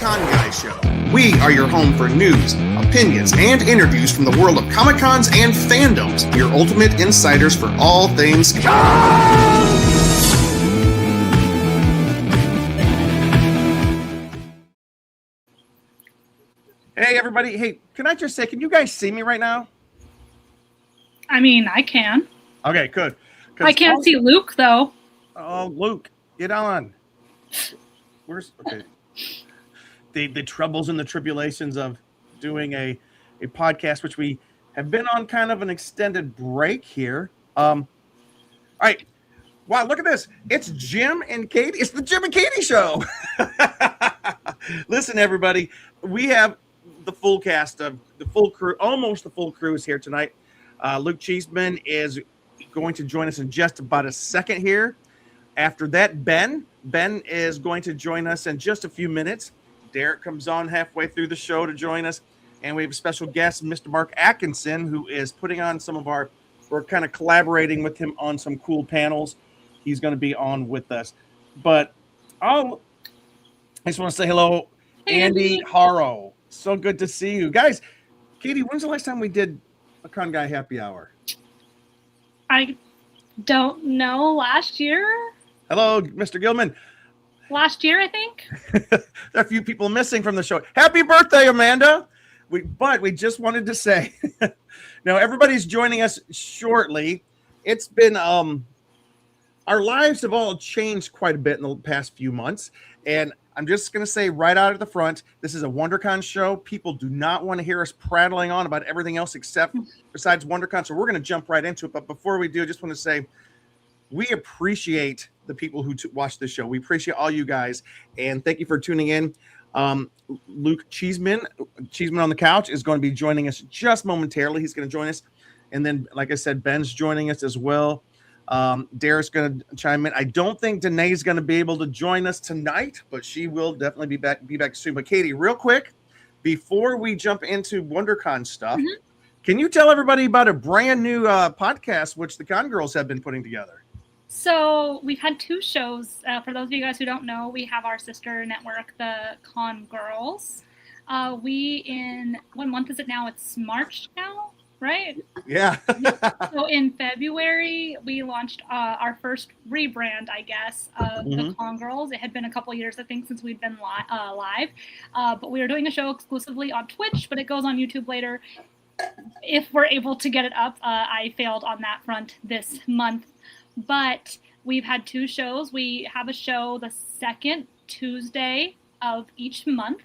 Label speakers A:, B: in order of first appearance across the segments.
A: Con Guy Show. We are your home for news, opinions, and interviews from the world of Comic-Cons and fandoms. Your ultimate insiders for all things con. Hey, everybody. Hey, can I just say, can you guys see me right now?
B: I mean, I can.
A: Okay, good.
B: I can't see Luke, though.
A: Oh, Luke, get on. Where's okay? The troubles and the tribulations of doing a podcast, which we have been on kind of an extended break here. All right. Wow, look at this. It's Jim and Katie. It's the Jim and Katie show. Listen, everybody, we have the full cast of the full crew, almost the full crew is here tonight. Luke Cheeseman is going to join us in just about a second here. After that, Ben is going to join us in just a few minutes. Derek comes on halfway through the show to join us. And we have a special guest, Mr. Mark Atkinson, who is putting on we're kind of collaborating with him on some cool panels. He's going to be on with us. But I just want to say hello, Andy Harrow. So good to see you. Guys, Katie, when's the last time we did a Con Guy Happy Hour?
B: I don't know. Last year?
A: Hello, Mr. Gilman.
B: Last year, I think.
A: There are a few people missing from the show. Happy birthday, Amanda. But we just wanted to say, now everybody's joining us shortly. It's been, our lives have all changed quite a bit in the past few months. And I'm just going to say right out at the front, this is a WonderCon show. People do not want to hear us prattling on about everything else besides WonderCon. So we're going to jump right into it. But before we do, I just want to say we appreciate the people who watch this show. We appreciate all you guys. And thank you for tuning in. Luke Cheeseman on the couch is going to be joining us just momentarily. He's going to join us. And then, like I said, Ben's joining us as well. Derek's going to chime in. I don't think Danae's going to be able to join us tonight, but she will definitely be back soon. But Katie, real quick, before we jump into WonderCon stuff, can you tell everybody about a brand new podcast which the Con Girls have been putting together?
B: So we've had two shows. For those of you guys who don't know, we have our sister network, the Con Girls. What month is it now? It's March now, right?
A: Yeah.
B: So in February, we launched our first rebrand, I guess, of the Con Girls. It had been a couple of years, I think, since we'd been live. But we were doing a show exclusively on Twitch, but it goes on YouTube later. If we're able to get it up, I failed on that front this month. But we've had two shows. We have a show the second Tuesday of each month.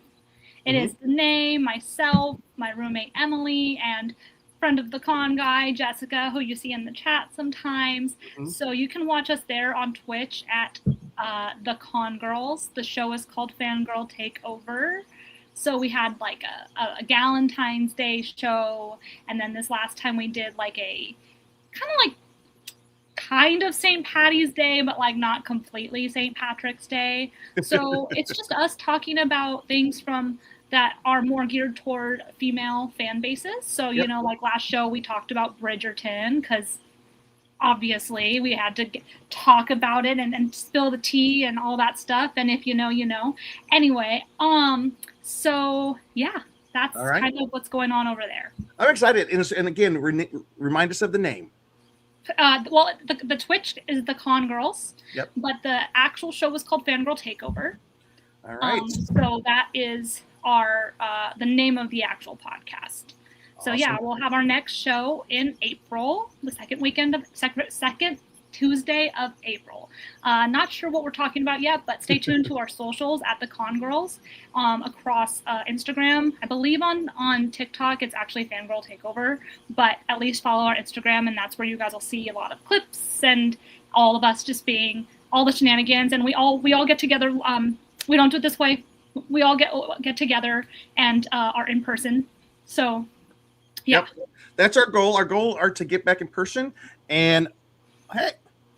B: It is Danae, myself, my roommate Emily, and friend of the Con Guy, Jessica, who you see in the chat sometimes. So you can watch us there on Twitch at the Con Girls. The show is called Fangirl Takeover. So we had like a Galentine's Day show, and then this last time we did like a kind of St. Patty's Day, but like not completely St. Patrick's Day. So it's just us talking about things that are more geared toward female fan bases. So, you know, like last show we talked about Bridgerton because obviously we had to talk about it and spill the tea and all that stuff. And if you know, you know. Anyway, so yeah, that's kind of what's going on over there.
A: I'm excited. And again, remind us of the name.
B: Well, the Twitch is the Con Girls, but the actual show was called Fangirl Takeover.
A: All right.
B: So that is our the name of the actual podcast. So yeah, we'll have our next show in April, the second Tuesday of April. Not sure what we're talking about yet, but stay tuned to our socials at the Con Girls across Instagram. I believe on TikTok it's actually Fangirl Takeover, but at least follow our Instagram, and that's where you guys will see a lot of clips and all of us just being all the shenanigans. And we all get together. We don't do it this way. We all get together and are in person. So yeah,
A: that's our goal. Our goal are to get back in person. And hey,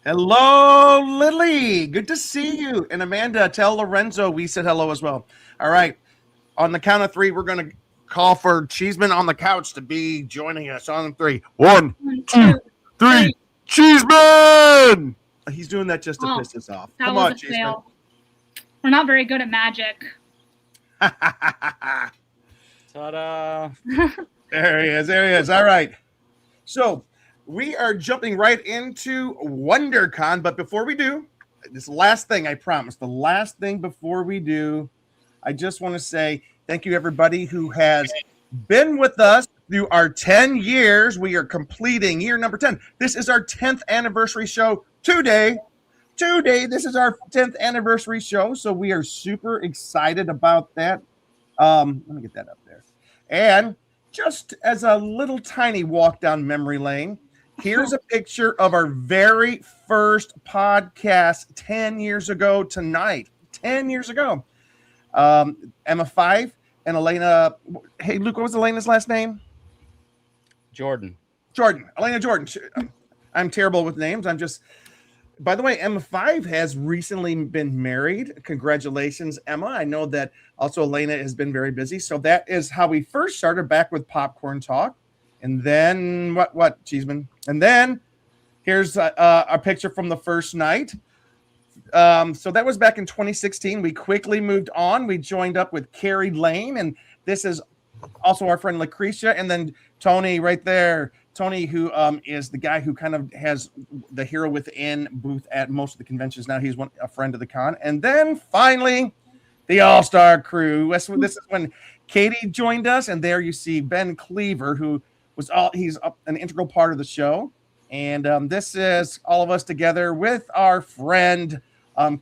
A: hello, Lily. Good to see you. And Amanda, tell Lorenzo we said hello as well. All right. On the count of three, we're going to call for Cheeseman on the couch to be joining us on 3. 1, 2, 3. Cheeseman! He's doing that just to piss us off. Come on, Cheeseman.
B: We're not very good at magic.
C: Ta-da!
A: There he is. There he is. All right. So we are jumping right into WonderCon, but before we do, this last thing, I promise, the last thing before we do, I just want to say thank you, everybody who has been with us through our 10 years. We are completing year number 10. This is our 10th anniversary show today. This is our 10th anniversary show, so we are super excited about that. Let me get that up there. And just as a little tiny walk down memory lane, here's a picture of our very first podcast 10 years ago tonight. 10 years ago. Emma Five and Elena. Hey, Luke, what was Elena's last name?
C: Jordan.
A: Elena Jordan. I'm terrible with names. By the way, Emma Five has recently been married. Congratulations, Emma. I know that also Elena has been very busy. So that is how we first started back with Popcorn Talk. And then what, Cheeseman? And then here's a picture from the first night. So that was back in 2016. We quickly moved on. We joined up with Carrie Lane, and this is also our friend Lucretia, and then Tony right there. Tony, who is the guy who kind of has the Hero Within booth at most of the conventions now. He's a friend of the con. And then finally, the All-Star Crew. This is when Katie joined us, and there you see Ben Cleaver, who he's an integral part of the show. And this is all of us together with our friend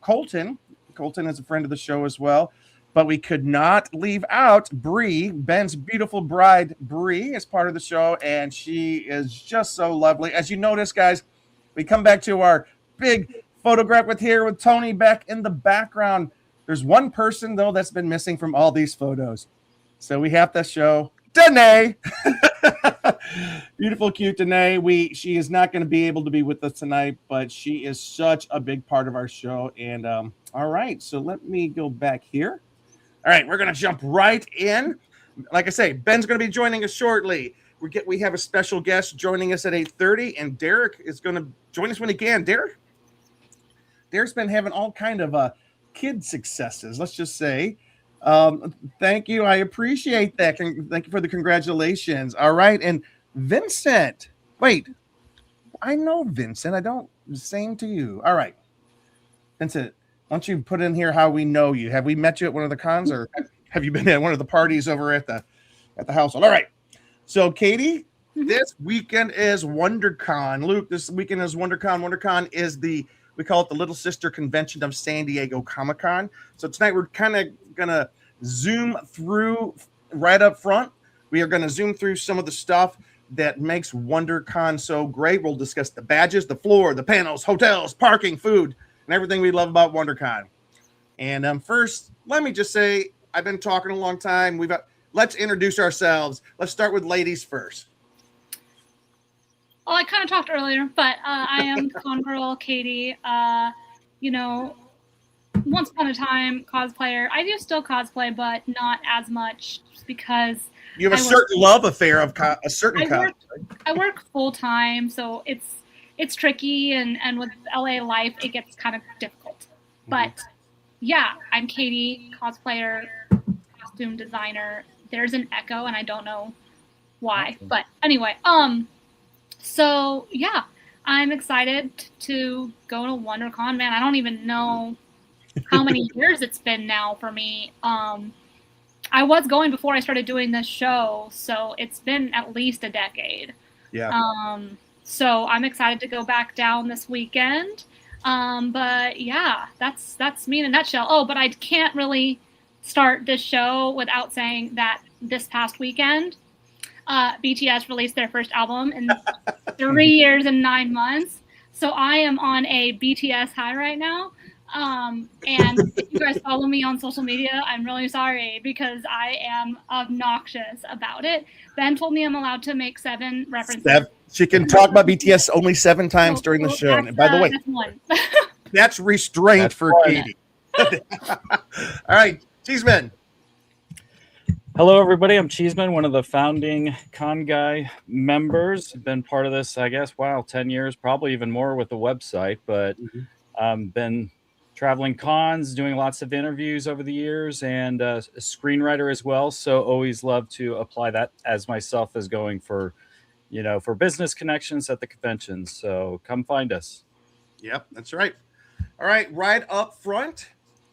A: Colton. Colton is a friend of the show as well. But we could not leave out Bree, Ben's beautiful bride. Bree is part of the show, and she is just so lovely. As you notice, guys, we come back to our big photograph with Tony back in the background. There's one person, though, that's been missing from all these photos. So we have to show Danae. Beautiful, cute Danae. She is not going to be able to be with us tonight, but she is such a big part of our show. And all right, so let me go back here. All right, we're going to jump right in. Like I say, Ben's going to be joining us shortly. We have a special guest joining us at 8:30, and Derek is going to join us when he can. Derek's been having all kind of kid successes, let's just say. Thank you. I appreciate that. Thank you for the congratulations. All right, and Vincent. Wait, I know Vincent. I don't. Same to you. All right, Vincent. Why don't you put in here how we know you? Have we met you at one of the cons, or have you been at one of the parties over at the household? All right. So, Katie, this weekend is WonderCon. Luke, this weekend is WonderCon. WonderCon is we call it the little sister convention of San Diego Comic-Con. So tonight we're kind of gonna zoom through right up front. We are gonna zoom through some of the stuff that makes WonderCon so great. We'll discuss the badges, the floor, the panels, hotels, parking, food, and everything we love about WonderCon. And first, let me just say, I've been talking a long time. Let's introduce ourselves. Let's start with ladies first.
B: Well, I kind of talked earlier, but I am con girl Katie. Once upon a time cosplayer. I do still cosplay, but not as much because
A: you have a certain love affair of a certain cosplay.
B: I work full time, so it's tricky, and with LA life, it gets kind of difficult. But yeah, I'm Katie, cosplayer, costume designer. There's an echo, and I don't know why. Okay. But anyway, so yeah, I'm excited to go to WonderCon. Man, I don't even know how many years it's been now for me. I was going before I started doing this show, so it's been at least a decade.
A: Yeah.
B: So I'm excited to go back down this weekend. But yeah, that's me in a nutshell. Oh, but I can't really start this show without saying that this past weekend, BTS released their first album in 3 years and 9 months. So I am on a BTS high right now. And if you guys follow me on social media, I'm really sorry because I am obnoxious about it. Ben told me I'm allowed to make 7 references.
A: She can talk about BTS only 7 times during the show. And by the way,
B: that's one.
A: That's restraint for Katie. All right, Cheeseman.
C: Hello, everybody. I'm Cheeseman, one of the founding Con Guy members. Been part of this, I guess, 10 years, probably even more with the website, but been traveling cons, doing lots of interviews over the years, and a screenwriter as well. So always love to apply that as myself as going for, for business connections at the conventions. So come find us.
A: Yep, that's right. All right, right up front.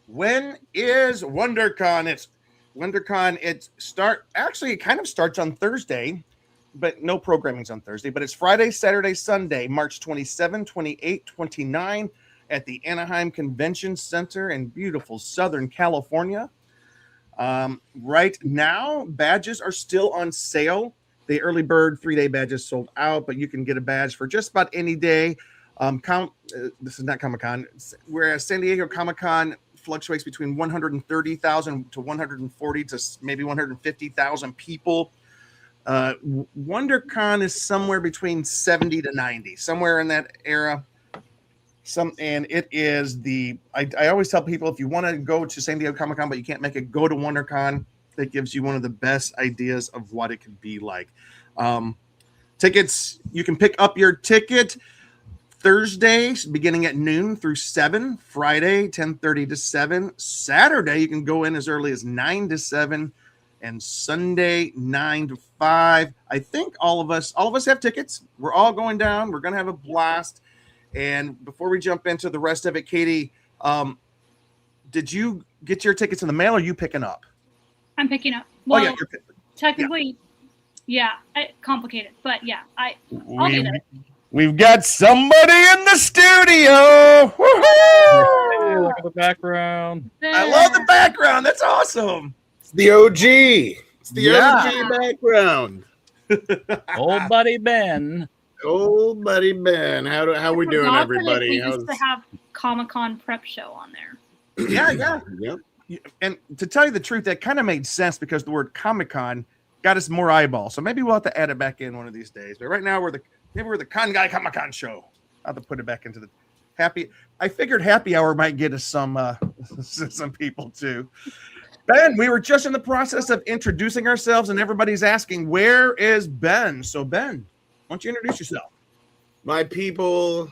A: When is WonderCon? It's WonderCon. It kind of starts on Thursday, but no programming's on Thursday. But it's Friday, Saturday, Sunday, March 27, 28, 29 at the Anaheim Convention Center in beautiful Southern California. Right now, badges are still on sale. The early bird 3-day badges sold out, but you can get a badge for just about any day. This is not Comic-Con, whereas San Diego Comic-Con fluctuates between 130,000 to 140 to maybe 150,000 people. WonderCon is somewhere between 70 to 90, somewhere in that era. And it is I always tell people, if you want to go to San Diego Comic-Con but you can't make it, go to WonderCon. That gives you one of the best ideas of what it could be like. Tickets, you can pick up your ticket Thursday beginning at noon through 7, Friday 10:30 to 7, Saturday you can go in as early as 9 to 7, and Sunday 9 to 5. I think all of us have tickets. We're all going down. We're going to have a blast. And before we jump into the rest of it, Katie, did you get your tickets in the mail, or are you picking up?
B: I'm picking up. Well,
A: you're
B: technically, complicated, but yeah, I'll do that.
A: We've got somebody in the studio.
C: Hey, look at the background.
A: I love the background. That's awesome.
D: It's the OG. It's the OG background.
C: Old buddy Ben.
D: Old buddy Ben. How we doing, everybody?
B: We used to have Comic-Con prep show on there.
A: Yeah.
D: Yep.
A: And to tell you the truth, that kind of made sense because the word Comic-Con got us more eyeballs. So maybe we'll have to add it back in one of these days. But right now we're the Con Guy Comic-Con show. I'll have to put it back into the happy. I figured happy hour might get us some people too. Ben, we were just in the process of introducing ourselves, and everybody's asking, where is Ben? So Ben, why don't you introduce yourself?
D: My people,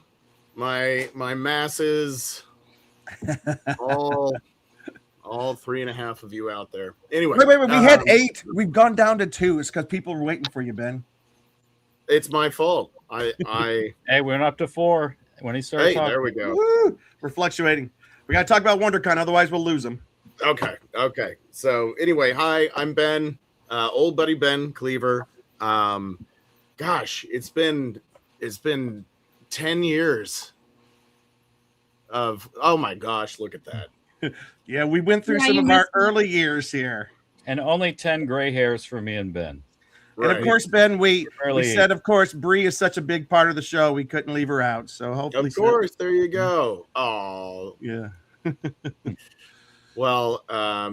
D: my masses, all 3.5 of you out there. Anyway,
A: wait. We had 8. We've gone down to 2. It's because people were waiting for you, Ben.
D: It's my fault.
C: Hey, we went up to 4 when he started talking.
D: There we go.
A: Woo! We're fluctuating. We got to talk about WonderCon, otherwise we'll lose them.
D: Okay. So anyway, hi, I'm Ben, old buddy Ben Cleaver. Gosh, it's been 10 years of, oh my gosh, look at that.
A: Yeah, we went through some of our early years here.
C: And only 10 gray hairs for me and Ben.
A: Right. And of course, Ben, we said, of course, Bree is such a big part of the show, we couldn't leave her out. So hopefully,
D: of course, there you go. Oh,
A: yeah.
D: Well,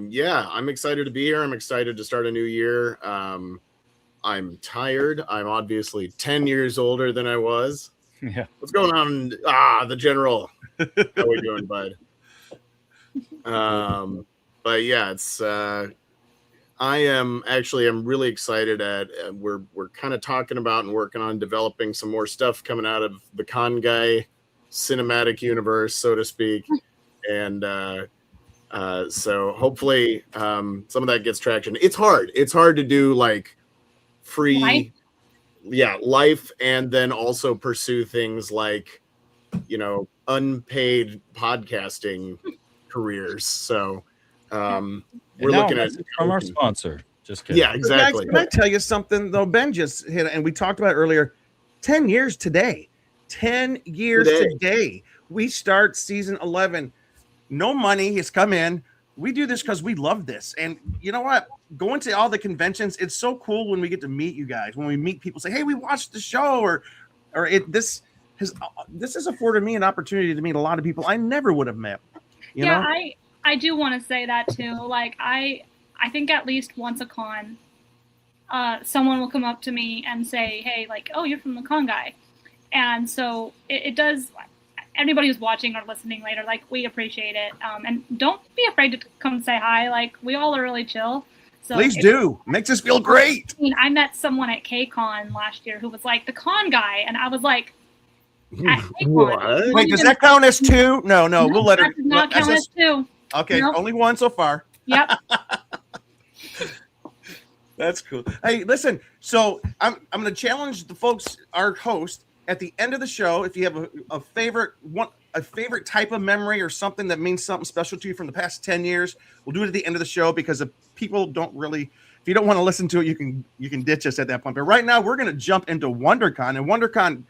D: yeah, I'm excited to be here. I'm excited to start a new year. I'm tired. I'm obviously 10 years older than I was.
C: Yeah.
D: What's going on? The general. How we doing, bud? But yeah, it's I'm really excited we're kind of talking about and working on developing some more stuff coming out of the Con Guy cinematic universe, so to speak. And so hopefully some of that gets traction. It's hard to do like free life, and then also pursue things like, unpaid podcasting careers. So we're looking at
C: from our sponsor. Just kidding.
D: Yeah, exactly.
A: Can I tell you something though? Ben just hit, and we talked about it earlier. 10 years today. 10 years today. We start season 11. No money has come in. We do this because we love this. And you know what? Going to all the conventions, it's so cool when we get to meet you guys. When we meet people, say, "Hey, we watched the show," this has afforded me an opportunity to meet a lot of people I never would have met. You know?
B: I do want to say that too. Like I think at least once a con, someone will come up to me and say, "Hey, like, oh, you're from the Con Guy," and so it does. Anybody who's watching or listening later, like, we appreciate it. And don't be afraid to come say hi. Like, we all are really chill. So
A: please do. Makes us feel great.
B: I met someone at KCON last year who was like the Con Guy, and I was like, At Icon.
D: What?
A: Wait, does that count as 2? No, we'll let her.
B: That does not
A: that's
B: count as 2.
A: Okay,
B: Nope.
A: only 1 so far.
B: Yep.
A: That's cool. Hey, listen. So I'm going to challenge the folks, our host, at the end of the show. If you have a favorite type of memory or something that means something special to you from the past 10 years, we'll do it at the end of the show because if people don't really. If you don't want to listen to it, you can ditch us at that point. But right now, we're going to jump into WonderCon. And WonderCon,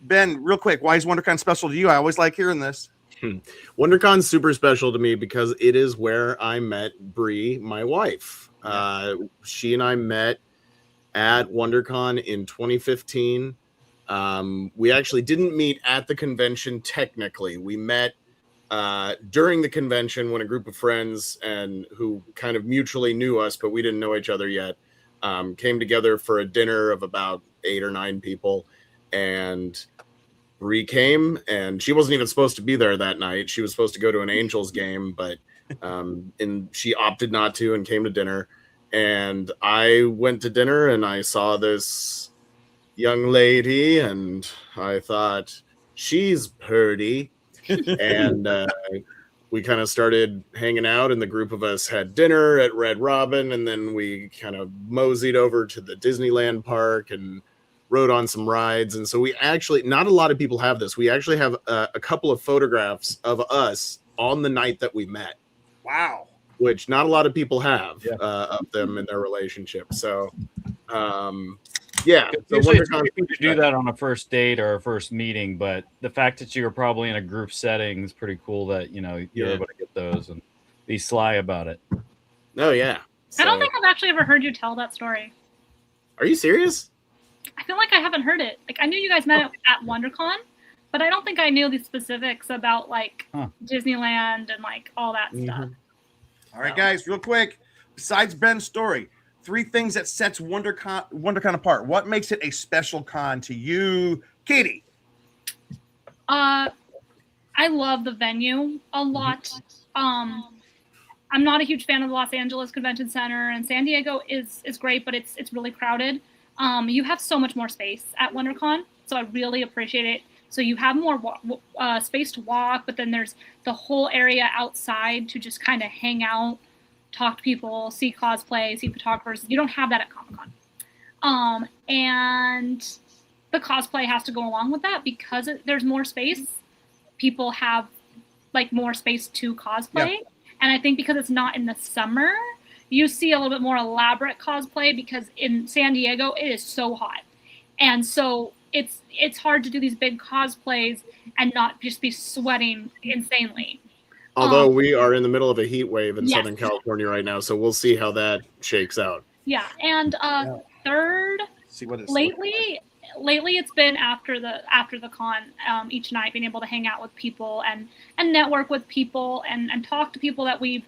A: Ben, real quick, why is WonderCon special to you? I always like hearing this.
D: WonderCon's super special to me because it is where I met Bree, my wife. She and I met at WonderCon in 2015. We actually didn't meet at the convention technically. We met during the convention when a group of friends and who kind of mutually knew us, but we didn't know each other yet, came together for a dinner of about 8 or 9 people. And Bree came, and she wasn't even supposed to be there that night. She was supposed to go to an Angels game, but and she opted not to and came to dinner. And I went to dinner and I saw this young lady and I thought, she's pretty. And we kind of started hanging out, and the group of us had dinner at Red Robin, and then we kind of moseyed over to the Disneyland park and rode on some rides. And so we actually, not a lot of people have this. We actually have a couple of photographs of us on the night that we met.
A: Wow.
D: Which not a lot of people have of them in their relationship. So, yeah. So
C: Usually it's
D: WonderCon,
C: easy to do that on a first date or a first meeting, but the fact that you're probably in a group setting is pretty cool that, you're able to get those and be sly about it.
D: Oh, yeah.
B: I don't
D: So-
B: think I've actually ever heard you tell that story.
D: Are you serious?
B: I feel like I haven't heard it. Like, I knew you guys met at WonderCon, but I don't think I knew the specifics about Disneyland and all that stuff.
A: All right, guys, real quick. Besides Ben's story, 3 things that sets WonderCon apart. What makes it a special con to you, Katie?
B: I love the venue a lot. I'm not a huge fan of the Los Angeles Convention Center, and San Diego is great, but it's really crowded. You have so much more space at WonderCon, so I really appreciate it. So you have more space to walk, but then there's the whole area outside to just kind of hang out, talk to people, see cosplay, see photographers. You don't have that at Comic-Con. And the cosplay has to go along with that because there's more space. People have more space to cosplay. Yep. And I think because it's not in the summer, you see a little bit more elaborate cosplay because in San Diego, it is so hot. And so it's hard to do these big cosplays and not just be sweating insanely.
D: Although we are in the middle of a heat wave in Southern California right now, so we'll see how that shakes out.
B: Yeah, and third, lately it's been after the con, each night being able to hang out with people and network with people and talk to people that we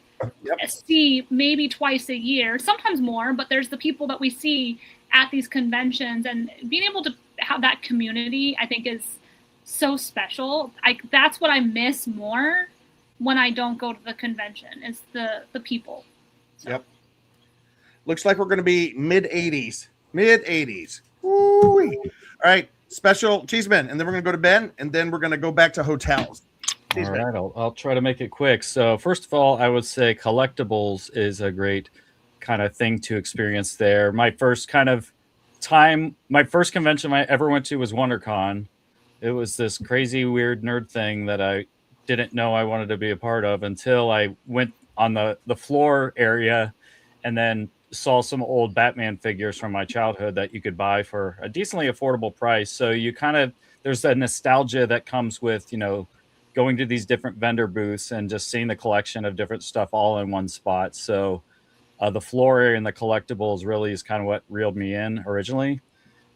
B: see maybe twice a year, sometimes more, but there's the people that we see at these conventions, and being able to have that community, I think, is so special. That's what I miss more when I don't go to the convention, is the people. So.
A: Yep. Looks like we're going to be mid-80s. Woo-wee. All right, special Cheeseman, and then we're going to go to Ben, and then we're going to go back to hotels.
C: All right, I'll try to make it quick. So first of all, I would say collectibles is a great kind of thing to experience there. My first convention I ever went to was WonderCon. It was this crazy, weird nerd thing that I didn't know I wanted to be a part of until I went on the floor area and then saw some old Batman figures from my childhood that you could buy for a decently affordable price. So there's a nostalgia that comes with, going to these different vendor booths and just seeing the collection of different stuff all in one spot. So the floor area and the collectibles really is kind of what reeled me in originally.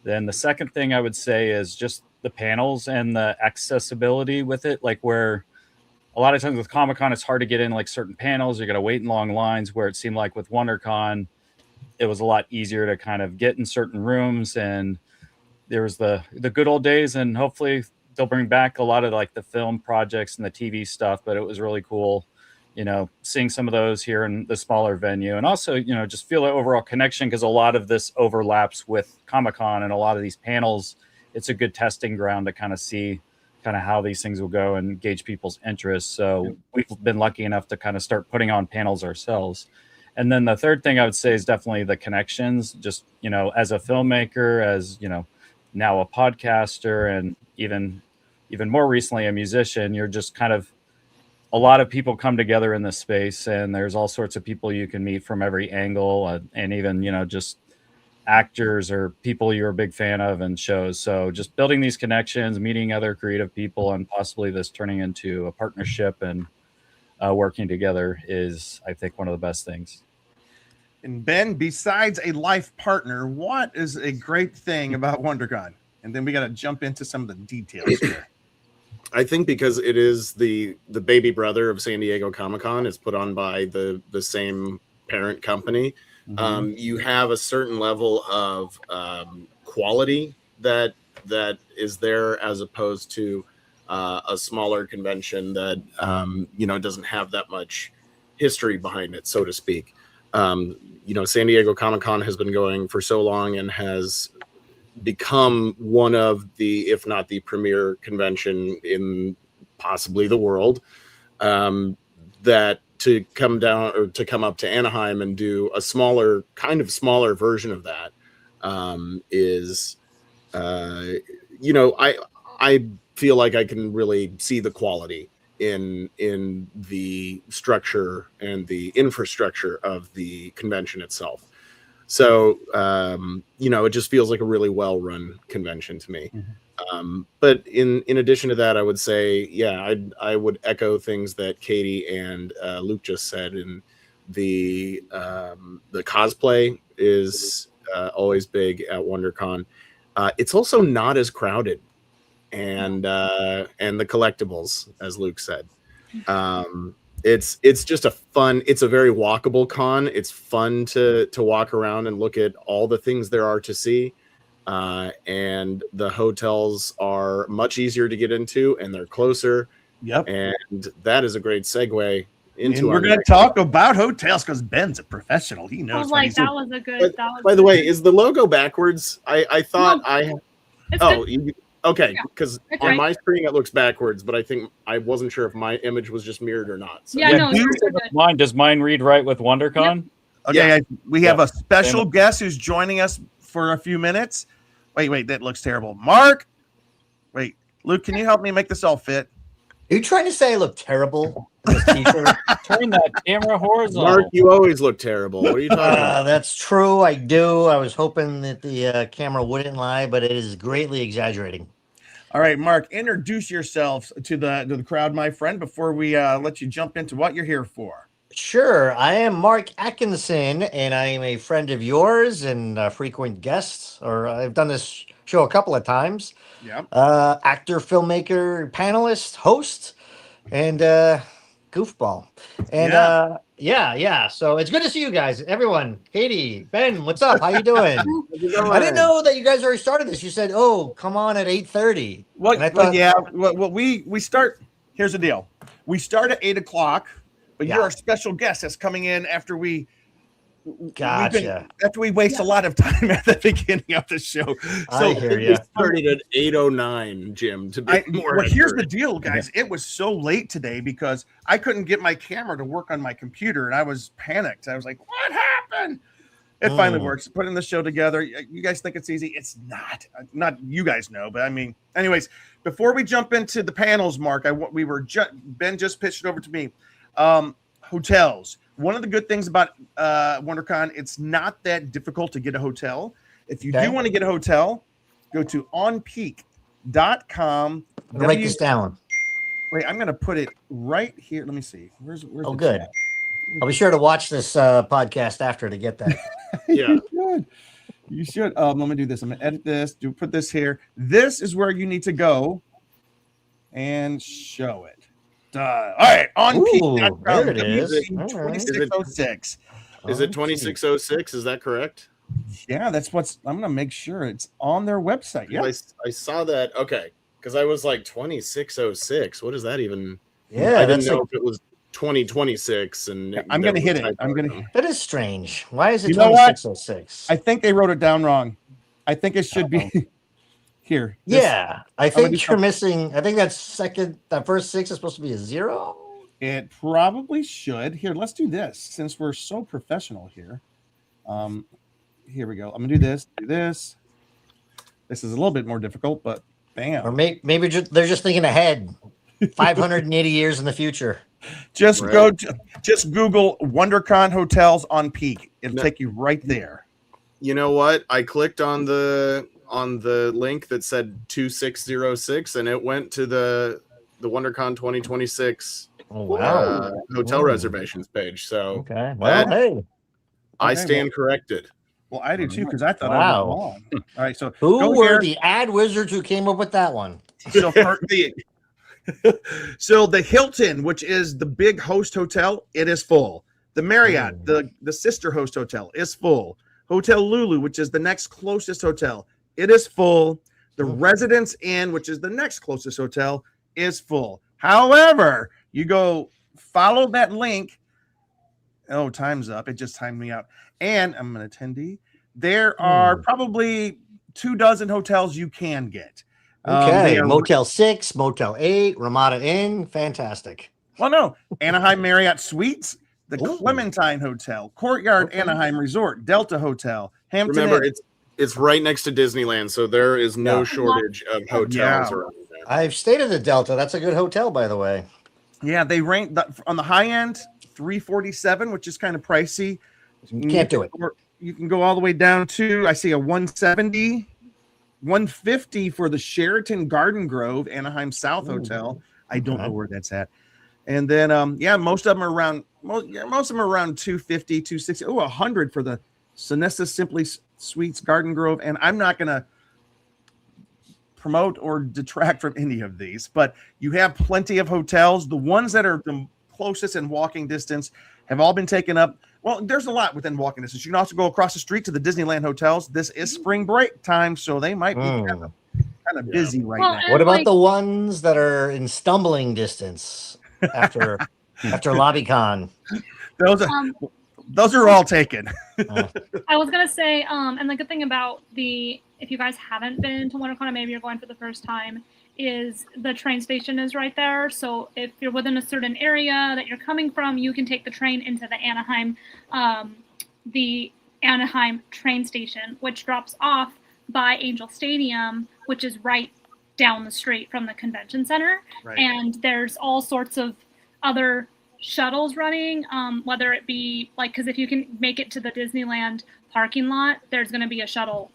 C: Then the second thing I would say is just the panels and the accessibility with it, where a lot of times with Comic-Con, it's hard to get in certain panels. You're going to wait in long lines, where it seemed like with WonderCon, it was a lot easier to kind of get in certain rooms. And there was the good old days, and hopefully they'll bring back a lot of the film projects and the TV stuff, but it was really cool, seeing some of those here in the smaller venue, and also, just feel the overall connection, because a lot of this overlaps with Comic-Con and a lot of these panels. It's a good testing ground to kind of see kind of how these things will go and gauge people's interests. So we've been lucky enough to kind of start putting on panels ourselves. And then the third thing I would say is definitely the connections. Just, as a filmmaker, as now a podcaster, and even more recently a musician, you're just kind of, a lot of people come together in this space, and there's all sorts of people you can meet from every angle, and even just actors or people you're a big fan of and shows. So just building these connections, meeting other creative people, and possibly this turning into a partnership and working together is, I think, one of the best things.
A: And Ben, besides a life partner, what is a great thing about WonderCon? And then we got to jump into some of the details here.
D: I think because it is the baby brother of San Diego Comic-Con, it's put on by the same parent company. You have a certain level of quality that is there, as opposed to a smaller convention that doesn't have that much history behind it, so to speak. San Diego Comic-Con has been going for so long and has become one of the, if not the premier convention in possibly the world, that to come down or to come up to Anaheim and do a smaller version of that is I feel like I can really see the quality in the structure and the infrastructure of the convention itself. So it just feels like a really well-run convention to me. But in addition to that, I would say, I would echo things that Katie and Luke just said. In the cosplay is always big at WonderCon. It's also not as crowded, and the collectibles, as Luke said. It's just it's a very walkable con. It's fun to walk around and look at all the things there are to see. And the hotels are much easier to get into, and they're closer.
A: Yep.
D: And that is a great segue into.
A: And we're going to talk about hotels because Ben's a professional. He knows.
B: By
D: the way, is the logo backwards? I thought okay, because on my screen it looks backwards, but I think I wasn't sure if my image was just mirrored or not. So.
C: Does mine read right with WonderCon?
A: Yep. Okay, we have a special guest who's joining us for a few minutes. Wait, that looks terrible. Mark, wait, Luke, can you help me make this all fit?
E: Are you trying to say I look terrible in this t-shirt?
C: Turn that camera horizontal.
D: Mark, you always look terrible. What are you talking about?
E: That's true. I do. I was hoping that the camera wouldn't lie, but it is greatly exaggerating.
A: All right, Mark, introduce yourself to the crowd, my friend, before we let you jump into what you're here for.
E: Sure. I am Mark Atkinson, and I am a friend of yours and a frequent guest, or I've done this show a couple of times.
A: Yeah.
E: Actor, filmmaker, panelist, host, and goofball. And yeah. So it's good to see you guys. Everyone. Katie, Ben, what's up? How you doing? I didn't know that you guys already started this. You said, come on at 8:30.
A: We start. Here's the deal. We start at 8:00, but you're our special guest that's coming in after we.
E: Gotcha.
A: After we waste a lot of time at the beginning of the show. So
E: I hear you.
D: Started at 8:09, Jim. To be more accurate.
A: Here's the deal, guys. It was so late today because I couldn't get my camera to work on my computer, and I was panicked. I was like, "What happened?" It finally works. Putting the show together. You guys think it's easy? It's not. Not you guys know, but I mean, anyways. Before we jump into the panels, Mark, Ben just pitched it over to me. Hotels. One of the good things about WonderCon, it's not that difficult to get a hotel. If you do want to get a hotel, go to onpeak.com.
E: Write this down.
A: Wait, I'm going to put it right here. Let me see. Where's
E: good. Chat? I'll be sure to watch this podcast after to get that.
A: Yeah. You should. Let me do this. I'm going to edit this. Put this here. This is where you need to go and show it. All right, on
E: peak.com. There it is.
A: 2606.
D: Is it 2606? Is that correct?
A: Yeah, that's what's. I'm gonna make sure it's on their website. Yeah,
D: I saw that. Okay, because I was like 2606. What does that even?
E: Yeah,
D: I didn't know if it was 2026. And
A: I'm gonna hit it.
E: That is strange. Why is it
A: 2606?
E: What?
A: I think they wrote it down wrong. I think it should be. Here.
E: Yeah, I
A: gonna do
E: think you're missing. I think that first 6 is supposed to be a 0.
A: It probably should. Here, let's do this since we're so professional here. Here we go. I'm gonna do this. Do this. This is a little bit more difficult, but bam.
E: Or maybe they're just thinking ahead, 580 years in the future.
A: Just
D: Right.
A: just Google WonderCon hotels on Peak. It'll take you right there.
D: You know what? I clicked on the link that said 2606, and it went to the WonderCon 2026
E: Oh wow.
D: hotel
E: Ooh.
D: reservations page. So
E: Okay. Well, hey,
D: I
A: Okay,
D: stand corrected.
A: Well, I do too because I thought I
E: Wow.
A: was wrong. All right, so
E: who
A: go
E: were
A: here.
E: the ad wizards who came up with that one?
A: So, so the Hilton, which is the big host hotel, it is full. The Marriott, the sister host hotel, is full. Hotel Lulu, which is the next closest hotel, it is full. The Residence Inn, which is the next closest hotel, is full. However, you go follow that link. Oh, time's up. It just timed me out. And I'm an attendee. There are probably 24 hotels you can get.
E: Okay,
A: they are-
E: Motel 6, Motel 8, Ramada Inn, fantastic.
A: Well, no, Anaheim Marriott Suites, the
E: Ooh.
A: Clementine Hotel, Courtyard
E: Okay.
A: Anaheim Resort, Delta Hotel, Hampton
D: Remember,
A: Inn.
D: it's right next to Disneyland, so there is no
A: Yeah.
D: shortage of hotels
A: Yeah.
D: around there.
E: I've stayed at the Delta. That's a good hotel, by the way.
A: Yeah, they rank on the high end, 347, which is kind of pricey.
E: You can't do it.
A: You can go all the way down to, I see a 170, 150 for the Sheraton Garden Grove Anaheim South Hotel. I don't know where that's at. And then, most of them are around, most of them are around 250, 260. Oh, 100 for the Sonesta Simply Suites Garden Grove. And I'm not going to promote or detract from any of these, but you have plenty of hotels. The ones that are the closest in walking distance have all been taken up. Well, there's a lot within walking distance. You can also go across the street to the Disneyland hotels. This is spring break time, so they might be kind of busy right
B: Well,
A: now.
B: and
E: What about
B: like-
E: the ones that are in stumbling distance after LobbyCon?
A: Those are all taken.
B: I was gonna say, and the good thing about if you guys haven't been to WonderCon, maybe you're going for the first time, is the train station is right there. So if you're within a certain area that you're coming from, you can take the train into the Anaheim train station, which drops off by Angel Stadium, which is right down the street from the convention center.
A: Right.
B: And there's all sorts of other shuttles running, whether it be because if you can make it to the Disneyland parking lot, there's going to be a shuttle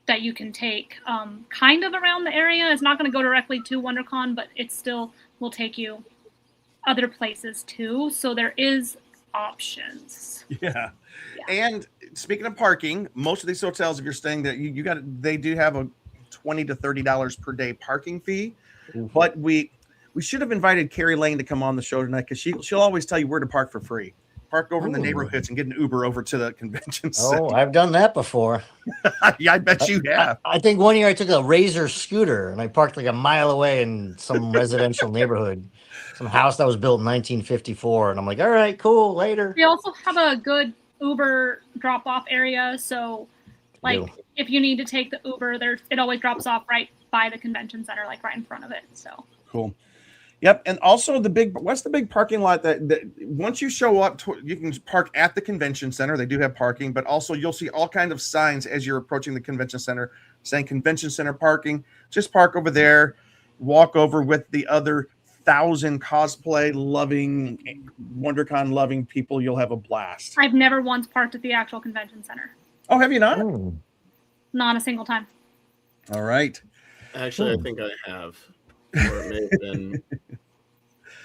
B: that you can take kind of around the area. It's not going to go directly to WonderCon, but it still will take you other places too. So there is options.
A: Yeah. And speaking of parking, most of these hotels, if you're staying there, they do have a $20 to $30 per day parking fee. But we should have invited Carrie Lane to come on the show tonight because she'll always tell you where to park for free. Park over in the neighborhoods and get an Uber over to the convention center.
E: Oh, I've done that before.
A: Yeah, I bet you have.
E: I think one year I took a Razor scooter and I parked like a mile away in some residential neighborhood, some house that was built in 1954. And I'm like, all right, cool, later.
B: We also have a good Uber drop-off area. So, if you need to take the Uber, it always drops off right by the convention center, like right in front of it. So
A: Cool. Yep, and also what's the big parking lot that once you show up, you can park at the convention center. They do have parking, but also you'll see all kinds of signs as you're approaching the convention center saying convention center parking. Just park over there, walk over with the other 1,000 cosplay loving, WonderCon loving people. You'll have a blast.
B: I've never once parked at the actual convention center.
A: Oh, have you not?
B: Not a single time.
A: All right.
D: Actually, I think I have. Or it may have been.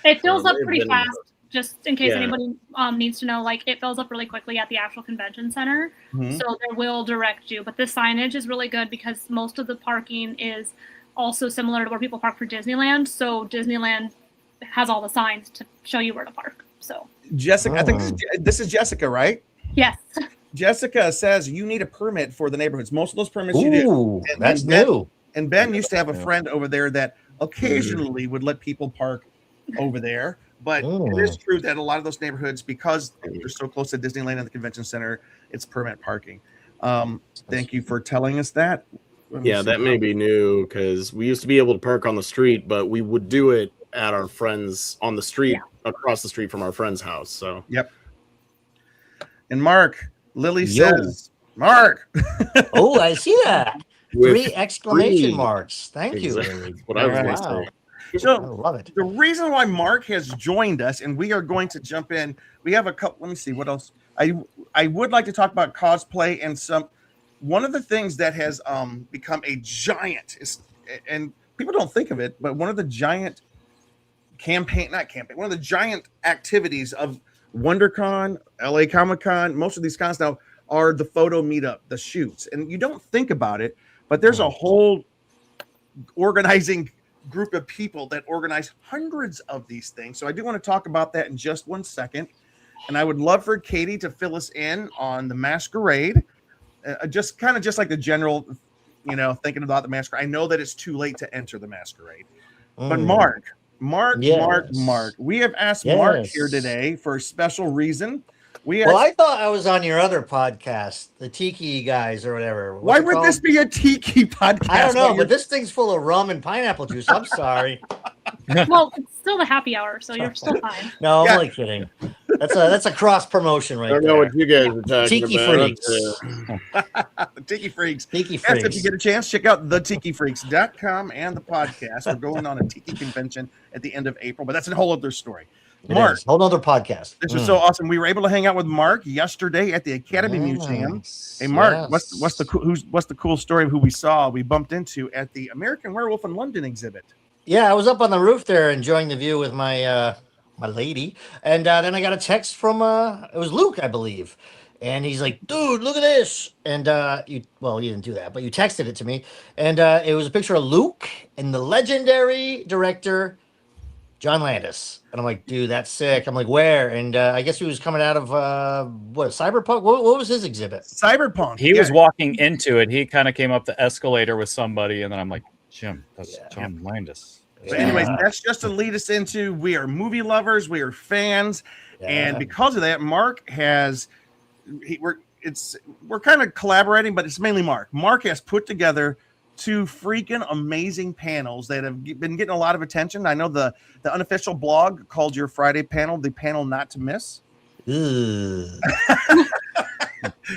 B: It fills
D: Or
B: up
D: they've
B: pretty
D: been-
B: fast. Just in case
D: Yeah.
B: anybody needs to know, it fills up really quickly at the actual convention center.
A: Mhm.
B: So they will direct you. But the signage is really good because most of the parking is also similar to where people park for Disneyland. So Disneyland has all the signs to show you where to park. So
A: Jessica, I think this is Jessica, right?
B: yes.
A: Jessica says you need a permit for the neighborhoods. Most of those permits you do.
E: Ooh,
A: And
E: that's
A: Ben-
E: new.
A: And Ben used to have a friend over there that occasionally would let people park over there. But it is true that a lot of those neighborhoods, because they're so close to Disneyland and the convention center, it's permit parking. Thank you for telling us that.
D: Yeah, that may be new because we used to be able to park on the street, but we would do it at our friends on the street across the street from our friend's house. So
A: Yep. And Mark, Lily
E: Yo.
A: says, Mark.
E: Oh, I see that.
D: With
E: 3 exclamation
D: three.
E: marks. Thank you.
D: Exactly. That's what I was
A: All
D: going
A: right.
D: to
E: Wow.
D: say.
E: I
A: So
E: love it.
A: the reason why Mark has joined us, and we are going to jump in, we have a couple. Let me see what else. I would like to talk about cosplay and some. One of the things that has become a giant is, and people don't think of it, but one of the giant one of the giant activities of WonderCon, LA Comic-Con, most of these cons now are the photo meetup, the shoots, and you don't think about it, but there's a whole organizing group of people that organize hundreds of these things. So I do want to talk about that in just 1 second. And I would love for Katie to fill us in on the masquerade, just like the general, thinking about the masquerade. I know that it's too late to enter the masquerade, but Mark, we have asked Mark here today for a special reason.
E: Well, I thought I was on your other podcast, the Tiki guys or whatever.
A: Why would this be a Tiki podcast?
E: I don't know, but this thing's full of rum and pineapple juice. I'm sorry.
B: Well, it's still the happy hour, so you're still fine.
E: No, I'm only kidding. That's a cross promotion right
D: I don't know
E: there.
D: what you guys are talking
E: Tiki
D: about.
E: Freaks.
A: The Tiki Freaks.
E: Tiki
A: Yes,
E: Freaks.
A: if you get a chance, check out thetikifreaks.com and the podcast. We're going on a Tiki convention at the end of April, but that's a whole other story.
E: It
A: Mark,
E: is. Whole nother podcast.
A: this is so awesome. We were able to hang out with Mark yesterday at the Academy Museum. Hey, Mark, what's the cool story of who we saw? We bumped into at the American Werewolf in London exhibit.
E: Yeah, I was up on the roof there enjoying the view with my my lady, and then I got a text from it was Luke, I believe, and he's like, "Dude, look at this!" And you didn't do that, but you texted it to me, and it was a picture of Luke and the legendary director John Landis, and I'm like, "Dude, that's sick." I'm like, "Where?" And I guess he was coming out of Cyberpunk. What was his exhibit?
A: Cyberpunk.
C: He was walking into it. He kind of came up the escalator with somebody, and then I'm like, Jim, that's John Landis.
A: So anyways, that's just to lead us into, we are movie lovers, we are fans, and because of that, Mark has we're kind of collaborating, but it's mainly Mark. Mark has put together 2 freaking amazing panels that have been getting a lot of attention. I know the unofficial blog called your Friday panel the panel not to miss.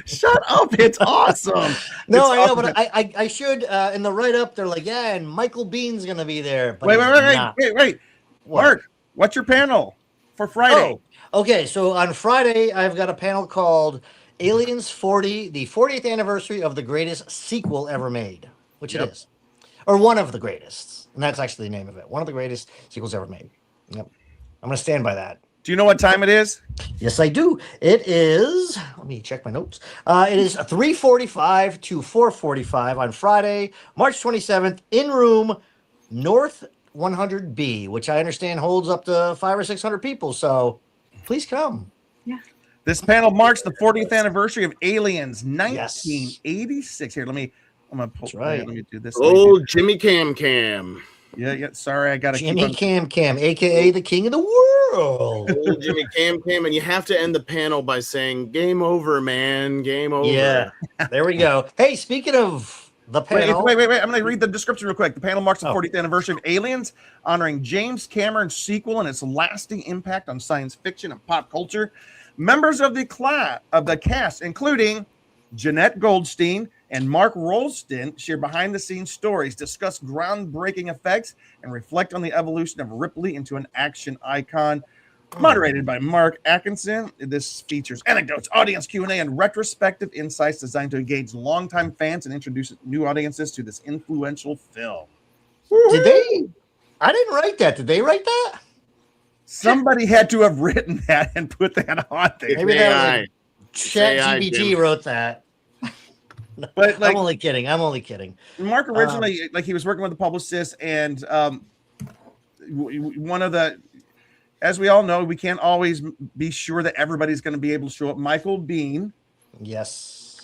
A: Shut up! It's awesome.
E: No,
A: It's
E: I know,
A: awesome.
E: but I should in the write up. They're like, yeah, and Michael Bean's gonna be there. But
A: Wait.
E: What?
A: Mark, what's your panel for Friday?
E: Oh, okay. So on Friday, I've got a panel called Aliens 40, the 40th anniversary of the greatest sequel ever made, which it is, or one of the greatest, and that's actually the name of it. One of the greatest sequels ever made. Yep, I'm gonna stand by that.
A: Do you know what time it is?
E: Yes, I do. It is, let me check my notes. It is 3:45 to 4:45 on Friday, March 27th, in room North 100B, which I understand holds up to 500 or 600 people. So please come.
B: Yeah.
A: This panel marks the 40th anniversary of Aliens 1986. Here, I'm gonna pull.
E: right.
A: Let me do this.
D: Oh, Jimmy Cam.
A: Yeah. Sorry, I gotta
E: Jimmy
A: keep
E: Cam, aka the king of the world.
D: Old Jimmy Cam, and you have to end the panel by saying, "Game over, man. Game over."
E: Yeah, there we go. Hey, speaking of the panel,
A: Wait. I'm gonna read the description real quick. The panel marks the 40th anniversary of Aliens, honoring James Cameron's sequel and its lasting impact on science fiction and pop culture. Members of the cast, including Jeanette Goldstein and Mark Rolston, share behind-the-scenes stories, discuss groundbreaking effects, and reflect on the evolution of Ripley into an action icon. Moderated by Mark Atkinson, this features anecdotes, audience Q&A, and retrospective insights designed to engage longtime fans and introduce new audiences to this influential film.
E: did they? I didn't write that. Did they write that?
A: Somebody had to have written that and put that on there.
E: Maybe that was
D: AI.
E: like ChatGPT wrote that.
A: But
E: I'm only kidding.
A: Mark originally, he was working with a publicist, and one of the, as we all know, we can't always be sure that everybody's going to be able to show up. Michael Bean,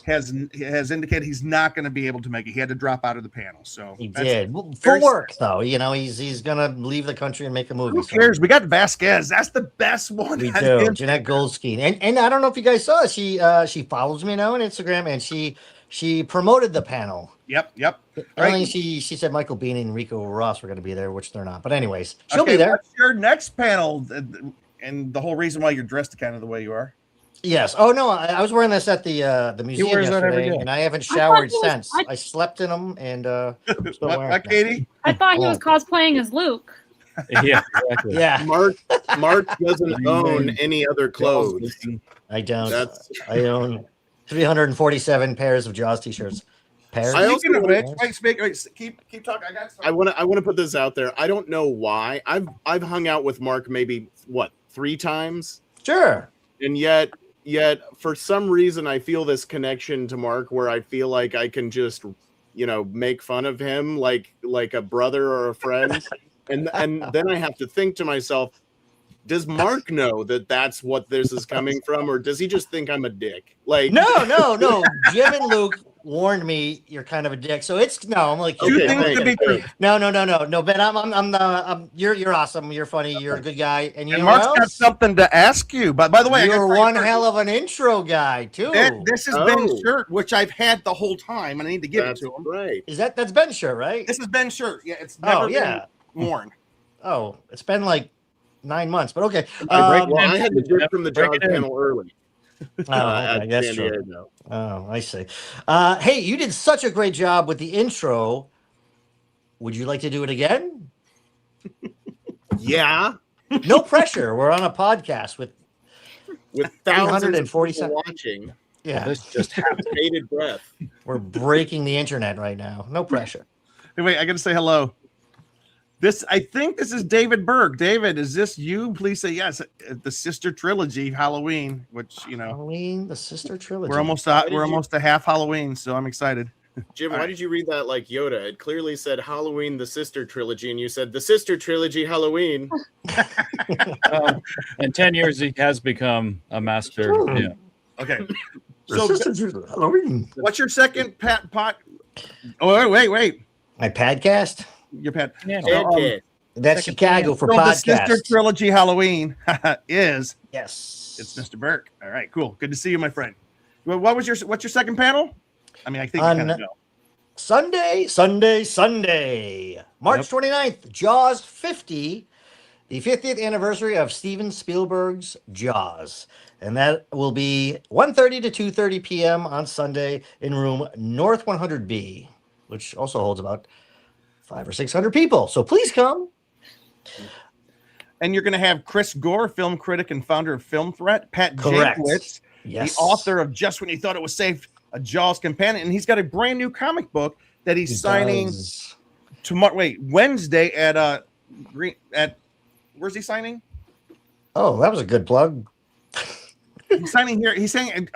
A: has indicated he's not going to be able to make it. He had to drop out of the panel. So
E: he did for work, though. He's going to leave the country and make a movie.
A: Who cares? We got Vasquez. That's the best one.
E: We do. Jeanette Goldstein, and I don't know if you guys saw it. She follows me now on Instagram, and she she promoted the panel.
A: Yep.
E: Apparently, she said Michael Biehn and Rico Ross were going to be there, which they're not. But anyways, she'll
A: Okay,
E: be there.
A: What's your next panel? And the whole reason why you're dressed kind of the way you are.
E: Yes. Oh no, I was wearing this at the museum
C: wears that every
E: yesterday,
C: day.
E: and I haven't
B: I thought
E: showered
B: he was-
E: since. I slept in them, and still wearing them.
A: Katie?
B: I thought he was
E: Oh.
B: cosplaying as Luke.
C: Yeah, exactly.
E: Yeah,
D: Mark doesn't own any other clothes.
E: I don't.
D: That's
E: I own 347 pairs of Jaws t-shirts. Pairs.
D: I also
A: Speaking of which,
E: Pairs?
A: keep talking. I got
D: I want to put this out there. I don't know why. I've hung out with Mark maybe 3 times,
E: Sure.
D: and yet for some reason I feel this connection to Mark where I feel like I can just make fun of him like a brother or a friend, and then I have to think to myself, does Mark know that that's what this is coming from, or does he just think I'm a dick? Like
E: No. Jim and Luke warned me you're kind of a dick. So it's no. I'm like
A: Two
D: Okay,
A: things
D: thank
A: to be
D: you.
A: true.
E: No. Ben, you're awesome. You're funny. You're a good guy. And you
A: And
E: know
A: Mark's
E: what
A: got
E: else?
A: something to ask you. But by the way,
E: You're one hell of an intro guy too.
A: This is
D: Oh.
A: Ben's shirt, which I've had the whole time, and I need to give
D: that's
A: it to him.
D: right.
E: That's Ben's shirt, right?
A: This is Ben's shirt. Yeah, it's never
E: Oh yeah.
A: been worn.
E: Oh, it's been like 9 months, but okay.
D: Well, I had to dip from the
C: Break
D: Jaws
C: it in.
D: panel early.
E: Okay,
D: At
E: that's
D: San
E: true.
D: Diego.
E: Oh, I see. Hey, you did such a great job with the intro. Would you like to do it again?
D: Yeah,
E: No pressure. We're on a podcast with
D: with thousands of
E: 347
D: people watching,
E: yeah.
C: This just happened.
D: bated breath.
E: We're breaking the internet right now. No pressure.
A: Hey, wait, I got to say hello. I think this is David Berg. David, is this you? Please say yes. The Sister Trilogy Halloween, which
E: Halloween, the sister trilogy.
A: we're almost
D: did you-
A: a half Halloween, so I'm excited.
D: Jim,
A: All
D: why
A: right.
D: did you read that like Yoda? It clearly said Halloween, the Sister Trilogy, and you said the Sister Trilogy Halloween.
C: In 10 years, he has become a master.
E: Sure.
C: Yeah.
A: Okay.
E: The
A: So,
E: sister trilogy. Halloween.
A: what's your second pot? Oh, wait.
E: My podcast.
A: Your pet.
C: Yeah.
D: Okay.
E: That's
C: Second
E: Chicago for
A: So the Sister
E: podcast.
A: Trilogy Halloween is
E: Yes.
A: it's Mr. Burke. All right, cool. Good to see you, my friend. What's your second panel? I mean, I think you
E: On-
A: kind of know.
E: Sunday, March 29th, Jaws 50, the 50th anniversary of Steven Spielberg's Jaws. And that will be 1:30 to 2:30 p.m. on Sunday in room North 100B, which also holds about 500 or 600 people. So please come.
A: And you're going to have Chris Gore, film critic and founder of Film Threat, Pat
E: Correct.
A: Jankowitz,
E: Yes.
A: the author of Just When You Thought It Was Safe, a Jaws companion, and he's got a brand new comic book that he's
E: He
A: signing
E: does.
A: tomorrow. Wait, Wednesday at where's he signing?
E: Oh, that was a good plug.
A: He's signing here. He's saying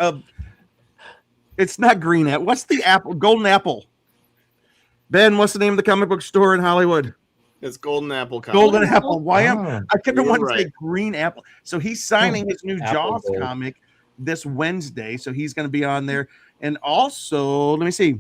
A: it's not Green Apple. What's the apple? Golden Apple. Ben, what's the name of the comic book store in Hollywood?
D: It's Golden Apple. Comics.
A: Golden Apple. Why am
E: Oh.
A: I kept
D: You're
A: want to say
D: right.
A: Green Apple? So he's signing his new
C: Apple
A: Jaws
C: Gold.
A: comic this Wednesday. So he's going to be on there. And also, let me see,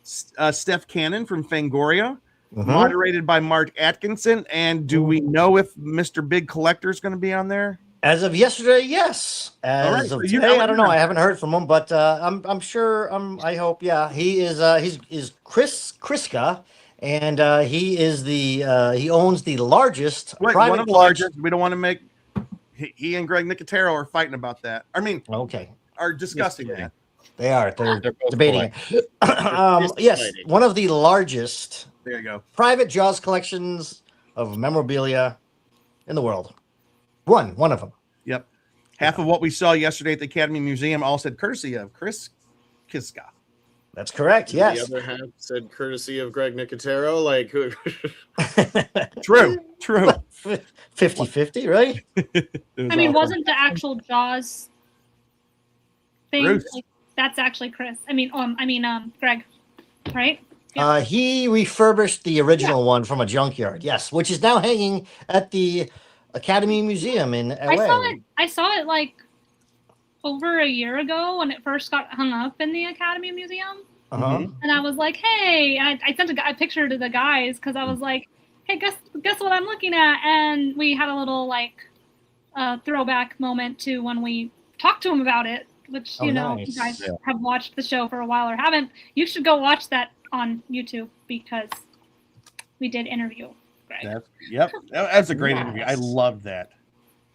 A: Steph Cannon from Fangoria,
E: Mhm.
A: moderated by Mark Atkinson. And do we know if Mr. Big Collector is going to be on there?
E: As of yesterday, yes. As
A: All right,
E: of
A: so you
E: today,
A: know
E: I don't
A: it.
E: know. I haven't heard from him, but I'm sure. I hope. Yeah, he is. He's Chris Kriska, and he is he owns the largest
A: Wait,
E: private
A: one of the
E: collection-
A: largest. We don't want to make. He and Greg Nicotero are fighting about that. I mean,
E: Okay,
A: are discussing
C: Yes,
A: that.
E: they are. They're
C: They're both
E: debating it.
D: Just
E: Yes,
D: debating.
E: one of the largest
A: There you go.
E: private Jaws collections of memorabilia in the world. One of them.
A: Yep. Half of what we saw yesterday at the Academy Museum all said courtesy of Chris Kiska.
E: That's correct. Yes.
D: The other half said courtesy of Greg Nicotero. Like, who?
A: True.
E: 50-50, right?
B: I mean, wasn't the actual Jaws thing
A: Bruce.
B: like, that's actually Chris? Greg, right?
E: He refurbished the original one from a junkyard, yes, which is now hanging at the Academy Museum in LA.
B: I saw it like over a year ago when it first got hung up in the Academy Museum,
E: Uh-huh.
B: and I was like, "Hey!" And I sent a picture to the guys because I was like, "Hey, guess what I'm looking at?" And we had a little like throwback moment to when we talked to him about it which
E: Oh,
B: you know,
E: nice.
B: you guys
C: Yeah.
B: have watched the show for a while or haven't. You should go watch that on YouTube because we did interview Greg.
A: That's a great
E: Nice.
A: interview. I love that.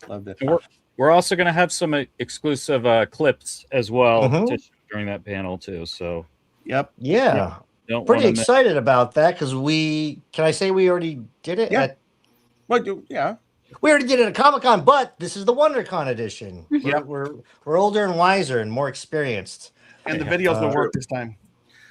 A: Love that.
C: And we're also going to have some exclusive clips as well
E: Mhm.
C: to show during that panel too. So
A: Yep.
E: Yeah.
C: don't
E: Pretty
C: want to miss.
E: excited about that because can I say we already did it?
A: Yeah. Well, yeah.
E: We already did it at Comic-Con, but this is the WonderCon edition.
A: Yep.
E: We're older and wiser and more experienced.
A: And the videos will
E: Uh,
A: work this time.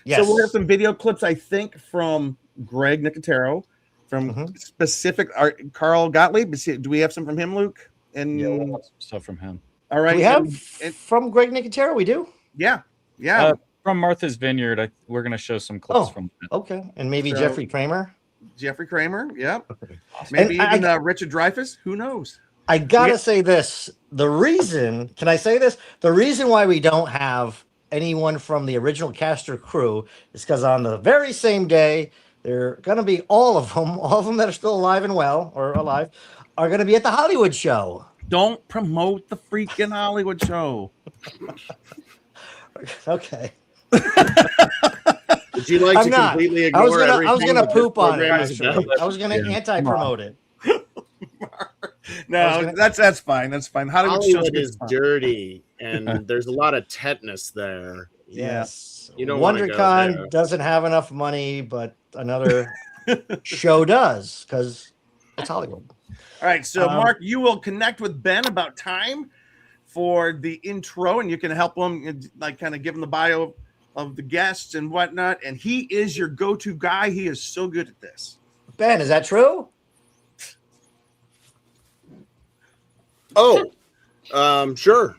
E: Yes.
A: So we'll have some video clips, I think, from Greg Nicotero, from
E: Mhm.
A: specific Carl Gottlieb. Do we have some from him, Luke? And
C: Yeah, we'll have some stuff from him.
A: all right,
E: we have
A: and-
E: from Greg Nicotero, we do?
A: yeah.
C: From Martha's Vineyard, we're going to show some clips
E: Oh.
C: from that.
E: Okay. And maybe
A: So-
E: Jeffrey Kramer.
A: Jeffrey Kramer. Yeah.
E: Okay.
A: Maybe
E: And
A: even Richard Dreyfuss. Who knows?
E: I gotta say this. Can I say this? The reason why we don't have anyone from the original cast or crew is because on the very same day, they're gonna be all of them that are still alive and well or alive, are gonna be at the Hollywood show.
A: Don't promote the freaking Hollywood show.
E: Okay.
D: Would you like
E: I'm
D: to
E: not.
D: completely
E: I
D: ignore
E: was
D: everything
E: gonna
D: that this
E: poop on it.
D: program is
E: Actually,
D: about?
E: I was gonna
C: Yeah.
E: anti-promote it.
A: No, that's fine. That's fine. Hollywood shows
D: Hollywood
A: good
D: is
A: fun.
D: dirty, and there's a lot of tetanus there.
E: Yes.
D: You don't wanna go
E: WonderCon
D: there.
E: doesn't have enough money, but another show does because it's Hollywood.
A: All right, so
E: Um,
A: Mark, you will connect with Ben about time for the intro, and you can help him, like, kind of give him the bio of the guests and whatnot. And he is your go-to guy. He is so good at this.
E: Ben, is that true?
D: Oh, sure,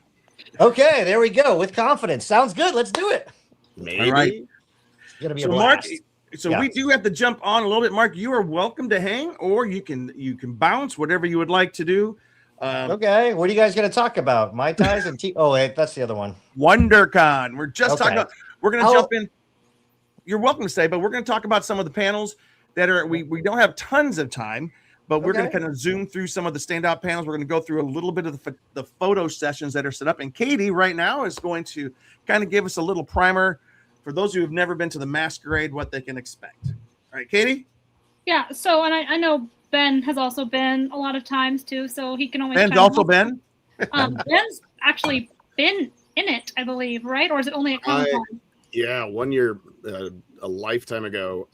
E: Okay, there we go. With confidence. Sounds good. Let's do it.
D: maybe.
A: All right.
E: It's gonna be
A: So
E: a
A: Mark,
E: blast.
A: so
E: Yeah.
A: we do have to jump on a little bit. Mark, you are welcome to hang, or you can bounce, whatever you would like to do.
E: Okay, what are you guys gonna talk about? Mai Tais and Oh, wait, that's the other one.
A: WonderCon. We're just talking
E: Okay.
A: about. We're going to
E: I'll-
A: jump in. You're welcome to stay, but we're going to talk about some of the panels that are. We don't have tons of time, but we're going to
E: Okay.
A: kind of zoom through some of the standout panels. We're going to go through a little bit of the photo sessions that are set up, and Katie right now is going to kind of give us a little primer for those who have never been to the Masquerade, what they can expect. All right, Katie.
B: Yeah. So, and I know Ben has also been a lot of times too, so he can always.
A: Ben's
B: chime
A: also
B: in.
A: Ben.
B: Ben's actually been in it, I believe, right? Or is it only at Comic Con?
D: Yeah, 1 year, a lifetime ago,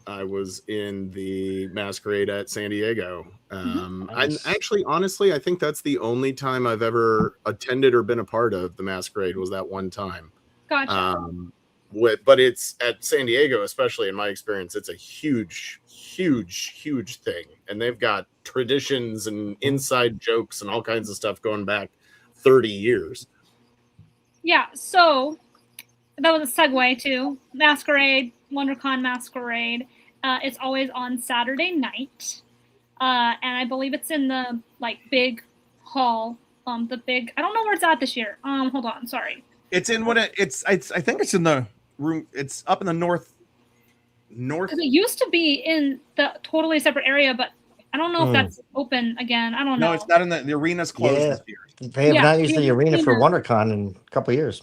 D: I was in the Masquerade at San Diego. And
E: Nice.
D: actually, honestly, I think that's the only time I've ever attended or been a part of the Masquerade was that one time.
B: Gotcha.
D: But it's at San Diego, especially in my experience, it's a huge thing. And they've got traditions and inside jokes and all kinds of stuff going back 30 years.
B: Yeah, so that was a segue to Masquerade, WonderCon Masquerade. It's always on Saturday night, and I believe it's in the big hall. I don't know where it's at this year. Hold on, sorry.
A: It's in what it's. I think it's in the room. It's up in the north.
B: 'Cause it used to be in the totally separate area, but I don't know if that's open again. I don't know.
A: No, it's not in the arena's closed
E: Yeah.
A: this year.
E: They have
B: Yeah,
E: not used the
B: yeah,
E: arena for
B: yeah.
E: WonderCon in a couple of years.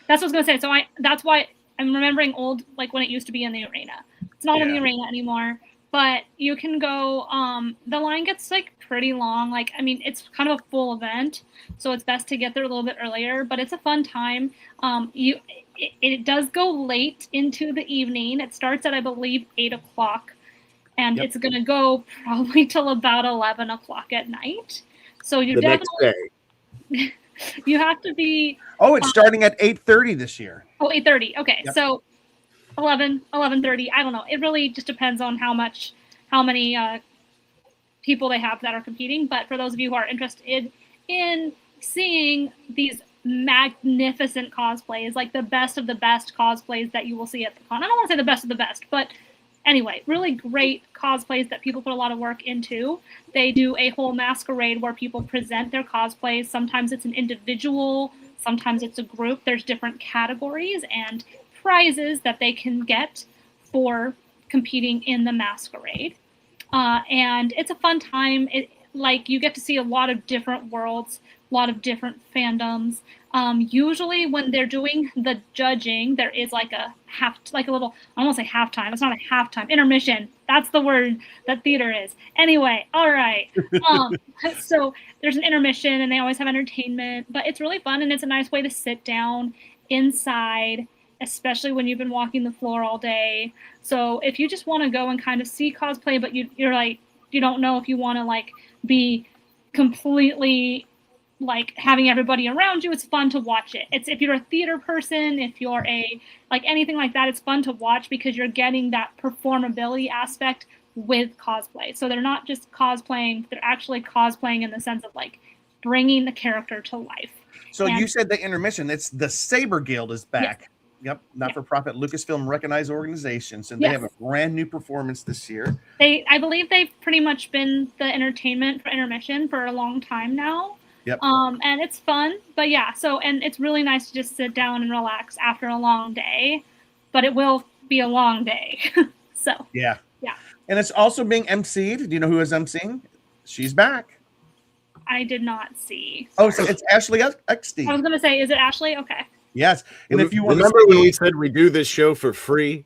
B: That's what I was gonna say. So that's why I'm remembering old, when it used to be in the arena. It's not in the
A: Yeah.
B: arena anymore, but you can go. The line gets pretty long. It's kind of a full event, so it's best to get there a little bit earlier. But it's a fun time. It does go late into the evening. It starts at, I believe, 8:00, and
A: Yep.
B: it's gonna go probably till about 11:00 at night. So you
D: The next
B: definitely
D: day.
B: you have to be.
A: Oh, it's starting at 8:30 this year.
B: Oh, 8:30. Okay.
A: Yep.
B: So 11:30. I don't know. It really just depends on how many people they have that are competing. But for those of you who are interested in seeing these magnificent cosplays, the best of the best cosplays that you will see at the con. I don't want to say the best of the best, but anyway, really great cosplays that people put a lot of work into. They do a whole masquerade where people present their cosplays. Sometimes it's an individual, sometimes it's a group. There's different categories and prizes that they can get for competing in the masquerade. And it's a fun time. You get to see a lot of different worlds, a lot of different fandoms. Usually when they're doing the judging, there is like a little, I won't say halftime. It's not a halftime, intermission. That's the word that theater is. Anyway, all right. So there's an intermission and they always have entertainment, but it's really fun and it's a nice way to sit down inside, especially when you've been walking the floor all day. So if you just want to go and kind of see cosplay, but you're like, you don't know if you want to like be completely like having everybody around you, it's fun to watch it. It's if you're a theater person, if you're a like anything like that, it's fun to watch because you're getting that performability aspect with cosplay. So they're not just cosplaying, they're actually cosplaying in the sense of like bringing the character to life.
A: So you said the intermission, it's the Saber Guild is back. Yes. Yep, not-for-profit Lucasfilm recognized organizations, and they have a brand new performance this year.
B: I believe they've pretty much been the entertainment for intermission for a long time now.
A: Yep.
B: And it's fun, but yeah, and it's really nice to just sit down and relax after a long day, but it will be a long day. So
A: yeah.
B: And
A: it's also being emceed. Do you know who is emceeing? She's back.
B: I did not see.
A: Oh, so it's Ashley Eckstein.
B: I was gonna say, is it Ashley? Okay.
A: Yes, and if you want
D: remember when we said we do this show for free.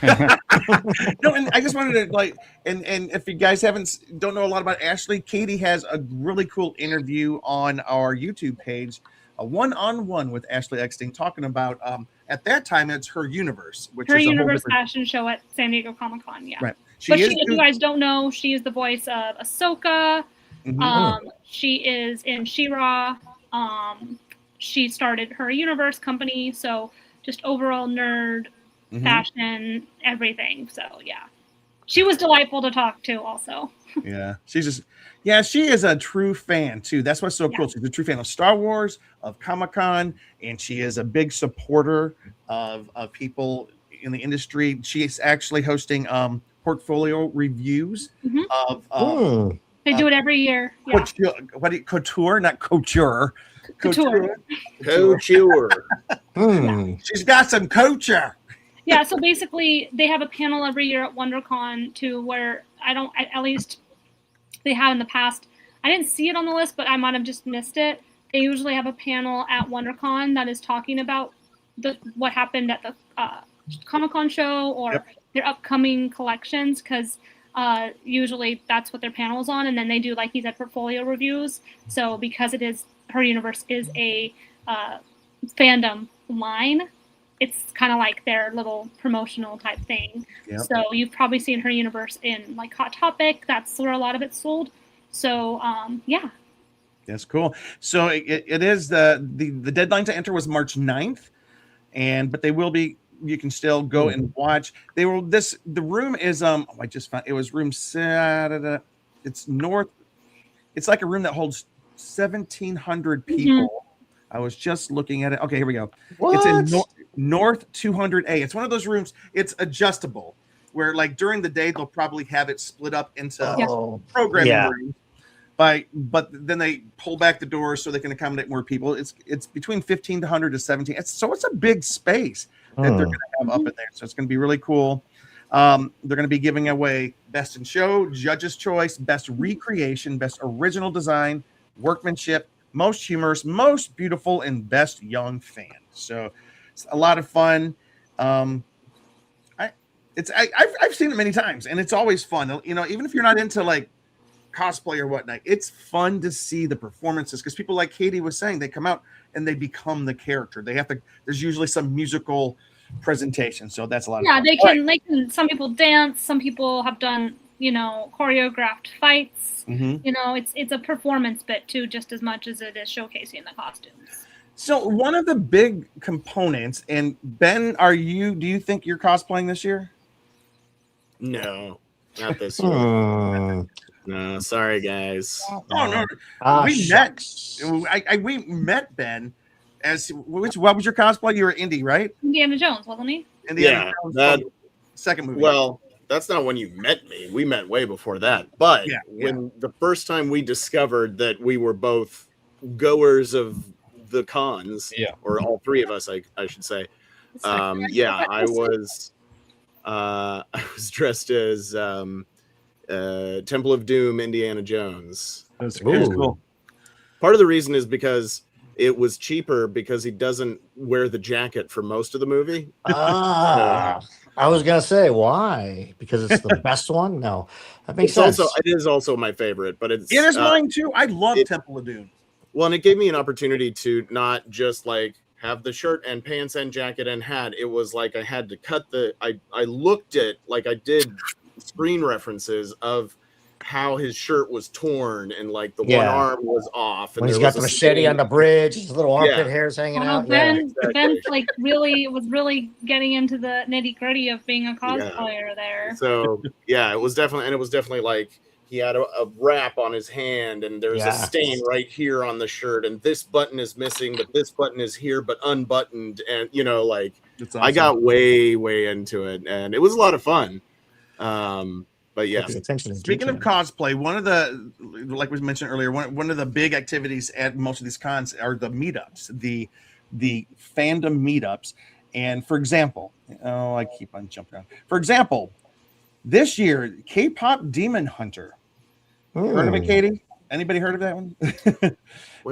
A: No, and I just wanted to like, and if you guys don't know a lot about Ashley, Katie has a really cool interview on our YouTube page, a one-on-one with Ashley Eckstein, talking about at that time it's Her Universe, which
B: Her
A: is
B: Universe fashion show at San Diego Comic-Con. Yeah,
A: right.
B: If you guys don't know, she is the voice of Ahsoka. Mm-hmm. She is in She-Ra. She started Her Universe company, so just overall nerd. Fashion, everything. So yeah, she was delightful to talk to also.
A: Yeah, she is a true fan too. That's what's so cool. She's a true fan of Star Wars, of Comic-Con, and she is a big supporter of people in the industry. She is actually hosting portfolio reviews of
B: they do it every year.
A: Couture, not couture.
B: Couture.
A: She's got some couture.
B: Yeah, so basically they have a panel every year at WonderCon too, where at least they have in the past. I didn't see it on the list, but I might have just missed it. They usually have a panel at WonderCon that is talking about what happened at the Comic-Con show or their upcoming collections, because usually that's what their panel is on, and then they do, like he said, portfolio reviews. So because it is Her Universe is a fandom line, it's kind of like their little promotional type thing. Yep. So you've probably seen Her Universe in like Hot Topic. That's where a lot of it's sold. So yeah.
A: That's cool. So it is the deadline to enter was March 9th, but they will be. You can still go and watch. The room is I just found it was room it's north. It's like a room that holds 1,700 people. I was just looking at it. Okay, here we go.
E: What?
A: It's in North 200A. It's one of those rooms. It's adjustable, where like during the day they'll probably have it split up into programming rooms. But then they pull back the doors so they can accommodate more people. It's between 1,500 to 17. It's a big space that they're going to have up in there. So it's going to be really cool. They're going to be giving away Best in Show, Judge's Choice, Best Recreation, Best Original Design, Workmanship, Most Humorous, Most Beautiful, and Best Young Fan. So it's a lot of fun. I've seen it many times, and it's always fun. You know, even if you're not into like cosplay or whatnot, it's fun to see the performances, because people, like Katie was saying, they come out and they become the character. There's usually some musical presentation, so that's a lot of fun.
B: They can some people dance, some people have done choreographed fights. It's a performance bit too, just as much as it is showcasing the costumes.
A: So one of the big components, and Ben, do you think you're cosplaying this year?
D: No, not this year. No, sorry guys.
A: Oh no, we met Ben as what was your cosplay? You were Indy, right?
B: Indiana Jones, wasn't he?
A: Indiana Jones, second movie.
D: Well, that's not when you met me. We met way before that. But when the first time we discovered that we were both goers of the cons, or all three of us, I should say. I was dressed as Temple of Doom Indiana Jones.
A: That's cool.
D: Part of the reason is because it was cheaper because he doesn't wear the jacket for most of the movie.
E: Ah, I was gonna say why? Because it's the best one. No, that makes
D: It's
E: sense.
D: also it is also my favorite, but
A: It is mine too. I love Temple of Doom.
D: Well, and it gave me an opportunity to not just like have the shirt and pants and jacket and hat. It was like I had to cut I looked at like I did screen references of how his shirt was torn and like the one arm was off. And
E: when he's got the machete on the bridge, his little armpit hair's hanging out.
B: Ben's like was really getting into the nitty gritty of being a cosplayer there.
D: So yeah, it was definitely like he had a wrap on his hand and there's a stain right here on the shirt and this button is missing, but this button is here but unbuttoned. And like awesome. I got way into it and it was a lot of fun. But yeah,
A: speaking of cosplay, one of the, like was mentioned earlier, one of the big activities at most of these cons are the meetups, the fandom meetups. And for example, I keep on jumping around. For example, this year, K-pop Demon Hunter. Heard of it, Katie? Anybody heard of that one?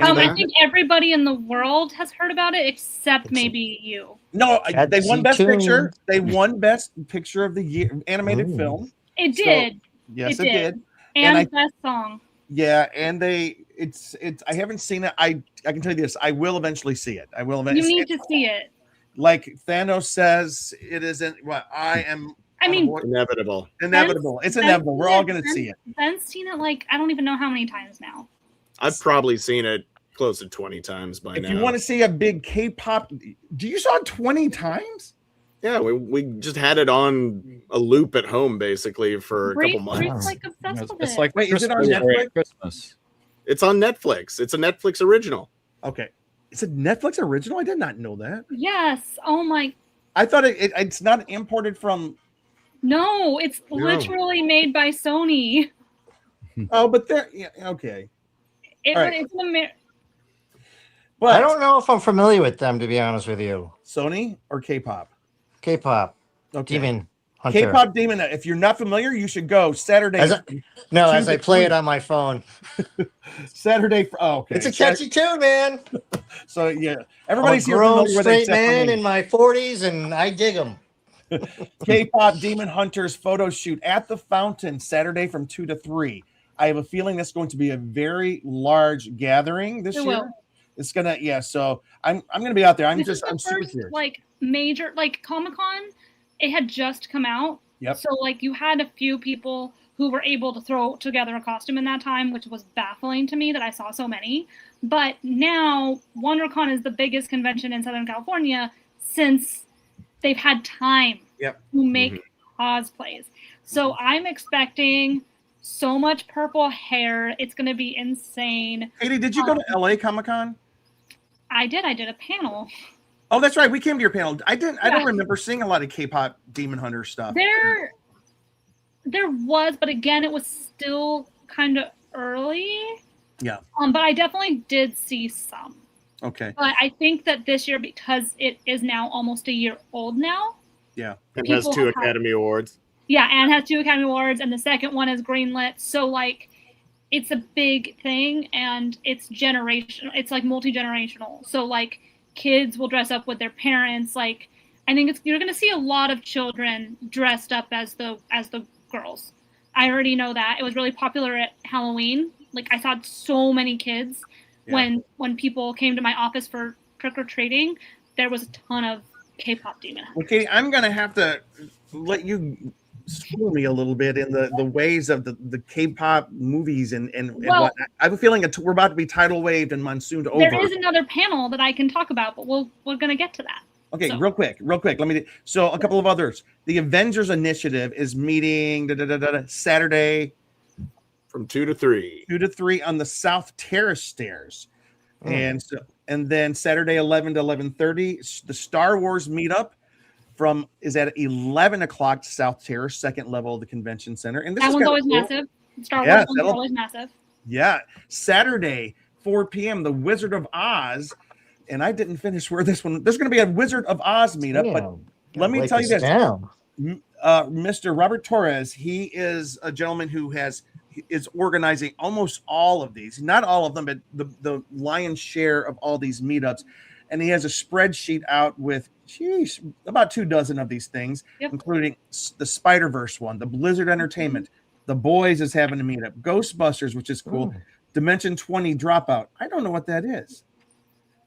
B: I think everybody in the world has heard about it except maybe you.
A: No, they won Best Picture. They won Best Picture of the Year animated film.
B: It did.
A: So, yes, it did.
B: And best song.
A: Yeah, and it's I haven't seen it. I can tell you this. I will eventually see it. I will eventually.
B: You need to see it.
A: Like Thanos says, it isn't what I am.
B: I mean,
D: inevitable.
A: It's inevitable. We're all going to see it.
B: Ben's seen it like I don't even know how many times now.
D: I've probably seen it close to 20 times by now.
A: If you want to see a big K-pop, do you saw it 20 times?
D: Yeah, we just had it on a loop at home basically for a couple months.
B: Like obsessed with
C: it's like
A: wait, is it on Netflix?
C: Christmas.
D: It's on Netflix. It's a Netflix original.
A: Okay, it's a Netflix original. I did not know that.
B: Yes. Oh my.
A: I thought it's not imported from.
B: No, it's literally made by Sony.
A: Oh, but okay.
B: It's an
E: But I don't know if I'm familiar with them, to be honest with you.
A: Sony or K-pop?
E: K-pop. Okay. Demon Hunter.
A: K-pop Demon. If you're not familiar, you should go Saturday.
E: As I play it on my phone.
A: Saturday. Okay.
E: It's a catchy tune, man.
A: So yeah, everybody's
E: here grown straight man in my 40s, and I dig them.
A: K-pop Demon Hunters photo shoot at the Fountain Saturday from 2 to 3. I have a feeling that's going to be a very large gathering this year. It's gonna, so I'm gonna be out there. I'm super curious.
B: Like major, like Comic-Con, it had just come out.
A: Yep.
B: So like you had a few people who were able to throw together a costume in that time, which was baffling to me that I saw so many. But now WonderCon is the biggest convention in Southern California since they've had time to make cosplays. So I'm expecting so much purple hair. It's going to be insane.
A: Katie, did you go to LA Comic-Con?
B: I did a panel.
A: Oh, that's right. We came to your panel. I don't remember seeing a lot of K-pop Demon Hunter stuff.
B: There was, but again, it was still kind of early.
A: Yeah.
B: But I definitely did see some.
A: Okay.
B: But I think that this year, because it is now almost a year old now.
A: Yeah.
D: It has 2 Academy Awards.
B: Yeah, and has 2 Academy Awards, and the second one is greenlit. So like, it's a big thing, and it's generational. It's like multi-generational. So like, kids will dress up with their parents. Like, I think you're going to see a lot of children dressed up as the girls. I already know that. It was really popular at Halloween. Like, I saw so many kids when people came to my office for trick-or-treating. There was a ton of K-pop Demon Hunters.
A: Okay, I'm going to have to let you school me a little bit in the ways of the K-pop movies and whatnot. I have a feeling we're about to be tidal waved and monsooned over.
B: There is another panel that I can talk about, but we're going to get to that.
A: Okay, real quick. So a couple of others. The Avengers Initiative is meeting Saturday
D: from 2 to 3.
A: 2 to 3 on the South Terrace stairs. And then Saturday 11 to 11:30, the Star Wars meetup is at 11 o'clock South Terrace, second level of the convention center. And
B: that one's always massive. Star Wars one's always massive.
A: Yeah. Saturday, 4 p.m., the Wizard of Oz. And I didn't finish where this one. There's going to be a Wizard of Oz meetup, but let me tell you this. Mr. Robert Torres, he is a gentleman who is organizing almost all of these, not all of them, but the lion's share of all these meetups. And he has a spreadsheet out with, about 24 of these things, including the Spider-Verse one, the Blizzard Entertainment, the Boys is having a meetup, Ghostbusters, which is cool, Dimension 20 Dropout. I don't know what that is.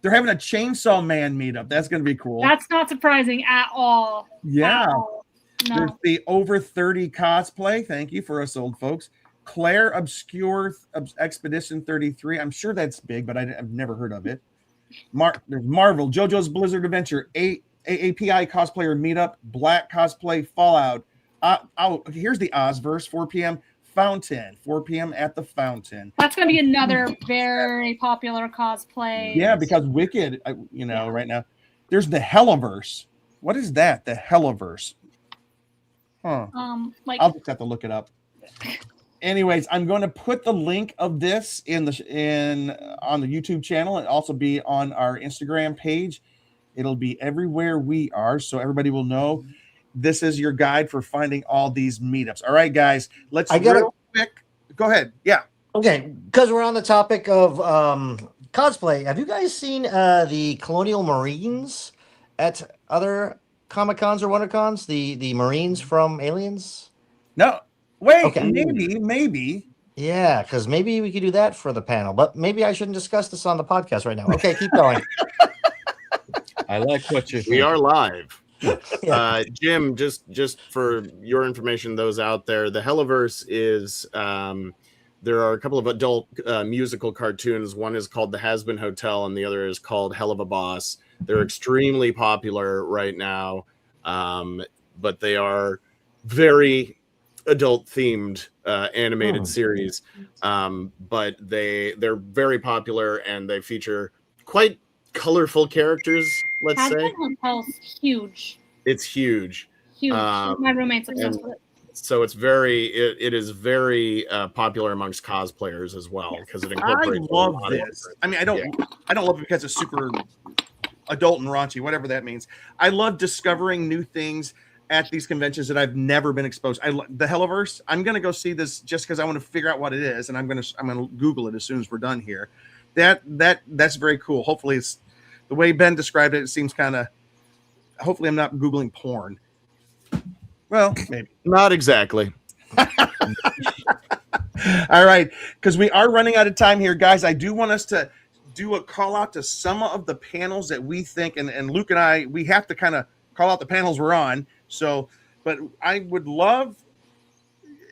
A: They're having a Chainsaw Man meetup. That's going to be cool.
B: That's not surprising at all.
A: Yeah.
B: At all. No.
A: There's the Over 30 Cosplay. Thank you for us old folks. Claire Obscure Expedition 33. I'm sure that's big, but I've never heard of it. There's Marvel, JoJo's Blizzard Adventure, AAPI Cosplayer Meetup, Black Cosplay Fallout. Here's the Ozverse, 4 p.m. Fountain, 4 p.m. at the Fountain.
B: That's going to be another very popular cosplay.
A: Yeah, because Wicked, right now. There's the Helliverse. What is that? The Helliverse. Huh. I'll just have to look it up. Anyways, I'm going to put the link of this on the YouTube channel and also be on our Instagram page. It'll be everywhere we are, so everybody will know. This is your guide for finding all these meetups. All right, guys, let's real quick. Go ahead. Yeah.
E: Okay, because we're on the topic of cosplay. Have you guys seen the Colonial Marines at other Comic-Cons or WonderCons? The Marines from Aliens?
A: No. Wait,
E: okay.
A: Maybe.
E: Yeah, because maybe we could do that for the panel, but maybe I shouldn't discuss this on the podcast right now. Okay, keep going.
C: I like what you're
D: We are live. Jim, just for your information, those out there, the Helliverse is there are a couple of adult musical cartoons. One is called The Has-Been Hotel, and the other is called Hell of a Boss. They're extremely popular right now, but they are very adult themed animated series, but they're very popular and they feature quite colorful characters. Let's say
B: Hotel's huge.
D: It's huge.
B: My roommate's obsessed with it.
D: So it's it is very popular amongst cosplayers as well because it incorporates.
A: I love this. I mean, I don't love it because it's super adult and raunchy, whatever that means. I love discovering new things at these conventions that I've never been exposed. The Helliverse. I'm gonna go see this just because I want to figure out what it is, and I'm gonna Google it as soon as we're done here. That's very cool. Hopefully, it's the way Ben described it. It seems kind of. Hopefully, I'm not Googling porn. Well, maybe
D: not exactly.
A: All right, because we are running out of time here, guys. I do want us to do a call out to some of the panels that we think, and Luke and I, we have to kind of call out the panels we're on. So, but I would love,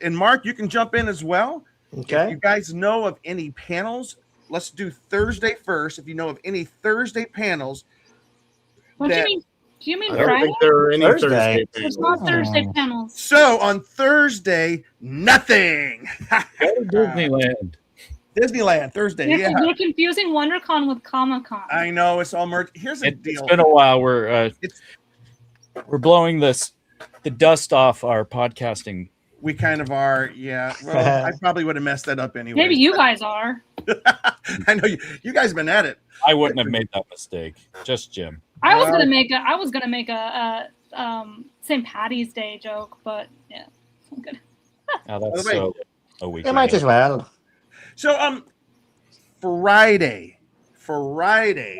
A: and Mark, you can jump in as well.
E: Okay.
A: If you guys know of any panels, let's do Thursday first. If you know of any Thursday panels.
B: What do you mean? Do you mean
D: I don't
B: Friday?
D: think there are any Thursday
B: There's
D: panels.
B: not Thursday panels.
A: So on Thursday, nothing.
C: Go to Disneyland.
A: Disneyland Thursday.
B: You're confusing WonderCon with Comic-Con.
A: I know it's all merch. Here's the deal.
C: It's been a while. We're blowing the dust off our podcasting.
A: We kind of are, yeah. Well, I probably would have messed that up anyway.
B: Maybe you guys are.
A: I know you guys have been at it.
C: I wouldn't have made that mistake. Just Jim.
B: I was gonna make a St. Patty's Day joke, but yeah, I'm good.
C: Oh, that's so a week.
E: It might as well.
A: So Friday,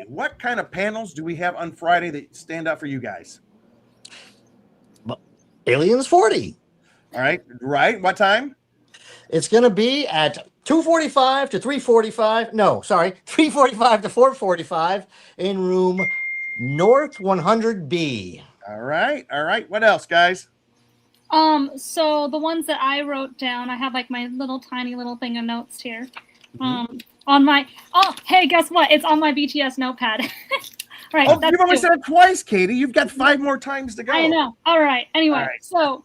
A: what kind of panels do we have on Friday that stand out for you guys?
E: Aliens 40.
A: All right. What time?
E: It's going to be at 2:45 to 3:45. No, sorry, 3:45 to 4:45 in room North 100B.
A: All right. What else, guys?
B: So the ones that I wrote down, I have like my tiny little thing of notes here. Hey, guess what? It's on my BTS notepad. Right.
A: Oh, you've only said it twice, Katie. You've got 5 more times to go.
B: I know. All right. Anyway, so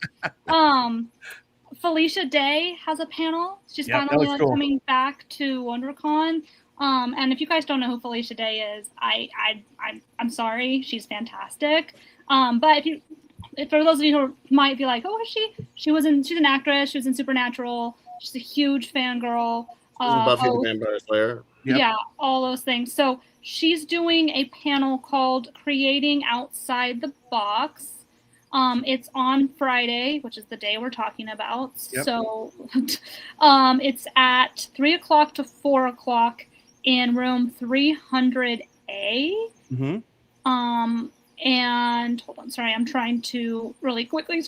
B: Felicia Day has a panel. She's finally coming back to WonderCon. And if you guys don't know who Felicia Day is, I'm sorry. She's fantastic. But for those of you who might be like, oh, is she? She's an actress. She was in Supernatural. She's a huge fangirl.
D: Buffy the Vampire Slayer.
A: Yep.
B: Yeah, all those things. So she's doing a panel called Creating Outside the Box. It's on Friday, which is the day we're talking about.
A: Yep.
B: So it's at 3 o'clock to 4 o'clock in room 300A.
A: Mm-hmm.
B: And hold on, sorry, I'm trying to really quickly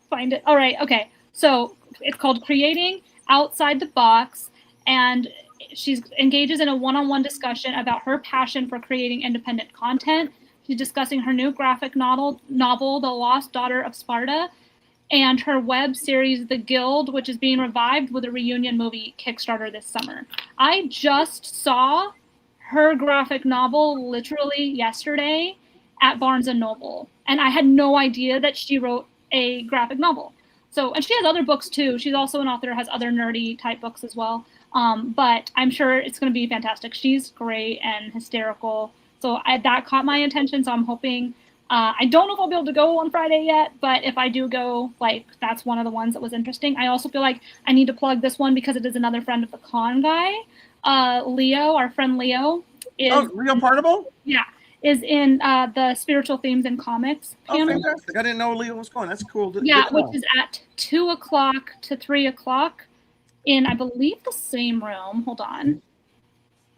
B: find it. All right, okay. So it's called Creating Outside the Box, and she engages in a one-on-one discussion about her passion for creating independent content. She's discussing her new graphic novel, The Lost Daughter of Sparta, and her web series, The Guild, which is being revived with a reunion movie Kickstarter this summer. I just saw her graphic novel literally yesterday at Barnes & Noble, and I had no idea that she wrote a graphic novel. So, and she has other books too. She's also an author, has other nerdy type books as well. But I'm sure it's going to be fantastic. She's great and hysterical. So that caught my attention. So I'm hoping, I don't know if I'll be able to go on Friday yet, but if I do go, like, that's one of the ones that was interesting. I also feel like I need to plug this one because it is another friend of the con guy. Leo, our friend Leo.
A: Leo Partible?
B: Yeah. Is in the Spiritual Themes in Comics panel.
A: Oh, fantastic. I didn't know Leo was going. That's cool.
B: Yeah, which is at 2 o'clock to 3 o'clock in, I believe, the same room. Hold on.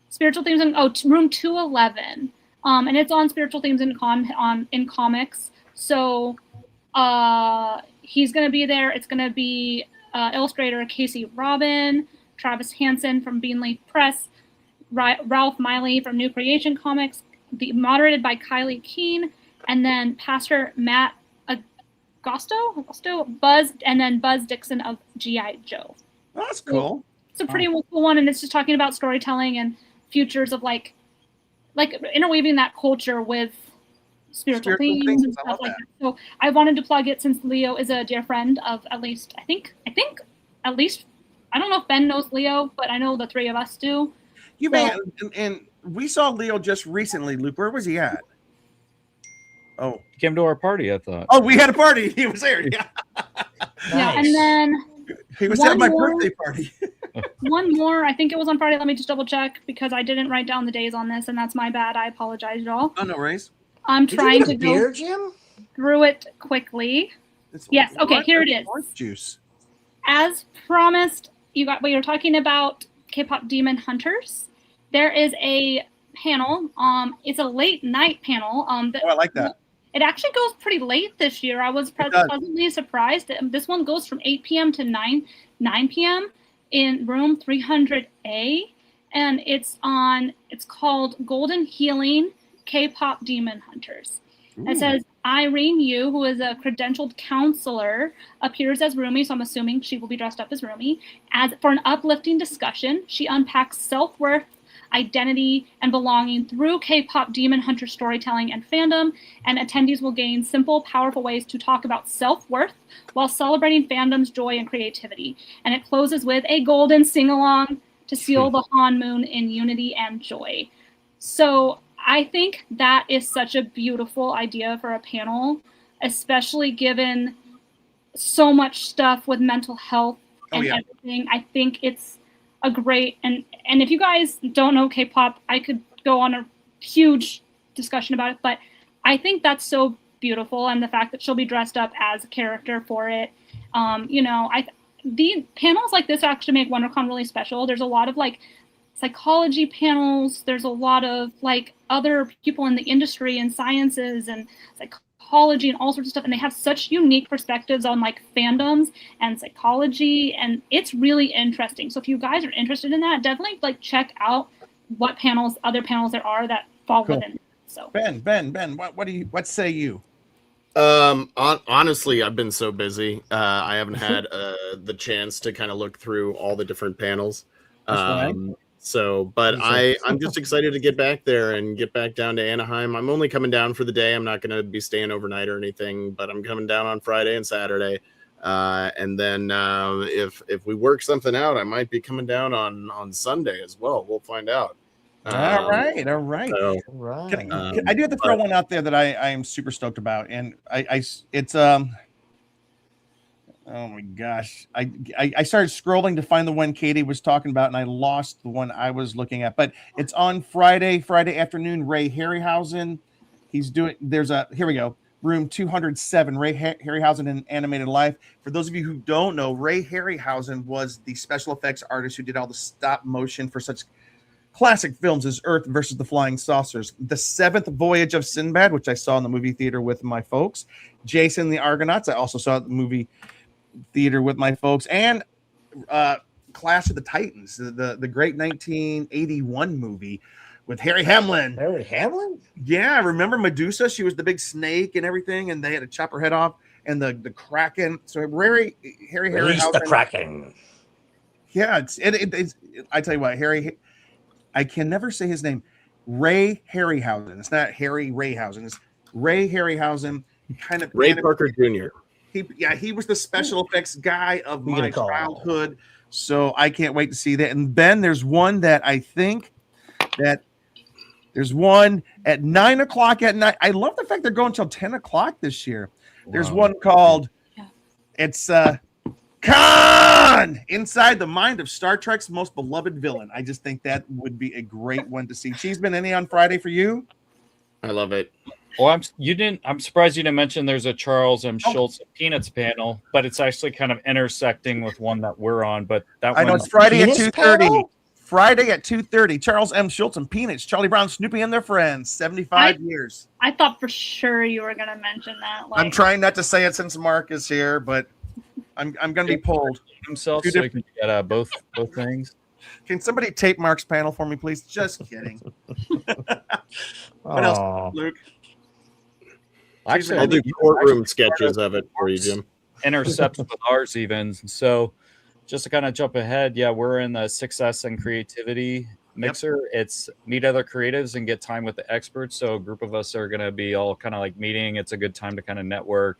B: Spiritual Themes in, room 211. And it's on Spiritual Themes in Comics. So he's going to be there. It's going to be illustrator Casey Robin, Travis Hansen from Beanleaf Press, Ralph Miley from New Creation Comics, moderated by Kylie Keene, and then Pastor Matt Agosto, Buzz Dixon of G.I. Joe.
A: Oh, that's cool.
B: It's a pretty cool one, and it's just talking about storytelling and futures of like interweaving that culture with spiritual themes and stuff like that. So I wanted to plug it since Leo is a dear friend of at least, I think at least, I don't know if Ben knows Leo, but I know the three of us do.
A: You may, and we saw Leo just recently, Luke. Where was he at? Oh,
C: He came to our party, I thought.
A: Oh, we had a party. He was there. Yeah.
B: Yeah, and then
A: he was at my birthday party.
B: One more. I think it was on Friday. Let me just double check because I didn't write down the days on this, and that's my bad. I apologize, y'all.
A: Oh, no worries.
B: I'm trying to
E: beer,
B: go
E: Jim?
B: through it quickly. Yes. Okay. Here it is.
A: Orange juice.
B: As promised, we were talking about K-pop Demon Hunters. There is a panel. It's a late night panel.
A: I like that.
B: It actually goes pretty late this year. I was pleasantly surprised. This one goes from 8 p.m. to 9 p.m. in room 300A, and it's called Golden Healing K-pop Demon Hunters. Ooh. It says Irene Yu, who is a credentialed counselor, appears as Rumi, so I'm assuming she will be dressed up as Rumi. For an uplifting discussion, she unpacks self-worth, identity, and belonging through K-pop Demon Hunter storytelling and fandom, and attendees will gain simple, powerful ways to talk about self-worth while celebrating fandom's joy and creativity. And it closes with a golden sing-along to seal the Han Moon in unity and joy. So I think that is such a beautiful idea for a panel, especially given so much stuff with mental health and everything. I think it's a great, and if you guys don't know K-pop, I could go on a huge discussion about it, but I think that's so beautiful, and the fact that she'll be dressed up as a character for it. The panels like this actually make WonderCon really special. There's a lot of like psychology panels. There's a lot of like other people in the industry and sciences and psychology and all sorts of stuff, and they have such unique perspectives on like fandoms and psychology, and it's really interesting. So if you guys are interested in that, definitely like check out what other panels there are that fall within. So
A: Ben, what say you?
D: Honestly, I've been so busy. I haven't had the chance to kind of look through all the different panels. But I'm just excited to get back there and get back down to Anaheim. I'm only coming down for the day. I'm not going to be staying overnight or anything, but I'm coming down on Friday and Saturday. And then if we work something out, I might be coming down on Sunday as well. We'll find out.
A: All right.
D: So,
A: I do have to throw one out there that I am super stoked about, and it's oh my gosh. I started scrolling to find the one Katie was talking about, and I lost the one I was looking at. But it's on Friday afternoon. Ray Harryhausen. Here we go. room 207, Ray Harryhausen in Animated Life. For those of you who don't know, Ray Harryhausen was the special effects artist who did all the stop motion for such classic films as Earth versus the Flying Saucers, The Seventh Voyage of Sinbad, which I saw in the movie theater with my folks, Jason and the Argonauts, I also saw at the movie theater with my folks, and Clash of the Titans, the great 1981 movie with Harry Hamlin.
E: Harry Hamlin?
A: Yeah, remember Medusa? She was the big snake and everything, and they had to chop her head off. And the Kraken. So Harry
E: Release the Kraken.
A: Yeah, it's I tell you what, Harry. I can never say his name. Ray Harryhausen. It's not Harry Rayhausen. It's Ray Harryhausen.
D: Ray Parker Jr.
A: He was the special effects guy of my childhood. So I can't wait to see that. And Ben, there's one that I think that there's one at 9 o'clock at night. I love the fact they're going until 10 o'clock this year. There's one called it's Khan Inside the Mind of Star Trek's Most Beloved Villain. I just think that would be a great one to see. Cheeseman, any on Friday for you?
D: I love it.
C: Well, I'm surprised you didn't mention there's a Charles M. Schultz Peanuts panel, but it's actually kind of intersecting with one that we're on. But that
A: I know
C: one,
A: it's Friday at
E: Penis
A: 2:30.
E: panel?
A: Friday at 2:30. Charles M. Schultz and Peanuts, Charlie Brown, Snoopy, and their friends. 75 years.
B: I thought for sure you were gonna mention that.
A: I'm trying not to say it since Mark is here, but I'm going to be pulled.
C: himself, so he can get both things.
A: Can somebody tape Mark's panel for me, please? Just kidding. What else, Luke?
C: Actually,
D: I'll do courtroom sketches of it for you, Jim.
C: Intercepts with ours even. So just to kind of jump ahead, we're in the success and creativity mixer. It's meet other creatives and get time with the experts. So a group of us are going to be all kind of like meeting. It's a good time to kind of network,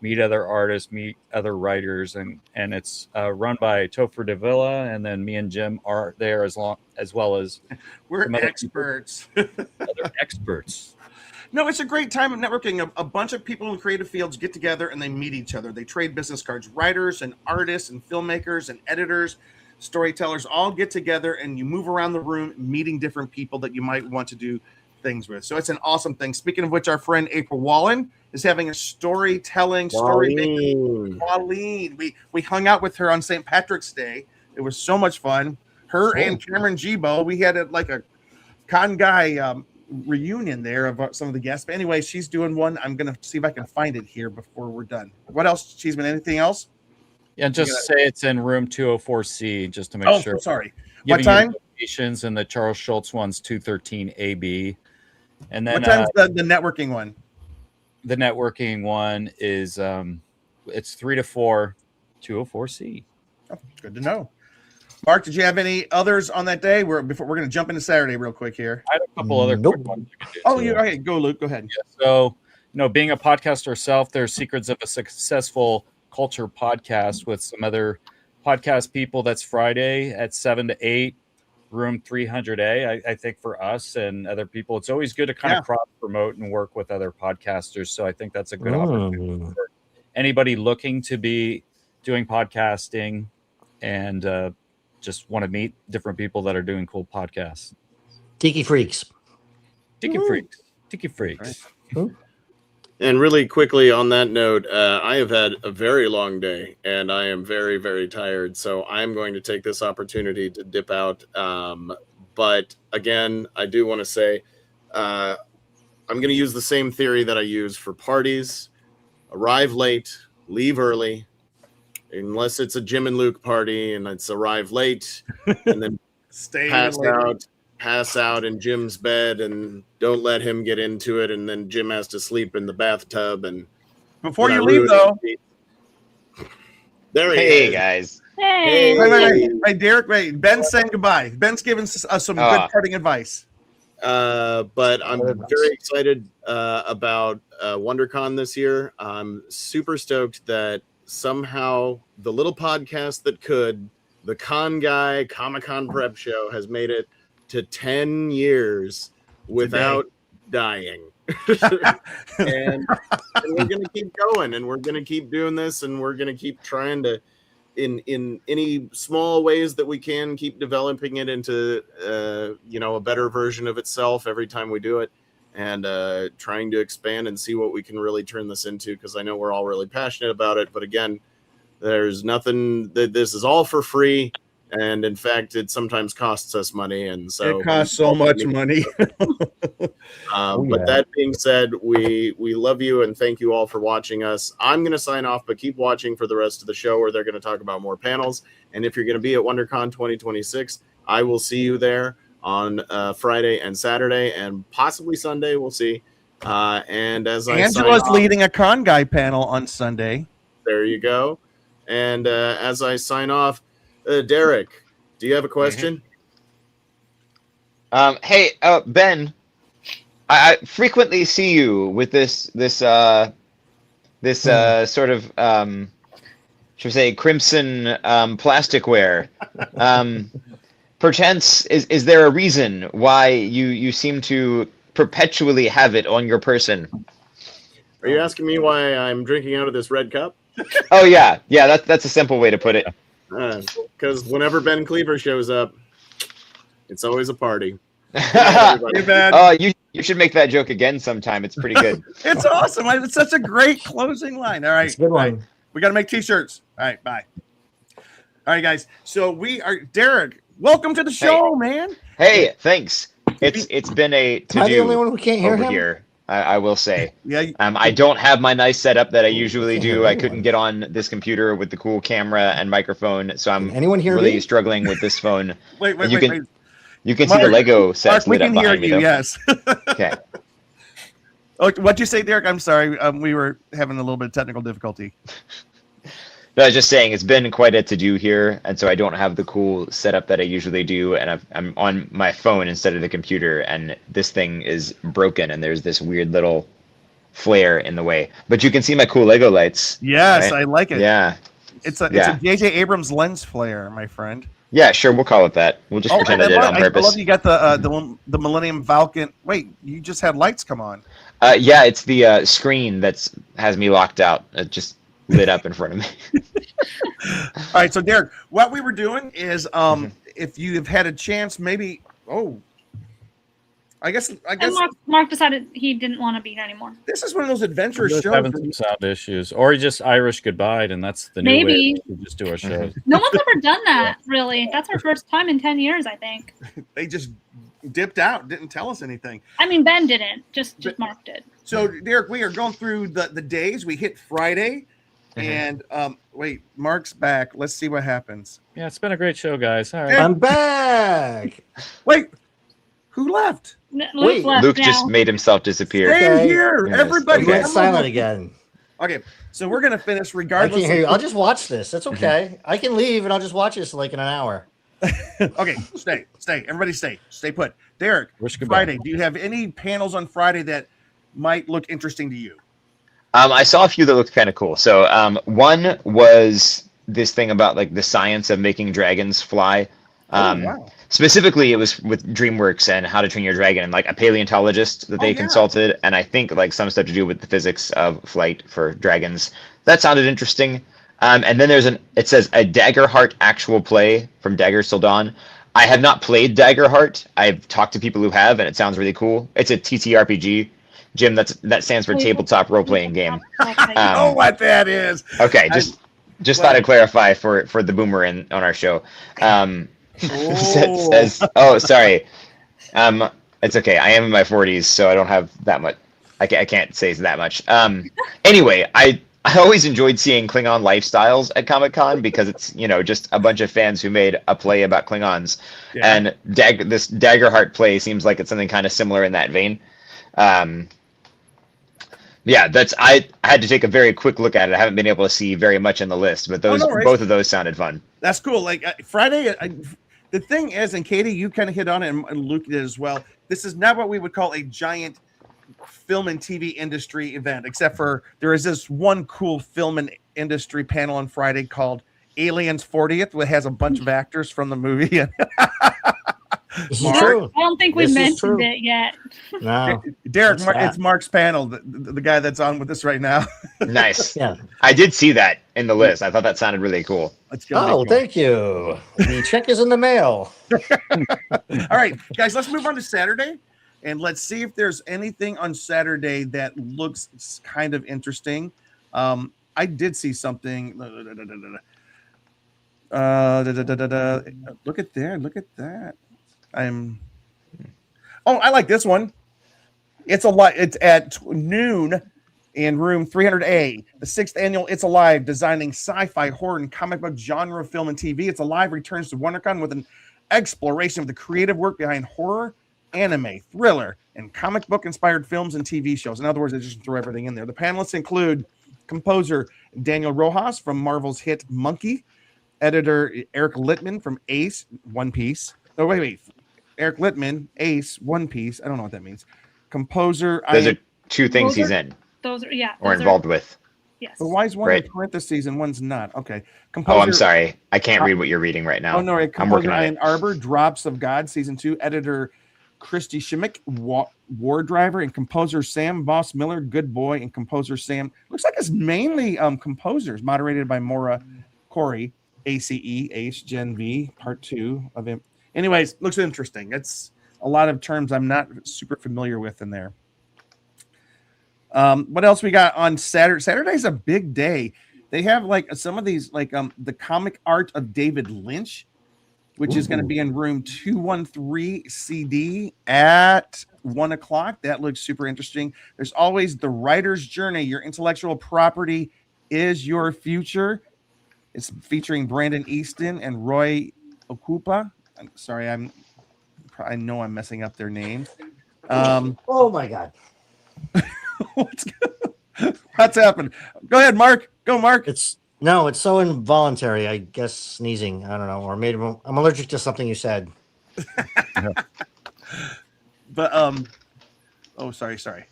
C: meet other artists, meet other writers, and it's run by Topher Davila, and then me and Jim are there as well as
A: we're experts.
C: Other experts.
A: No, it's a great time of networking. A bunch of people in creative fields get together and they meet each other. They trade business cards. Writers and artists and filmmakers and editors, storytellers all get together, and you move around the room meeting different people that you might want to do things with. So it's an awesome thing. Speaking of which, our friend April Wallen is having a storytelling, story-making. Wallen. We hung out with her on St. Patrick's Day. It was so much fun. Her and Cameron Gibo, we had like a con guy reunion there of some of the guests. But anyway, she's doing one. I'm going to see if I can find it here before we're done. What else, Cheeseman? Anything else?
C: Yeah, just say it's in room 204C, just to make sure.
A: Oh, sorry.
C: What
A: time?
C: And the Charles Schultz one's 213AB. And then
A: what time's the networking one?
C: The networking one is it's 3 to 4, 204C.
A: Oh, good to know. Mark, did you have any others on that day? We're going to jump into Saturday real quick here.
C: I had a couple other quick ones.
A: Okay, go, Luke. Go ahead.
C: Yeah, so, being a podcaster herself, there's secrets of a successful culture podcast with some other podcast people. That's Friday at 7 to 8, room 300A. I think for us and other people, it's always good to kind of cross promote and work with other podcasters. So I think that's a good opportunity for anybody looking to be doing podcasting and just want to meet different people that are doing cool podcasts.
E: Tiki Freaks.
C: Tiki Freaks.
E: Right.
D: And really quickly on that note, I have had a very long day and I am very, very tired. So I'm going to take this opportunity to dip out. But again, I do want to say I'm going to use the same theory that I use for parties. Arrive late, leave early, unless it's a Jim and Luke party and it's arrive late and then pass out in Jim's bed and don't let him get into it, and then Jim has to sleep in the bathtub. And
A: before you leave, though,
D: there he
F: is.
D: Hey guys.
B: Hey.
A: Hey, Derek. Wait, Ben's saying goodbye. Ben's giving us some good parting advice.
D: But I'm very excited about WonderCon this year. I'm super stoked that somehow the little podcast that could, the Con Guy Comic-Con Prep Show, has made it to 10 years without dying. and we're going to keep going, and we're going to keep doing this, and we're going to keep trying to, in any small ways that we can, keep developing it into a better version of itself every time we do it. and trying to expand and see what we can really turn this into, because I know we're all really passionate about it. But again, there's nothing that this is all for free. And in fact, it sometimes costs us money. And so
A: it costs so much money.
D: But that being said, we love you and thank you all for watching us. I'm going to sign off, but keep watching for the rest of the show where they're going to talk about more panels. And if you're going to be at WonderCon 2026, I will see you there on Friday and Saturday and possibly Sunday. We'll see. And as
A: Angela's leading a con guy panel on Sunday.
D: There you go. And as I sign off, Derek, do you have a question?
F: Hey, Ben, I frequently see you with this sort of should we say crimson plasticware. Perchance, is there a reason why you seem to perpetually have it on your person?
D: Are you asking me why I'm drinking out of this red cup?
F: Oh yeah, that's a simple way to put it.
D: Because whenever Ben Cleaver shows up, it's always a party.
F: Oh, you should make that joke again sometime. It's pretty good.
A: It's awesome. It's such a great closing line. All right.
E: It's a good one.
A: We got to make t-shirts. All right. Bye. All right, guys. So we are Derek. Welcome to the show, man.
F: Hey, thanks. It's been a to
E: Am I
F: do
E: the only one who can't hear
F: over
E: him?
F: here. I will say.
A: Yeah.
F: I don't have my nice setup that I usually do. I couldn't get on this computer with the cool camera and microphone, so I'm
E: Anyone hear
F: really
E: me?
F: struggling with this phone.
A: Wait.
F: You can see
A: Mark,
F: the Lego sets
A: we
F: lit up
A: can hear
F: behind me,
A: you.
F: though.
A: Yes.
F: Okay.
A: Oh, what'd you say, Derek? I'm sorry. We were having a little bit of technical difficulty.
F: No, I was just saying it's been quite a to-do here, and so I don't have the cool setup that I usually do, and I'm on my phone instead of the computer, and this thing is broken, and there's this weird little flare in the way. But you can see my cool Lego lights.
A: Yes,
F: right?
A: I like it.
F: Yeah.
A: It's a J.J. Abrams lens flare, my friend.
F: Yeah, sure, we'll call it that. We'll just pretend I did it on
A: I
F: purpose.
A: love you got the Millennium Falcon. Wait, you just had lights come on.
F: Yeah, it's the screen that's has me locked out. It just lit up in front of me.
A: All right, so Derek, what we were doing is, if you have had a chance, maybe. I guess.
B: And Mark decided he didn't want to be here anymore.
A: This is one of those adventure
C: Just
A: shows.
C: having some sound issues, or he just Irish goodbye, and that's the new
B: Maybe.
C: way to just do our shows.
B: No one's ever done that, really. That's our first time in 10 years, I think.
A: They just dipped out, didn't tell us anything.
B: I mean, Ben didn't. Just Mark did.
A: So, Derek, we are going through the days. We hit Friday, and wait, Mark's back. Let's see what happens.
C: Yeah, it's been a great show, guys. All right.
E: I'm back.
A: Wait, who left?
B: Luke left
F: Luke
B: now.
F: just made himself disappear.
A: Stay
E: Okay.
A: here,
F: Yes.
A: everybody.
E: You went
F: Okay.
E: silent again.
A: Okay, so we're gonna finish
E: I
A: regardless.
E: can't hear you. I'll just watch this. That's okay. I can leave and I'll just watch this like in an hour.
A: Okay, stay. Everybody, stay put. Derek,
C: Wish goodbye.
A: Friday. Do you have any panels on Friday that might look interesting to you?
F: I saw a few that looked kind of cool. So one was this thing about like the science of making dragons fly.
A: Wow.
F: Specifically, it was with DreamWorks and How to Train Your Dragon, and like a paleontologist that they consulted, and I think like some stuff to do with the physics of flight for dragons. That sounded interesting. And then it says a Daggerheart actual play from Daggers Till Dawn. I have not played Daggerheart. I've talked to people who have, and it sounds really cool. It's a TTRPG. Jim, that stands for tabletop role-playing game.
A: I know what that is.
F: Okay, just thought I'd clarify for the boomer on our show. It says, oh, sorry. It's okay. I am in my 40s, so I don't have that much. I can't say that much. Anyway, I always enjoyed seeing Klingon lifestyles at Comic-Con because it's, just a bunch of fans who made a play about Klingons.
A: Yeah.
F: And this Daggerheart play seems like it's something kind of similar in that vein. Yeah, I had to take a very quick look at it. I haven't been able to see very much in the list, but both of those sounded fun.
A: That's cool. Like Friday, the thing is, and Katie, you kind of hit on it, and Luke did as well. This is not what we would call a giant film and TV industry event, except for there is this one cool film and industry panel on Friday called Aliens 40th, which has a bunch of actors from the movie.
E: This is true.
B: I don't think we
E: This is
B: mentioned
E: true.
B: it yet.
E: No.
A: Derek,
E: What's that?
A: it's Mark's panel, the guy that's on with us right now.
F: Nice.
E: Yeah.
F: I did see that in the list. I thought that sounded really cool.
A: It's gonna be
E: Oh,
A: cool.
E: thank you. The check is in the mail.
A: All right, guys, let's move on to Saturday. And let's see if there's anything on Saturday that looks kind of interesting. I did see something. Look at there. Look at that. I like this one. It's at noon in room 300A. The 6th annual It's Alive, designing sci-fi, horror, and comic book genre film and TV. It's Alive returns to WonderCon with an exploration of the creative work behind horror, anime, thriller, and comic book inspired films and TV shows. In other words, they just throw everything in there. The panelists include composer Daniel Rojas from Marvel's hit Monkey, editor Eric Littman from Ace, One Piece. Oh, wait. Eric Littman, Ace, One Piece. I don't know what that means. Composer.
F: Those are two things he's in.
B: Those are, yeah.
F: Or involved with.
B: Yes.
A: But why is one
F: Right.
A: in parentheses and one's not? Okay. Composer,
F: Oh, I'm sorry. I can't read what you're reading right now.
A: Oh, no.
F: I'm
A: Composer
F: working on
A: Ian
F: it.
A: Arbor, Drops of God, Season 2. Editor Christy Shimmick, War Driver, and composer Sam Voss Miller, Good Boy, and composer Sam. Looks like it's mainly composers, moderated by Maura Corey, ACE, Ace, Gen V, Part 2 of him. Anyways, looks interesting. It's a lot of terms I'm not super familiar with in there. What else we got on Saturday? Saturday's a big day. They have like some of these, like the comic art of David Lynch, which is going to be in room 213 CD at 1 o'clock. That looks super interesting. There's always The Writer's Journey. Your intellectual property is your future. It's featuring Brandon Easton and Roy Okupa. I'm sorry, I know I'm messing up their names.
E: Oh my God.
A: What's happened? Go ahead, Mark. Go, Mark.
E: It's so involuntary. I guess sneezing. I don't know, or maybe I'm allergic to something you said.
A: But sorry.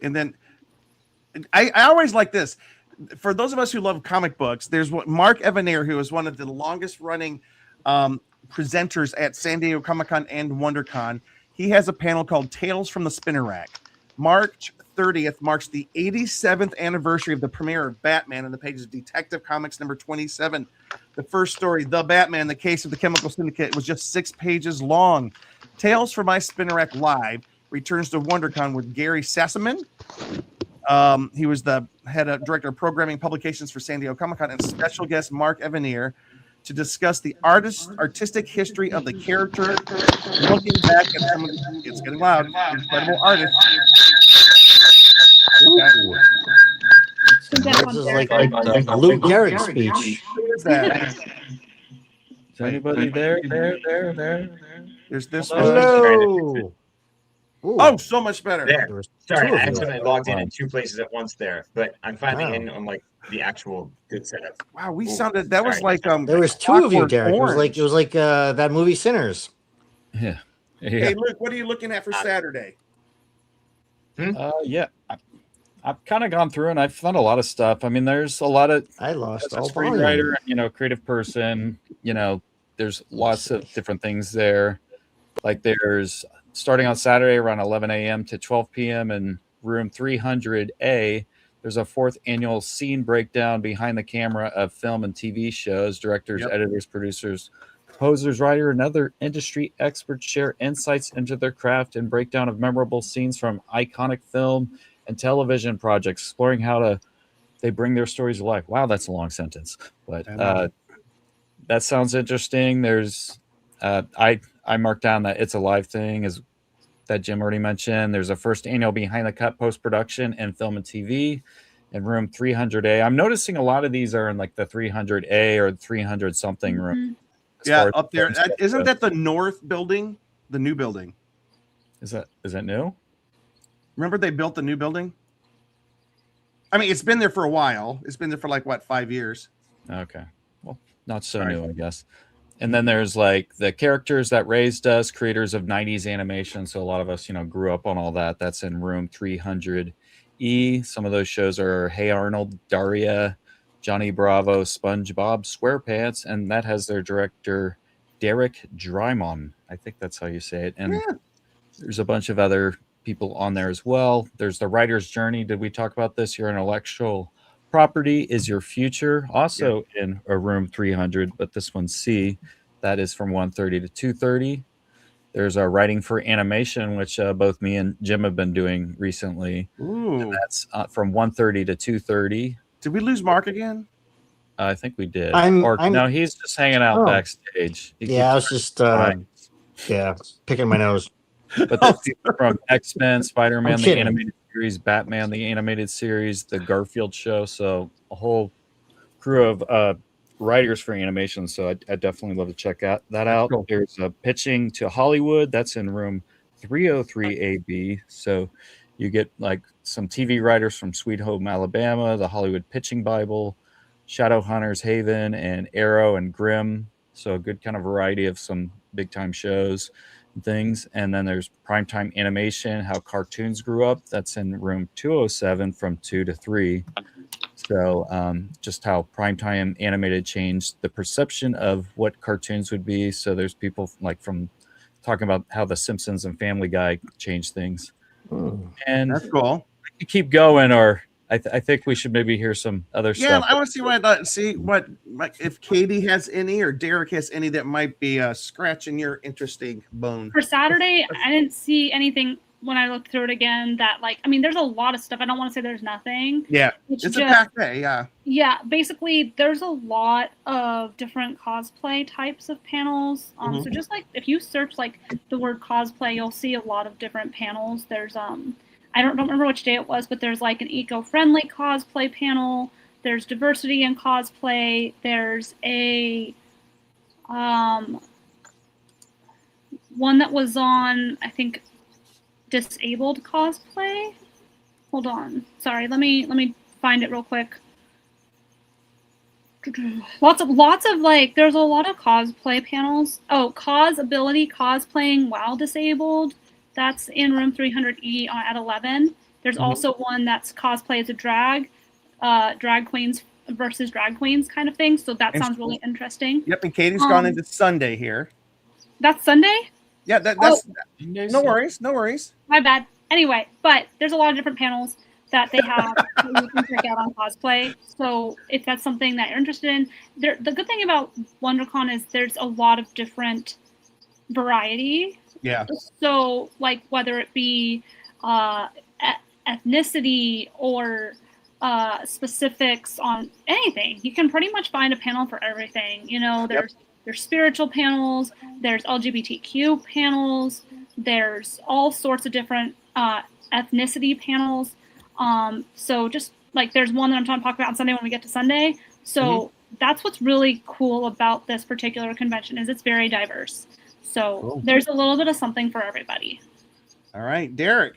A: And then I always like this. For those of us who love comic books, there's what Mark Evanier, who is one of the longest running presenters at San Diego Comic-Con and WonderCon. He has a panel called Tales from the Spinner Rack. March 30th marks the 87th anniversary of the premiere of Batman in the pages of Detective Comics number 27. The first story, The Batman, the Case of the Chemical Syndicate, was just 6 pages long. Tales from My Spinner Rack Live returns to WonderCon with Gary Sassaman. He was the director of programming publications for San Diego Comic-Con, and special guest Mark Evanier to discuss the artistic history of the character, looking back at some of the, it's getting loud, incredible artists.
E: This is like a Luke Gehrig speech.
A: What is that?
C: Is anybody there?
A: There's this one.
E: Hello. Ooh,
A: Oh, so much better.
G: There.
E: there was
G: Sorry,
E: two
G: I
E: of you.
G: accidentally logged in two places at once there, but I'm finally
E: Wow.
G: in on like the actual good setup.
A: Wow, we sounded, that was like
E: There was two of you,
A: Clockwork
E: Derek.
A: Orange.
E: It was like that movie Sinners.
C: Yeah.
A: Hey, Luke, what are you looking at for Saturday?
C: Yeah. I've kind of gone through and I've found a lot of stuff. I mean, there's a lot of
E: I lost
C: as a
E: all volume.
C: screenwriter, creative person, there's lots of different things there. Like there's starting on Saturday around 11 a.m. to 12 p.m. in room 300A. There's a 4th annual scene breakdown behind the camera of film and TV shows. Directors, editors, producers, composers, writer, and other industry experts share insights into their craft and breakdown of memorable scenes from iconic film and television projects, exploring how they bring their stories to life. Wow, that's a long sentence, but that sounds interesting. There's I marked down that It's Alive thing is that Jim already mentioned. There's a 1st annual behind the cut post-production and film and TV in room 300A. I'm noticing a lot of these are in like the 300A or 300 something room.
A: Yeah, up there. Isn't that the North building? The new building.
C: Is that new?
A: Remember they built the new building? I mean, it's been there for a while. It's been there for like, 5 years?
C: Okay. Well, not so new, I guess. And then there's like the characters that raised us, creators of 90s animation. So a lot of us, grew up on all that. That's in room 300E. Some of those shows are Hey Arnold, Daria, Johnny Bravo, SpongeBob, SquarePants, and that has their director, Derek Drymon. I think that's how you say it. And there's a bunch of other people on there as well. There's The Writer's Journey. Did we talk about this? Your intellectual property is your future, also in a room 300, but this one's C. That is from 1:30 to 2:30. There's a writing for animation, which both me and Jim have been doing recently.
A: Ooh.
C: That's from 1:30 to 2:30.
A: Did we lose Mark again?
C: I think we did.
E: I'm-
C: No, he's just hanging out
E: Oh.
C: backstage. He
E: Yeah, I was
C: keeps
E: just
C: trying.
E: picking my nose.
C: But there's people from X-Men, Spider-Man,
E: I'm
C: the
E: kidding.
C: animated series, Batman, the animated series, the Garfield show. So a whole crew of writers for animation. So I definitely love to check that out.
A: cool.
C: There's a pitching to Hollywood. That's in room 303 AB. So you get like some TV writers from Sweet Home, Alabama, the Hollywood Pitching Bible, Shadowhunters Haven, and Arrow and Grimm. So a good kind of variety of some big time shows and things. And then there's primetime animation, how cartoons grew up. That's in room 207 from 2 to 3. So just how primetime animated changed the perception of what cartoons would be. So there's people like from talking about how The Simpsons and Family Guy changed things. And
A: That's cool.
C: we could keep going, or I think we should maybe hear some other
A: Yeah,
C: stuff.
A: I want to see what if Katie has any or Derek has any that might be scratching your interesting bone.
B: For Saturday, I didn't see anything when I looked through it again that there's a lot of stuff. I don't want to say there's nothing.
A: Yeah,
B: It's
A: a
B: just,
A: packed day. Yeah.
B: Yeah, basically, there's a lot of different cosplay types of panels. So just like if you search like the word cosplay, you'll see a lot of different panels. There's I don't remember which day it was, but there's like an eco-friendly cosplay panel. There's diversity in cosplay. There's a one that was on, I think, disabled cosplay. Hold on, sorry. Let me find it real quick. Lots of like, there's a lot of cosplay panels. Oh, cos ability cosplaying while disabled. That's in room 300E at 11. There's also one that's cosplay as a drag queens versus drag queens kind of thing. So that sounds really interesting.
A: Yep, and Katie's gone into Sunday here.
B: That's Sunday?
A: Yeah, that's no worries, no worries.
B: My bad. Anyway, but there's a lot of different panels that they have that you can check out on cosplay. So if that's something that you're interested in, the good thing about WonderCon is there's a lot of different variety.
A: Yeah.
B: So like whether it be ethnicity or specifics on anything, you can pretty much find a panel for everything. You know, there's spiritual panels, there's LGBTQ panels, there's all sorts of different ethnicity panels. So just like there's one that I'm talking about on Sunday when we get to Sunday. So that's what's really cool about this particular convention is it's very diverse. So there's a little bit of something for everybody.
A: All right, Derek.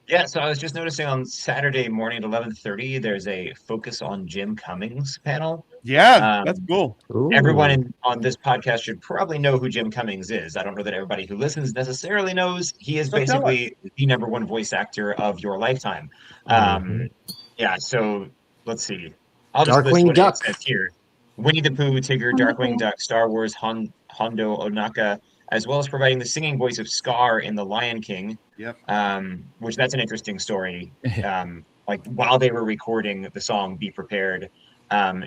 G: Yeah, so I was just noticing on Saturday morning at 11:30, there's a Focus on Jim Cummings panel.
A: Yeah, that's cool.
G: Everyone on this podcast should probably know who Jim Cummings is. I don't know that everybody who listens necessarily knows. He is basically the #1 voice actor of your lifetime. Yeah, so let's see. I'll just list what it says here. Winnie the Pooh, Tigger, Darkwing Duck, Star Wars, Hondo Onaka, as well as providing the singing voice of Scar in The Lion King.
A: Yep.
G: Which that's an interesting story. Like while they were recording the song "Be Prepared,"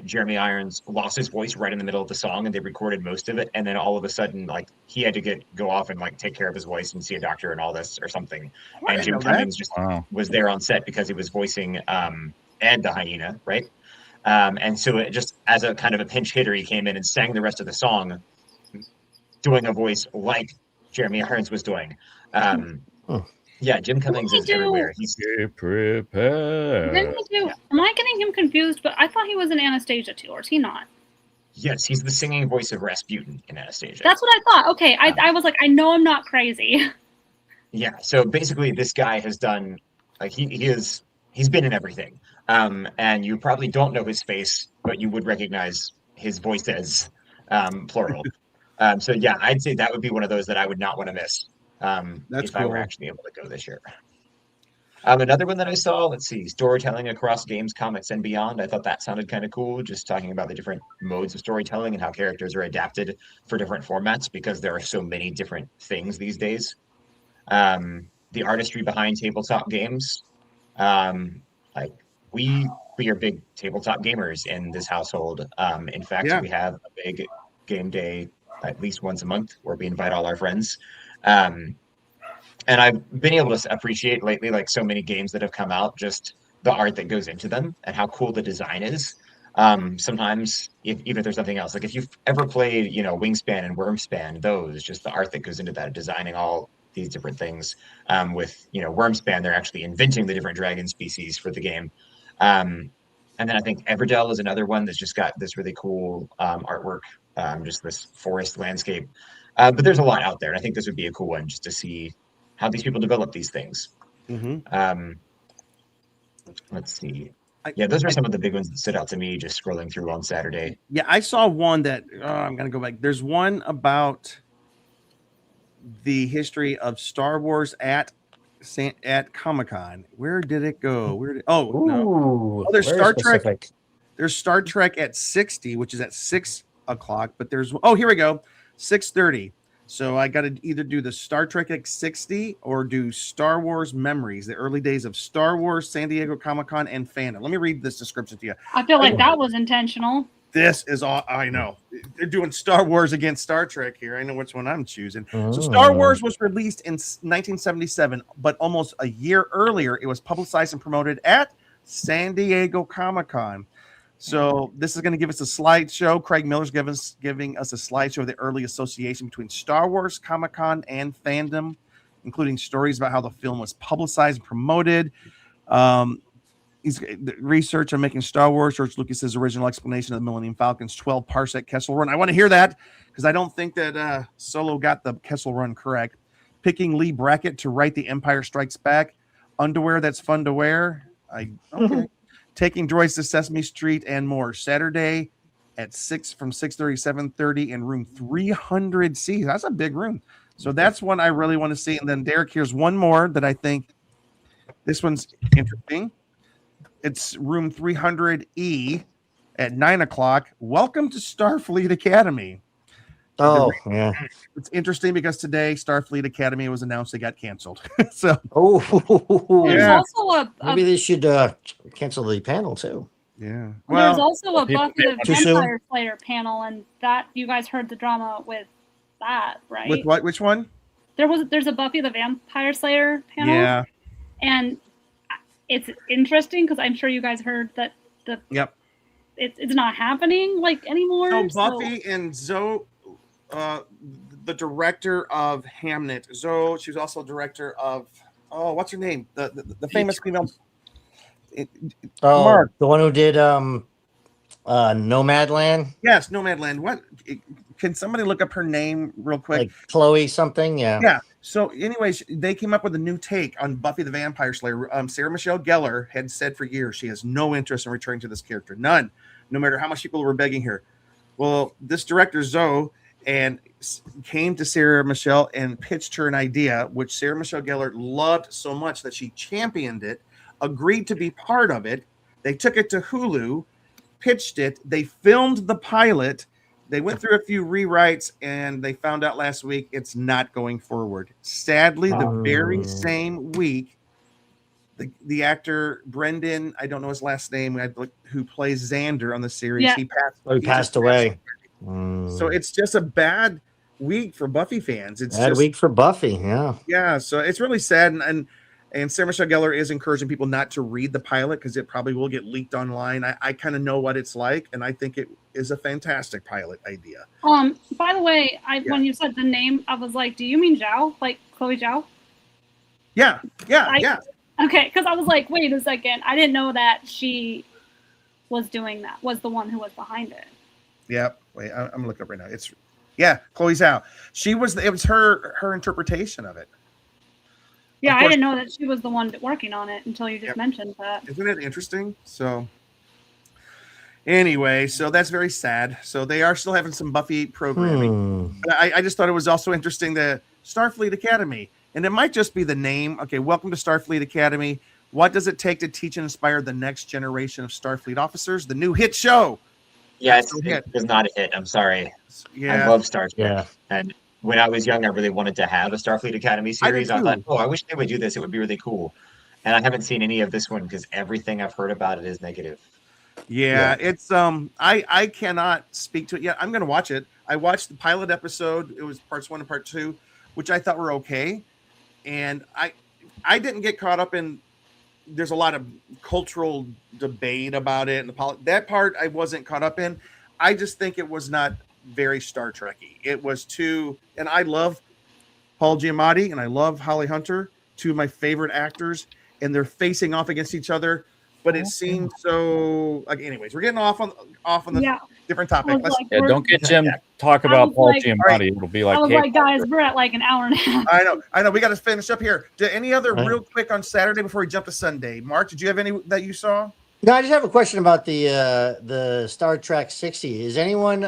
G: Jeremy Irons lost his voice right in the middle of the song, and they recorded most of it. And then all of a sudden, like he had to go off and like take care of his voice and see a doctor and all this or something. And Jim Cummings just was there on set because he was voicing Ed the hyena, right? And so it just as a kind of a pinch hitter, he came in and sang the rest of the song, doing a voice like Jeremy Irons was doing. Yeah, Jim Cummings is everywhere. He's
C: prepared.
B: Am I getting him confused? But I thought he was in Anastasia too, or is he not?
G: Yes, he's the singing voice of Rasputin in Anastasia.
B: That's what I thought. Okay, I was like, I know I'm not crazy.
G: Yeah, so basically this guy has done like he's been in everything. And you probably don't know his face, but you would recognize his voice as plural. So yeah, I'd say that would be one of those that I would not want to miss. If I were actually able to go this year. Another one that I saw, let's see, storytelling across games, comics, and beyond. I thought that sounded kind of cool, just talking about the different modes of storytelling and how characters are adapted for different formats because there are so many different things these days. The artistry behind tabletop games. Like we are big tabletop gamers in this household. In fact, we have a big game day at least once a month, where we invite all our friends. And I've been able to appreciate lately, like so many games that have come out, just the art that goes into them and how cool the design is. Sometimes, even if there's nothing else, like if you've ever played, Wingspan and Wormspan, those just the art that goes into that, designing all these different things. With Wormspan, they're actually inventing the different dragon species for the game. And then I think Everdell is another one that's just got this really cool artwork, just this forest landscape. But there's a lot out there, and I think this would be a cool one just to see how these people develop these things. Let's see. Yeah, those are some of the big ones that stood out to me just scrolling through on Saturday.
A: Yeah, I saw one that I'm gonna go back. There's one about the history of Star Wars at Comic-Con. Where did it go? No. There's Star Trek. There's Star Trek at 60, which is at 6 o'clock. But there's here we go, 6:30. So I got to either do the Star Trek X60 or do Star Wars Memories, the early days of Star Wars, San Diego Comic-Con, and fandom. Let me read this description to you.
B: I feel like that was intentional.
A: This is all I know. They're doing Star Wars against Star Trek here. I know which one I'm choosing. So Star Wars was released in 1977, but almost a year earlier, it was publicized and promoted at San Diego Comic-Con. So this is going to give us a slideshow. Craig Miller's giving us a slideshow of the early association between Star Wars, Comic-Con, and fandom, including stories about how the film was publicized and promoted. He's research on making Star Wars, George Lucas's original explanation of the Millennium Falcon's 12 parsec Kessel Run. I want to hear that because I don't think that Solo got the Kessel Run correct. Picking Lee Brackett to write The Empire Strikes Back. Underwear that's fun to wear. Okay. Taking droids to Sesame Street and more. Saturday at 6 from 6:30 to 7:30 in room 300C. That's a big room. So that's one I really want to see. And then Derek, here's one more that I think this one's interesting. It's room 300E at 9 o'clock. Welcome to Starfleet Academy.
E: Oh, yeah.
A: It's interesting because today Starfleet Academy was announced they got canceled. So,
B: there's also
E: maybe they should cancel the panel too.
A: Yeah.
B: Well, there's also a Buffy the
E: Too
B: Vampire Slayer panel, and that you guys heard the drama with that, right?
A: With what? Which one?
B: There's a Buffy the Vampire Slayer panel.
A: Yeah.
B: And it's interesting because I'm sure you guys heard that it's not happening anymore.
A: So Buffy and Zoe, the director of Hamnet, Zoe, she was also director of what's her name? The famous female.
E: Mark, the one who did Nomadland.
A: Yes, Nomadland. What? Can somebody look up her name real quick?
E: Like Chloe something, yeah.
A: Yeah. So, anyways, they came up with a new take on Buffy the Vampire Slayer. Sarah Michelle Gellar had said for years she has no interest in returning to this character, none, no matter how much people were begging her. Well, this director Zoe came to Sarah Michelle and pitched her an idea, which Sarah Michelle Gellar loved so much that she championed it, agreed to be part of it. They took it to Hulu, pitched it. They filmed the pilot. They went through a few rewrites, and they found out last week it's not going forward. Sadly, the very same week, the actor Brendan, I don't know his last name, who plays Xander on the series, he passed away. So it's just a bad week for Buffy fans. It's
E: bad week for Buffy, yeah.
A: Yeah, so it's really sad, and Sarah Michelle Gellar is encouraging people not to read the pilot because it probably will get leaked online. I kind of know what it's like, and I think it is a fantastic pilot idea.
B: By the way, when you said the name, I was like, do you mean Zhao? Like Chloe Zhao?
A: Yeah.
B: Okay, because I was like, wait a second. I didn't know that she was doing that, was the one who was behind it.
A: Yep. Wait, I'm going to look up right now. Chloe Zhao. It was her interpretation of it.
B: Yeah, I didn't know that she was the one working on it until you just mentioned that.
A: Isn't it interesting? So anyway, so that's very sad. So they are still having some Buffy programming. But I just thought it was also interesting, the Starfleet Academy. And it might just be the name. Okay, welcome to Starfleet Academy. What does it take to teach and inspire the next generation of Starfleet officers? The new hit show.
G: Yeah, it was not a hit. I'm sorry.
A: Yeah.
G: I love Star Trek. Yeah. And when I was young, I really wanted to have a Starfleet Academy series. I thought, I wish they would do this. It would be really cool. And I haven't seen any of this one because everything I've heard about it is negative.
A: Yeah, it's I cannot speak to it yet. I'm going to watch it. I watched the pilot episode. It was parts 1 and part 2, which I thought were okay. And I didn't get caught up in, there's a lot of cultural debate about it. And that part I wasn't caught up in. I just think it was not very Star Trek-y. It was too, and I love Paul Giamatti and I love Holly Hunter, two of my favorite actors, and they're facing off against each other. But it seemed so. Like, anyways, we're getting off on the different topic.
C: Don't get Jim talk about Paul Giamatti.
A: Right.
C: It'll be like,
B: I was like, guys, we're at like an hour and a half.
A: I know. We got to finish up here. Any other real quick on Saturday before we jump to Sunday? Mark, did you have any that you saw?
E: No, I just have a question about the Star Trek 60. Is anyone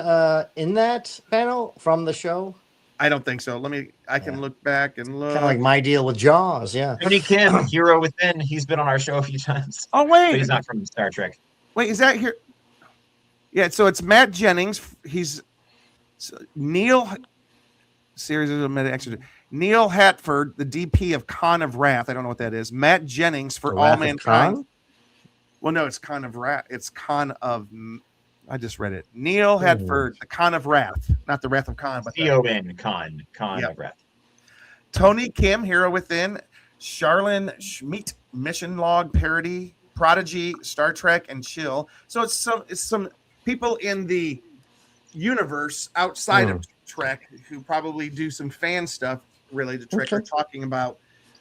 E: in that panel from the show?
A: I don't think so. I can look back and look.
E: Kind of like my deal with Jaws, yeah.
G: Tony Kim, Hero Within. He's been on our show a few times.
A: Oh, wait.
G: But he's not from Star Trek.
A: Wait, is that here? Yeah, so it's Matt Jennings. He's Neil Neil Hatford, the DP of Con of Wrath. I don't know what that is. Matt Jennings for All Mankind. Well, no, it's Con of Wrath. It's Con of. I just read it. Neil Hatford, the Con of Wrath, not the Wrath of Con, but
G: C-O-N, Con of Wrath.
A: Tony Kim, Hero Within, Charlene Schmidt, Mission Log Parody, Prodigy, Star Trek, and Chill. So it's some people in the universe outside of Trek who probably do some fan stuff related to Trek are talking about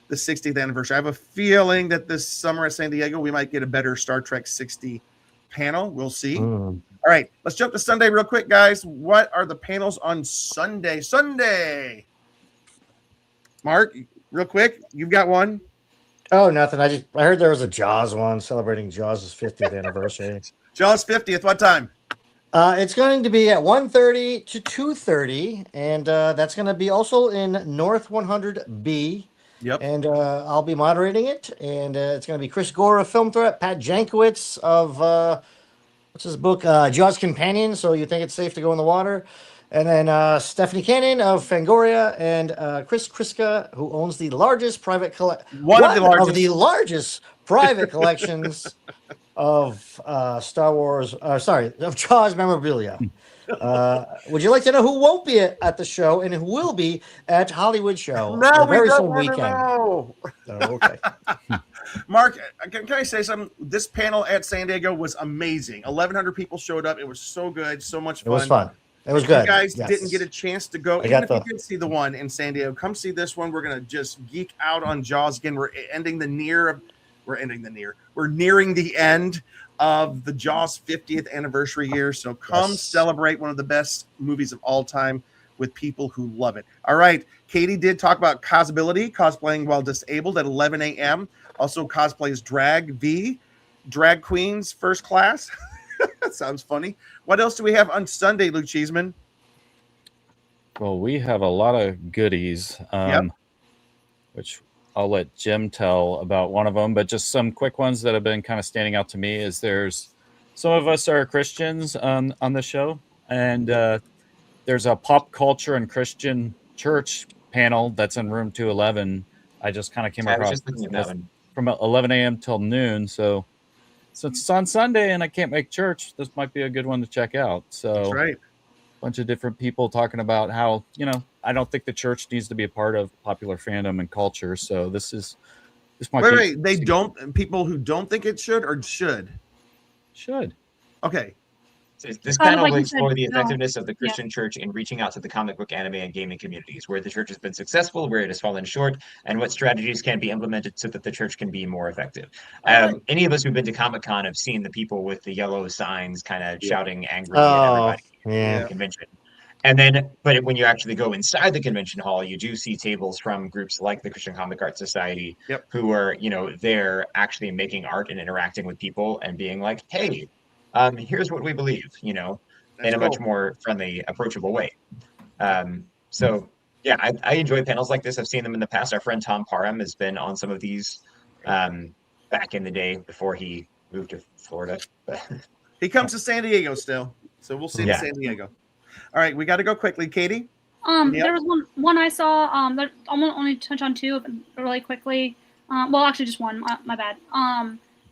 A: the 60th anniversary. I have a feeling that this summer at San Diego we might get a better Star Trek 60 panel. We'll see. All right, let's jump to Sunday real quick, guys. What are the panels on Sunday? Mark, real quick, you've got one.
E: Oh, nothing. I heard there was a Jaws one celebrating Jaws' 50th anniversary.
A: Jaws 50th. What time?
E: It's going to be at 1:30 to 2:30, and that's going to be also in North 100B.
A: Yep.
E: And I'll be moderating it, and it's going to be Chris Gore of Film Threat, Pat Jankowicz of what's his book, Jaws Companion. So you think it's safe to go in the water, and then Stephanie Cannon of Fangoria, and Chris Kriska, who owns the largest private one of the largest private collections of Star Wars. Of Jaws memorabilia. Would you like to know who won't be at the show and who will be at Hollywood Show
A: no,
E: very
A: soon
E: weekend?
A: Know.
E: Oh, okay.
A: Mark, can I say something? This panel at San Diego was amazing. 1,100 people showed up. It was so good, so much fun.
E: It was fun. It was good.
A: You guys didn't get a chance to go. Even if you did see the one in San Diego, come see this one. We're gonna just geek out on Jaws again. We're nearing the end of the Jaws 50th anniversary year. So come celebrate one of the best movies of all time with people who love it. All right. Katie did talk about cosplaying while disabled at 11 a.m. Also cosplays Drag Queens First Class. That sounds funny. What else do we have on Sunday, Luke Cheeseman?
C: Well, we have a lot of goodies, which I'll let Jim tell about one of them, but just some quick ones that have been kind of standing out to me is there's some of us are Christians on the show, and there's a pop culture and Christian church panel that's in room 211. I just kind of came across from 11 a.m. till noon. So since it's on Sunday and I can't make church, this might be a good one to check out. So
A: that's right.
C: Bunch of different people talking about how, I don't think the church needs to be a part of popular fandom and culture. So this might be.
A: Wait, they don't, people who don't think it should or should?
C: Should.
A: Okay.
G: This panel will explore the effectiveness of the Christian church in reaching out to the comic book, anime, and gaming communities, where the church has been successful, where it has fallen short, and what strategies can be implemented so that the church can be more effective. Any of us who've been to Comic-Con have seen the people with the yellow signs kind of shouting angrily at everybody at the convention. And then, but when you actually go inside the convention hall, you do see tables from groups like the Christian Comic Art Society, who are, there actually making art and interacting with people and being like, hey, here's what we believe, in a much more friendly, approachable way. So yeah, I enjoy panels like this. I've seen them in the past. Our friend Tom Parham has been on some of these back in the day before he moved to Florida.
A: He comes to San Diego still, so we'll see him in San Diego. All right, we got to go quickly, Katie.
B: There was one I saw. I'm gonna only touch on two really quickly. Well, actually, just one. My bad.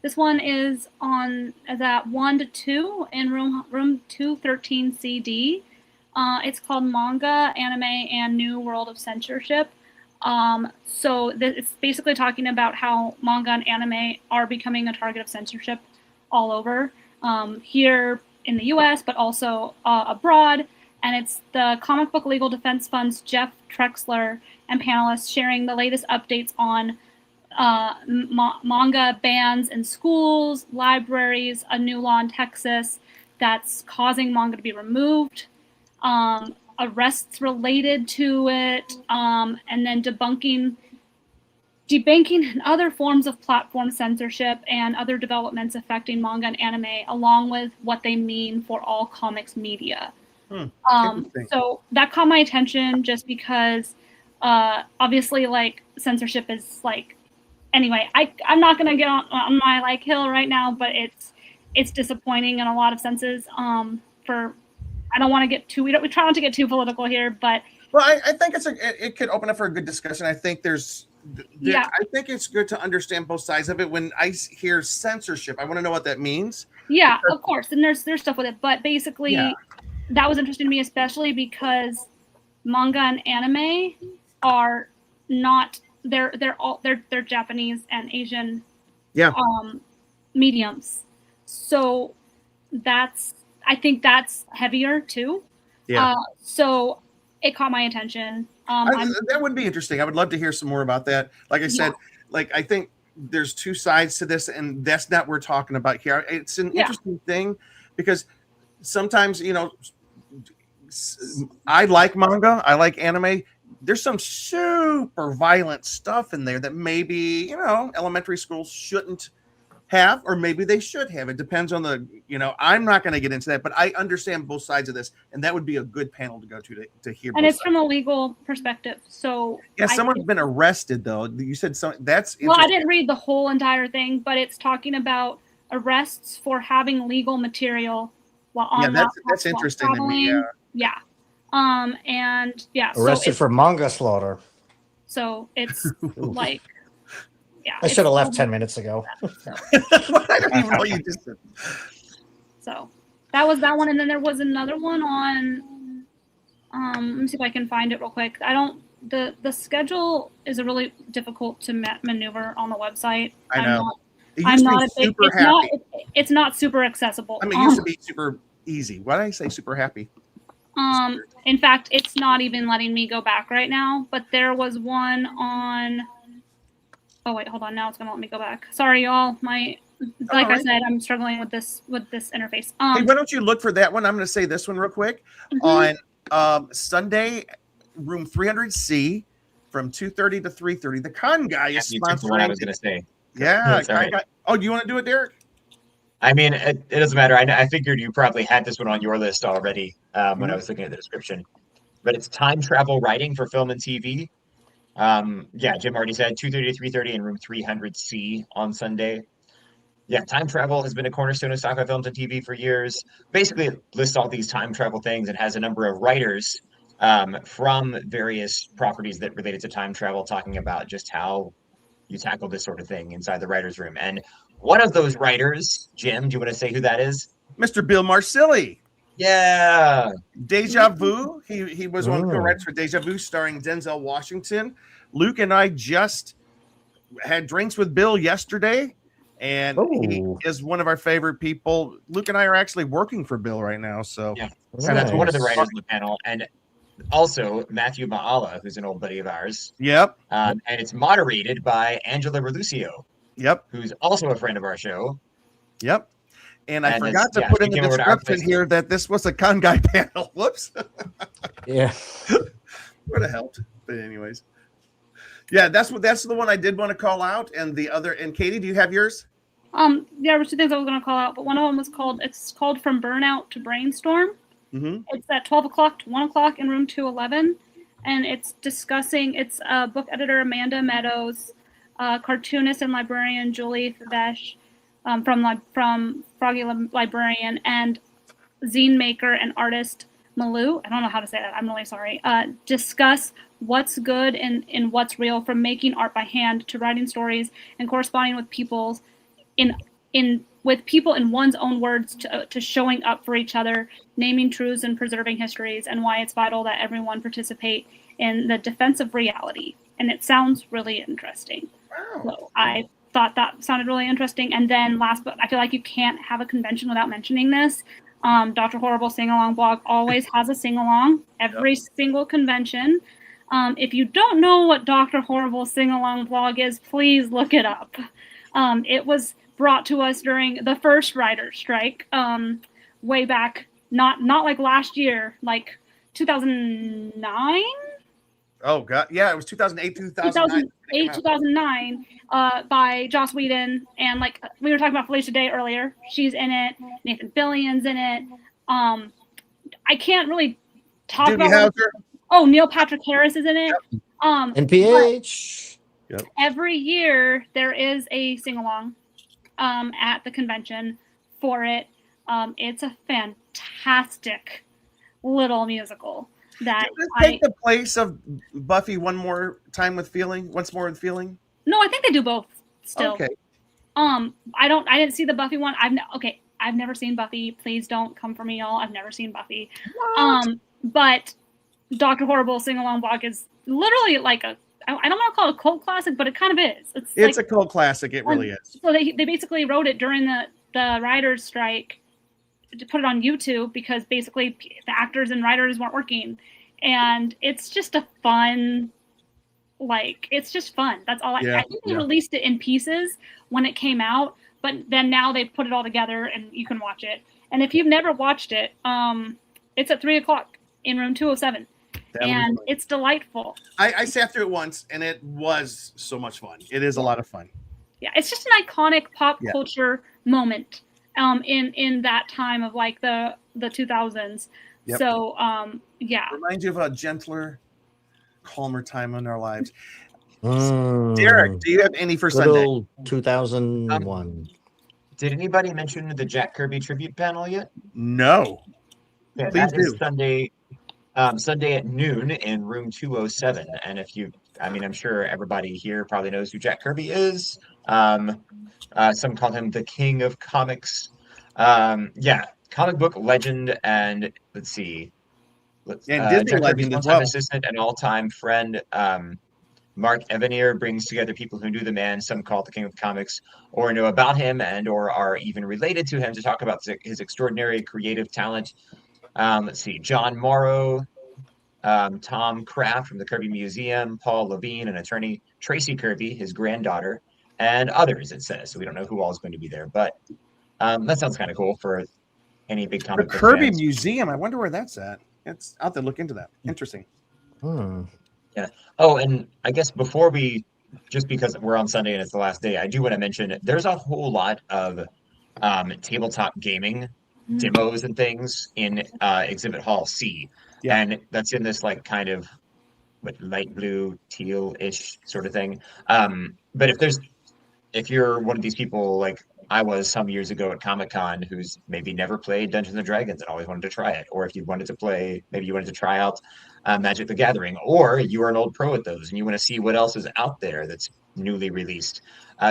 B: This one is at 1 to 2 in room 213 CD. It's called Manga, Anime, and New World of Censorship. So it's basically talking about how manga and anime are becoming a target of censorship all over, here in the US, but also abroad. And it's the Comic Book Legal Defense Fund's Jeff Trexler and panelists sharing the latest updates on manga bans in schools, libraries, a new law in Texas that's causing manga to be removed, arrests related to it, and then debunking and other forms of platform censorship and other developments affecting manga and anime, along with what they mean for all comics media. So that caught my attention just because obviously like censorship is like, anyway, I'm not gonna get on my like hill right now, but it's disappointing in a lot of senses. I don't want to get too, we try not to get too political here, but
A: well, I think it could open up for a good discussion. I think I think it's good to understand both sides of it. When I hear censorship, I want to know what that means.
B: Yeah, of course, and there's stuff with it, but basically that was interesting to me, especially because manga and anime are not, they're Japanese and Asian mediums, so I think that's heavier too. So it caught my attention.
A: That would be interesting. I would love to hear some more about that. Like I said, like I think there's two sides to this, and that's not what we're talking about here. It's an interesting thing because sometimes, I like manga, I like anime. There's some super violent stuff in there that maybe, elementary schools shouldn't have, or maybe they should have. It depends on I'm not going to get into that, but I understand both sides of this, and that would be a good panel to go to hear.
B: And it's from a legal perspective. So
A: someone's been arrested though. You said something that's
B: well, I didn't read the whole entire thing, but it's talking about arrests for having legal material while on
A: that's interesting to me.
E: Arrested for manga slaughter.
B: So it's like,
E: I should have left 10 minutes ago.
A: I don't even know what you just said.
B: So that was that one, and then there was another one on. Let me see if I can find it real quick. The schedule is a really difficult to maneuver on the website.
A: I know.
B: It's not super accessible.
A: I mean, it used to be super easy. Why did I say super happy?
B: In fact, it's not even letting me go back right now. But there was one on. Oh wait, hold on. Now it's gonna let me go back. Sorry, y'all. I said, I'm struggling with this interface.
A: Hey, why don't you look for that one? I'm gonna say this one real quick. On Sunday, room 300C, from 2:30 to 3:30. The Con Guy is sponsoring.
G: What I was gonna say.
A: Yeah. Oh, do you want to do it, Derek?
G: I mean, it doesn't matter. I figured you probably had this one on your list already when I was looking at the description. But it's time travel writing for film and TV. Jim already said 2:30 to 3:30 in room 300C on Sunday. Yeah, time travel has been a cornerstone of sci-fi films and TV for years. Basically, it lists all these time travel things and has a number of writers from various properties that related to time travel talking about just how you tackle this sort of thing inside the writer's room. And one of those writers, Jim, do you want to say who that is?
A: Mr. Bill Marsili.
G: Yeah.
A: Deja Vu. He was one of the co-writers for Deja Vu, starring Denzel Washington. Luke and I just had drinks with Bill yesterday, and he is one of our favorite people. Luke and I are actually working for Bill right now. So
G: that's one of the writers on the panel. And also Matthew Maala, who's an old buddy of ours.
A: Yep.
G: And it's moderated by Angela Relucio.
A: Yep.
G: Who's also a friend of our show.
A: Yep. And I forgot to put in the description here that this was a Con Guy panel. Whoops.
E: Yeah.
A: Would have helped. But anyways. Yeah, that's the one I did want to call out. And the other, and Katie, do you have yours?
B: There were two things I was going to call out, but one of them was called From Burnout to Brainstorm.
A: Mm-hmm.
B: It's at 12 o'clock to 1 o'clock in room 211. And it's book editor Amanda Meadows, cartoonist and librarian Julie Favesh, from Froggy Librarian, and zine maker and artist Malou. I don't know how to say that. I'm really sorry. Discuss what's good and what's real, from making art by hand to writing stories and corresponding with peoples in with people in one's own words to showing up for each other, naming truths and preserving histories, and why it's vital that everyone participate in the defense of reality. And it sounds really interesting.
A: Wow.
B: So I thought that sounded really interesting. And then last, but I feel like you can't have a convention without mentioning this. Dr. Horrible Sing-Along blog always has a sing-along every single convention. If you don't know what Dr. Horrible Sing-Along blog is, please look it up. It was brought to us during the first writer's strike, way back, not like last year, like 2009?
A: Oh god, yeah, it was 2008,
B: 2009, by Joss Whedon, and like we were talking about Felicia Day earlier, she's in it. Nathan Fillion's in it. I can't really talk
A: Doogie
B: about.
A: Howser.
B: Neil Patrick Harris is in it.
E: NPH.
A: Yep.
B: Every year there is a sing along at the convention for it. It's a fantastic little musical. That
A: Does it take the place of Buffy once more with feeling?
B: No, I think they do both still.
A: Okay.
B: I didn't see the Buffy one. I've never seen Buffy. Please don't come for me, y'all. I've never seen Buffy.
A: What?
B: But Dr. Horrible Sing Along blog is literally like I don't want to call it a cult classic, but it kind of is.
A: It's a cult classic. It really is.
B: So they basically wrote it during the writers' strike to put it on YouTube because basically the actors and writers weren't working, and it's just a fun, it's just fun. That's all. I think they released it in pieces when it came out, but then now they've put it all together and you can watch it. And if you've never watched it, it's at 3:00 in room 207, and it's delightful.
A: I sat through it once, and it was so much fun. It is a lot of fun.
B: Yeah, it's just an iconic pop culture moment. In that time of like the 2000s.
A: Yep.
B: So
A: reminds you of a gentler, calmer time in our lives. Derek, do you have any for Sunday?
E: 2001.
G: Did anybody mention the Jack Kirby tribute panel yet?
A: No.
G: Yeah,
A: Please
G: that is
A: do.
G: Sunday at noon in room 207. And I'm sure everybody here probably knows who Jack Kirby is. Some call him the king of comics. Comic book legend, and let's see.
A: And Disney
G: Jack Kirby's
A: legend as
G: one-time
A: well.
G: assistant and all-time friend. Mark Evanier brings together people who knew the man, some call it the king of comics, or know about him and or are even related to him to talk about his extraordinary creative talent. Let's see. John Morrow, Tom Kraft from the Kirby Museum, Paul Levine, an attorney, Tracy Kirby, his granddaughter, and others, it says. So we don't know who all is going to be there, but that sounds kind of cool for any big comic
A: The
G: book
A: Kirby
G: fans.
A: Museum. I wonder where that's at. I'll have to look into that. Interesting.
G: Yeah. Oh, and I guess before just because we're on Sunday and it's the last day, I do want to mention there's a whole lot of tabletop gaming demos and things in Exhibit Hall C. Yeah. And that's in this like kind of light blue, teal-ish sort of thing. But if you're one of these people like I was some years ago at Comic-Con who's maybe never played Dungeons and Dragons and always wanted to try it, or if you wanted to try out Magic the Gathering, or you are an old pro at those and you want to see what else is out there that's newly released.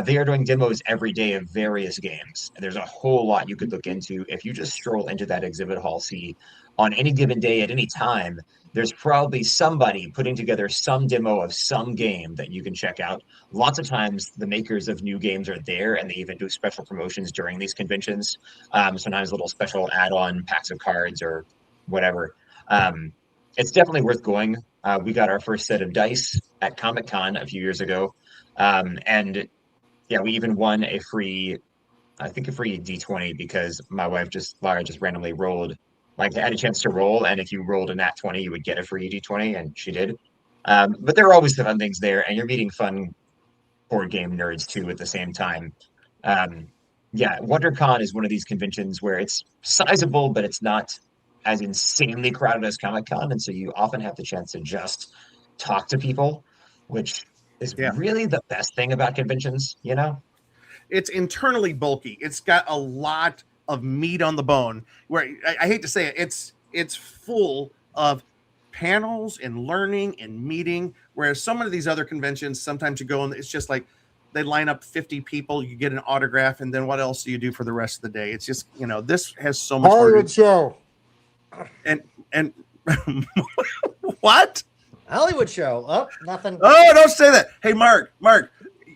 G: They are doing demos every day of various games. And there's a whole lot you could look into. If you just stroll into that Exhibit Hall C on any given day at any time, there's probably somebody putting together some demo of some game that you can check out. Lots of times the makers of new games are there and they even do special promotions during these conventions. Sometimes little special add-on packs of cards or whatever. It's definitely worth going. We got our first set of dice at Comic-Con a few years ago. And yeah, we even won a free D20 because my wife Lara just randomly rolled. Like, they had a chance to roll, and if you rolled a nat 20, you would get a free D20, and she did. But there are always the fun things there, and you're meeting fun board game nerds, too, at the same time. WonderCon is one of these conventions where it's sizable, but it's not as insanely crowded as Comic-Con, and so you often have the chance to just talk to people, which is really the best thing about conventions, you know?
A: It's internally bulky. It's got a lot of meat on the bone, where I hate to say it, it's full of panels and learning and meeting, whereas some of these other conventions, sometimes you go and it's just like they line up 50 people, you get an autograph, and then what else do you do for the rest of the day? It's just, this has so much more to-
E: show.
A: and what?
E: Hollywood show. Oh, nothing.
A: Oh, don't say that. Hey, Mark,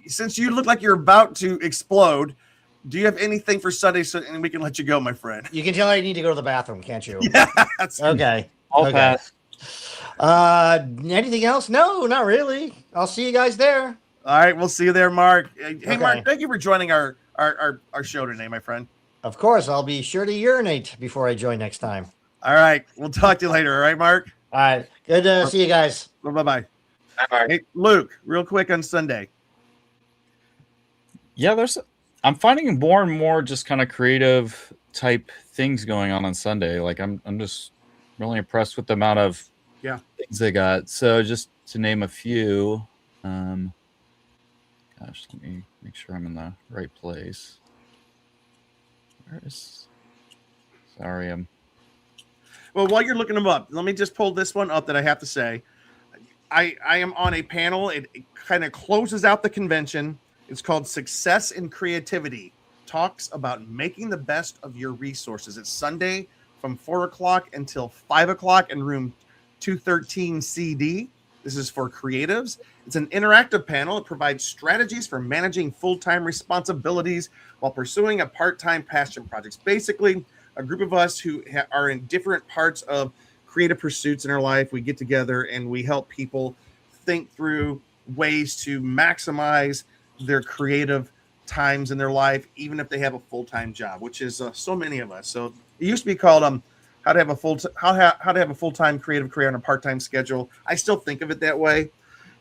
A: since you look like you're about to explode, do you have anything for Sunday and we can let you go, my friend?
E: You can tell I need to go to the bathroom, can't you?
A: Yes.
E: Okay.
C: I'll
E: Okay.
C: pass.
E: Anything else? No, not really. I'll see you guys there.
A: All right, we'll see you there, Mark. Hey,
E: Okay.
A: Mark, thank you for joining our show today, my friend.
E: Of course, I'll be sure to urinate before I join next time.
A: All right, we'll talk to you later. All right, Mark?
E: All right. Good to see you guys.
A: Bye-bye.
G: Bye, Mark.
A: Hey, Luke, real quick on Sunday.
C: Yeah, I'm finding more and more just kind of creative type things going on Sunday. Like I'm just really impressed with the amount of things they got. So just to name a few, gosh, let me make sure I'm in the right place. Sorry,
A: Well, while you're looking them up, let me just pull this one up that I have to say. I am on a panel. It kind of closes out the convention. It's called Success in Creativity. Talks about making the best of your resources. It's Sunday from 4 o'clock until 5 o'clock in room 213 CD. This is for creatives. It's an interactive panel. It provides strategies for managing full-time responsibilities while pursuing a part-time passion projects. Basically, a group of us who are in different parts of creative pursuits in our life, we get together and we help people think through ways to maximize their creative times in their life, even if they have a full-time job, which is so many of us. So it used to be called how to have a full-time creative career on a part-time schedule. I still think of it that way.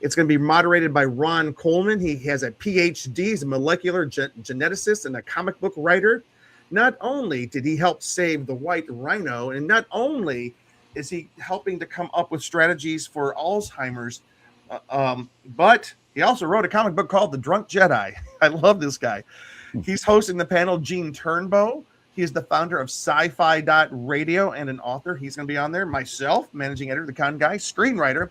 A: It's going to be moderated by Ron Coleman. He has a PhD. He's a molecular geneticist and a comic book writer. Not only did he help save the white rhino, and not only is he helping to come up with strategies for Alzheimer's, but he also wrote a comic book called The Drunk Jedi. I love this guy. He's hosting the panel, Gene Turnbow. He is the founder of sci-fi.radio and an author. He's going to be on there. Myself, managing editor, the con guy, screenwriter,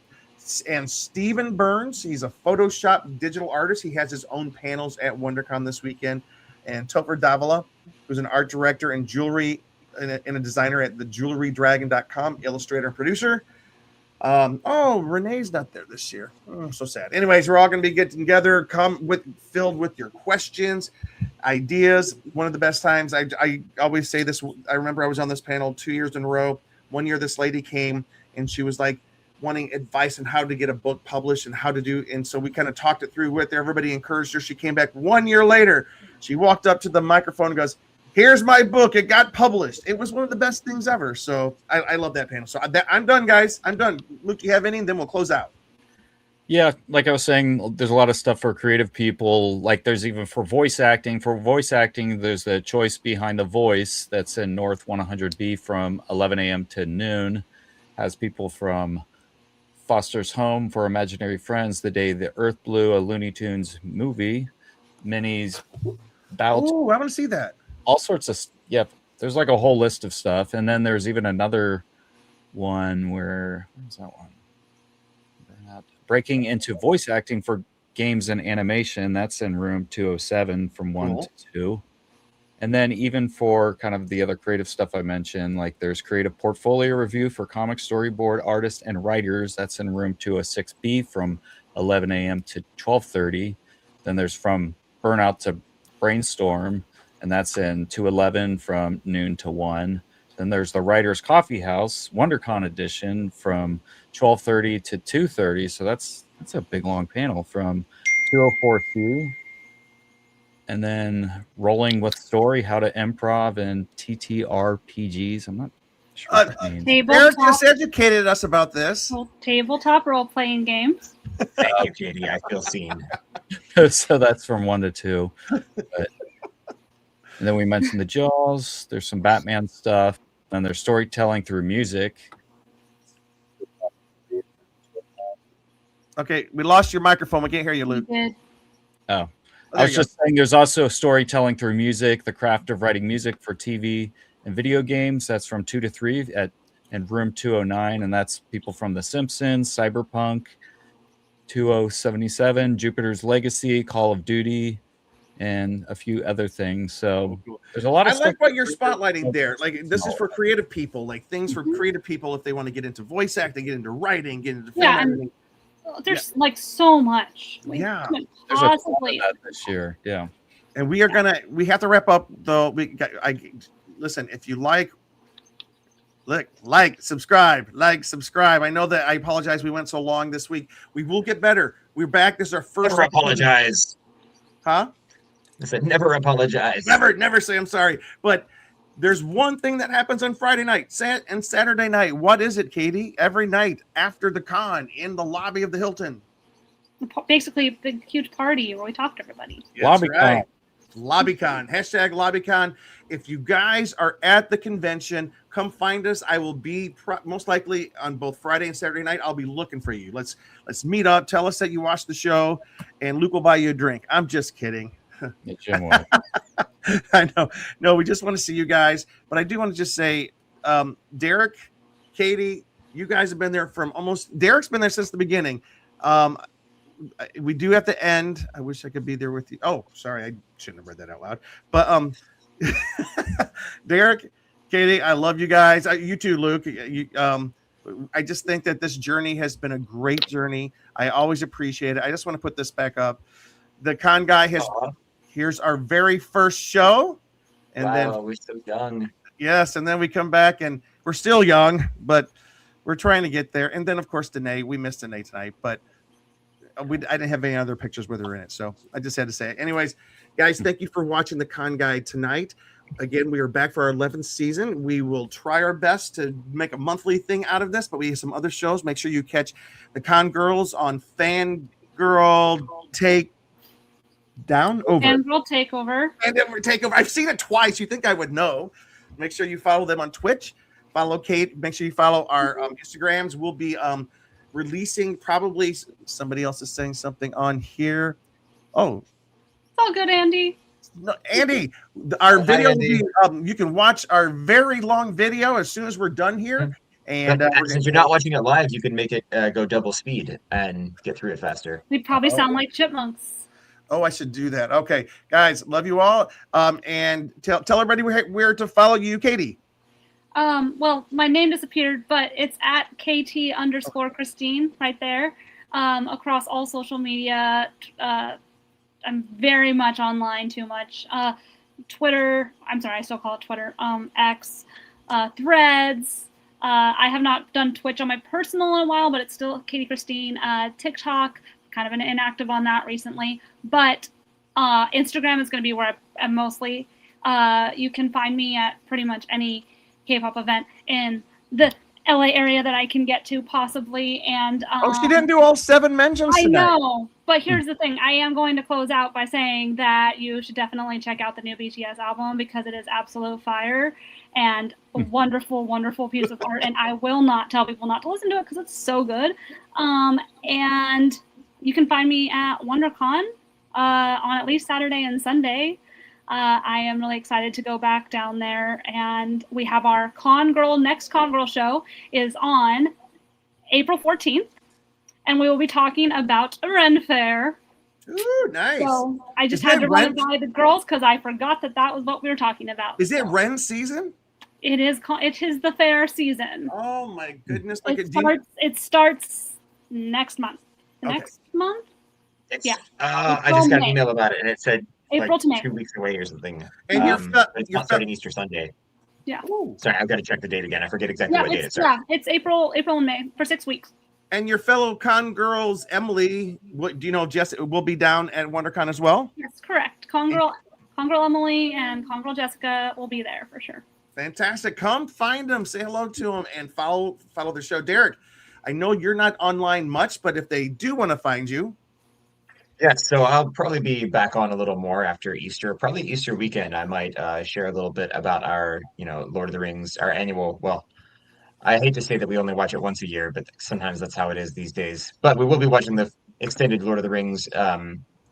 A: and Stephen Burns. He's a Photoshop digital artist. He has his own panels at WonderCon this weekend. And Topher Davila, who's an art director and jewelry and a designer at thejewelrydragon.com, illustrator and producer. Renee's not there this year. Oh, so sad. Anyways, we're all going to be getting together, filled with your questions, ideas. One of the best times, I always say this. I remember I was on this panel 2 years in a row. One year, this lady came and she was like wanting advice on how to get a book published and how to do. And so we kind of talked it through with her. Everybody encouraged her. She came back 1 year later. She walked up to the microphone and goes, "Here's my book. It got published." It was one of the best things ever. So I love that panel. So I'm done, guys. I'm done. Luke, you have any? Then we'll close out.
C: Yeah, like I was saying, there's a lot of stuff for creative people. Like there's even for voice acting. For voice acting, there's the Choice Behind the Voice that's in North 100B from 11 a.m. to noon. Has people from Foster's Home for Imaginary Friends, The Day the Earth Blew, a Looney Tunes movie, minis, about
A: Oh, I want to see that.
C: all sorts of there's like a whole list of stuff. And then there's even another one where's that one? Breaking into voice acting for games and animation. That's in room 207 from 1 to 2. And then even for kind of the other creative stuff I mentioned, like there's creative portfolio review for comic storyboard artists and writers. That's in room 206B from 11 a.m. to 12:30. Then there's from burnout to brainstorm, and that's in 211 from noon to 1. Then there's the Writers Coffee House WonderCon edition from 12:30 to 2:30. So that's a big long panel from 204C. And then Rolling with Story, how to improv and TTRPGs. I'm not sure what that means.
A: Eric just educated us about this.
B: Tabletop role-playing games.
G: Thank you, Katie. I feel seen.
C: So that's from 1 to 2. And then we mentioned the Jaws. There's some Batman stuff. And there's storytelling through music.
A: Okay, we lost your microphone. We can't hear you, Luke.
C: Oh. I was just saying there's also storytelling through music, the craft of writing music for TV and video games. That's from 2 to 3 in room 209. And that's people from The Simpsons, Cyberpunk, 2077, Jupiter's Legacy, Call of Duty, and a few other things. So there's a lot of
A: I
C: stuff.
A: like what you're spotlighting there. Like this is for creative people, like things for creative people if they want to get into voice acting, get into writing, get into film editing.
B: There's like so much. Like,
A: Yeah.
C: There's a lot of that this year. Yeah.
A: And we have to wrap up though. Listen, if you like, subscribe. I know that I apologize. We went so long this week. We will get better. We're back. This is our first.
G: Never apologize.
A: Huh?
G: I said never apologize.
A: Never say I'm sorry. But there's one thing that happens on Friday night and Saturday night. What is it, Katie? Every night after the con in the lobby of the Hilton.
B: Basically, a big, huge party where we talk to everybody.
C: LobbyCon.
A: LobbyCon. Hashtag LobbyCon. If you guys are at the convention, come find us. I will be most likely on both Friday and Saturday night. I'll be looking for you. Let's meet up. Tell us that you watched the show, and Luke will buy you a drink. I'm just kidding. I know. No, we just want to see you guys. But I do want to just say, Derek, Katie, you guys have been there from Derek's been there since the beginning. We do have to end. I wish I could be there with you. Oh, sorry. I shouldn't have read that out loud. But Derek, Katie, I love you guys. You too, Luke. I just think that this journey has been a great journey. I always appreciate it. I just want to put this back up. The con guy has. Here's our very first show, and then
G: we're so young.
A: Yes, and then we come back, and we're still young, but we're trying to get there. And then, of course, Danae. We missed Danae tonight, but I didn't have any other pictures with her in it, so I just had to say it. Anyways, guys, thank you for watching the Con Guide tonight. Again, we are back for our 11th season. We will try our best to make a monthly thing out of this, but we have some other shows. Make sure you catch the Con Girls on Fangirl Takeover. I've seen it twice. You think I would know. Make sure you follow them on Twitch. Follow Kate. Make sure you follow our Instagrams. We'll be releasing probably somebody else is saying something on here. Oh,
B: it's all good, Andy.
A: No, Andy, our video. Andy. You can watch our very long video as soon as we're done here. And
G: since you're not watching it live, you can make it go double speed and get through it faster.
B: We probably sound like chipmunks.
A: Oh, I should do that. Okay, guys, love you all. And tell everybody where to follow you, Katie.
B: Well, my name disappeared, but it's at KT_Christine right there. Across all social media. I'm very much online, too much. Twitter, I'm sorry, I still call it Twitter. X, Threads. I have not done Twitch on my personal in a while, but it's still Katie Christine. TikTok, kind of been inactive on that recently. But Instagram is going to be where I'm mostly. You can find me at pretty much any K-pop event in the LA area that I can get to possibly. And
A: she didn't do all 7 mentions tonight.
B: I know, but here's the thing. I am going to close out by saying that you should definitely check out the new BTS album because it is absolute fire and a wonderful, wonderful piece of art. And I will not tell people not to listen to it because it's so good. And you can find me at WonderCon on at least Saturday and Sunday. I am really excited to go back down there, and we have our next Con Girl show is on April 14th, and we will be talking about Ren Fair.
A: Ooh, nice.
B: So I just had to run it by the girls because I forgot that was what we were talking about.
A: Is it Ren season?
B: It is the fair season.
A: Oh my goodness.
B: It starts next month. Next month?
G: Yeah. I just got an email about it, and it said
B: April to May.
G: 2 weeks away or something.
A: And
G: it's not starting Easter Sunday.
B: Yeah.
G: Ooh. Sorry, I've got to check the date again. I forget exactly what date it starts.
B: Yeah, it's April and May for 6 weeks.
A: And your fellow con girls, Emily, do you know Jess will be down at WonderCon as well?
B: Yes, correct. Con girl Emily and Con girl Jessica will be there for sure.
A: Fantastic. Come find them, say hello to them, and follow the show. Derek, I know you're not online much, but if they do want to find you.
G: Yeah, so I'll probably be back on a little more after Easter, probably Easter weekend. I might share a little bit about our, Lord of the Rings, our annual. Well, I hate to say that we only watch it once a year, but sometimes that's how it is these days. But we will be watching the extended Lord of the Rings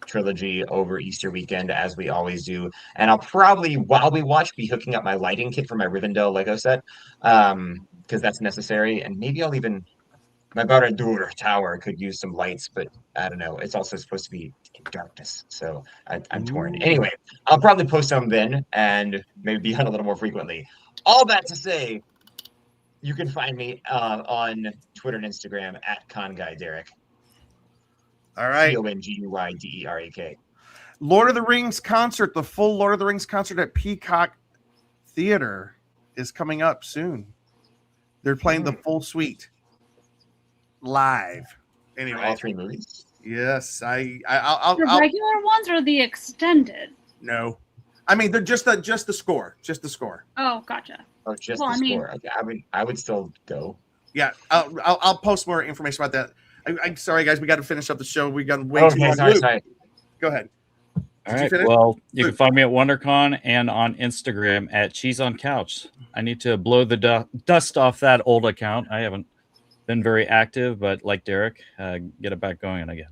G: trilogy over Easter weekend, as we always do. And I'll probably, while we watch, be hooking up my lighting kit for my Rivendell Lego set, because that's necessary. And maybe I'll even My Barad-dûr tower could use some lights, but I don't know. It's also supposed to be in darkness, so I'm torn.
A: Ooh.
G: Anyway, I'll probably post some then and maybe be on a little more frequently. All that to say, you can find me on Twitter and Instagram at ConGuyDerek.
A: All right.
G: ConGuyDerek.
A: Lord of the Rings concert, the full Lord of the Rings concert at Peacock Theater is coming up soon. They're playing the full suite live. Anyway,
G: All 3 movies.
A: yes, I'll
B: The regular ones or the extended?
A: no. I mean, they're just the score, just the score.
B: Oh, gotcha.
G: Oh, just
B: Well,
G: the
B: I mean-
G: score. Okay, I would still go.
A: Yeah, I'll post more information about that. I'm sorry, guys, we got to finish up the show. We got way too
G: Okay,
A: long.
G: sorry,
A: Luke,
G: sorry.
A: go ahead.
C: All
A: Did you
C: right.
A: finish?
C: Well, you can
A: Luke.
C: find me at WonderCon and on Instagram at Cheese on Couch. I need to blow the dust off that old account. I haven't been very active, but like Derek, get it back going again.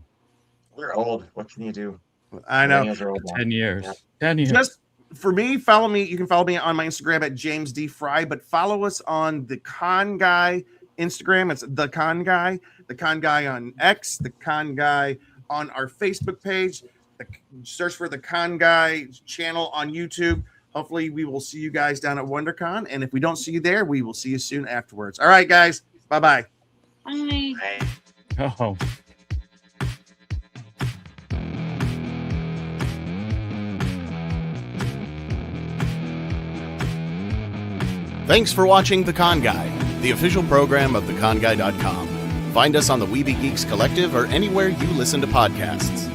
G: We're old. What can you do?
A: I know.
G: Millennials are old now.
C: 10 years.
G: Yeah.
C: 10 years.
A: Just for me, follow me. You can follow me on my Instagram at James D. Fry, but follow us on the Con Guy Instagram. It's the Con Guy on X, the Con Guy on our Facebook page. Search for the Con Guy channel on YouTube. Hopefully, we will see you guys down at WonderCon. And if we don't see you there, we will see you soon afterwards. All right, guys. Bye-bye.
B: Bye.
C: Oh.
H: Thanks for watching The Con Guy, the official program of theconguy.com. Find us on the Weeby Geeks Collective or anywhere you listen to podcasts.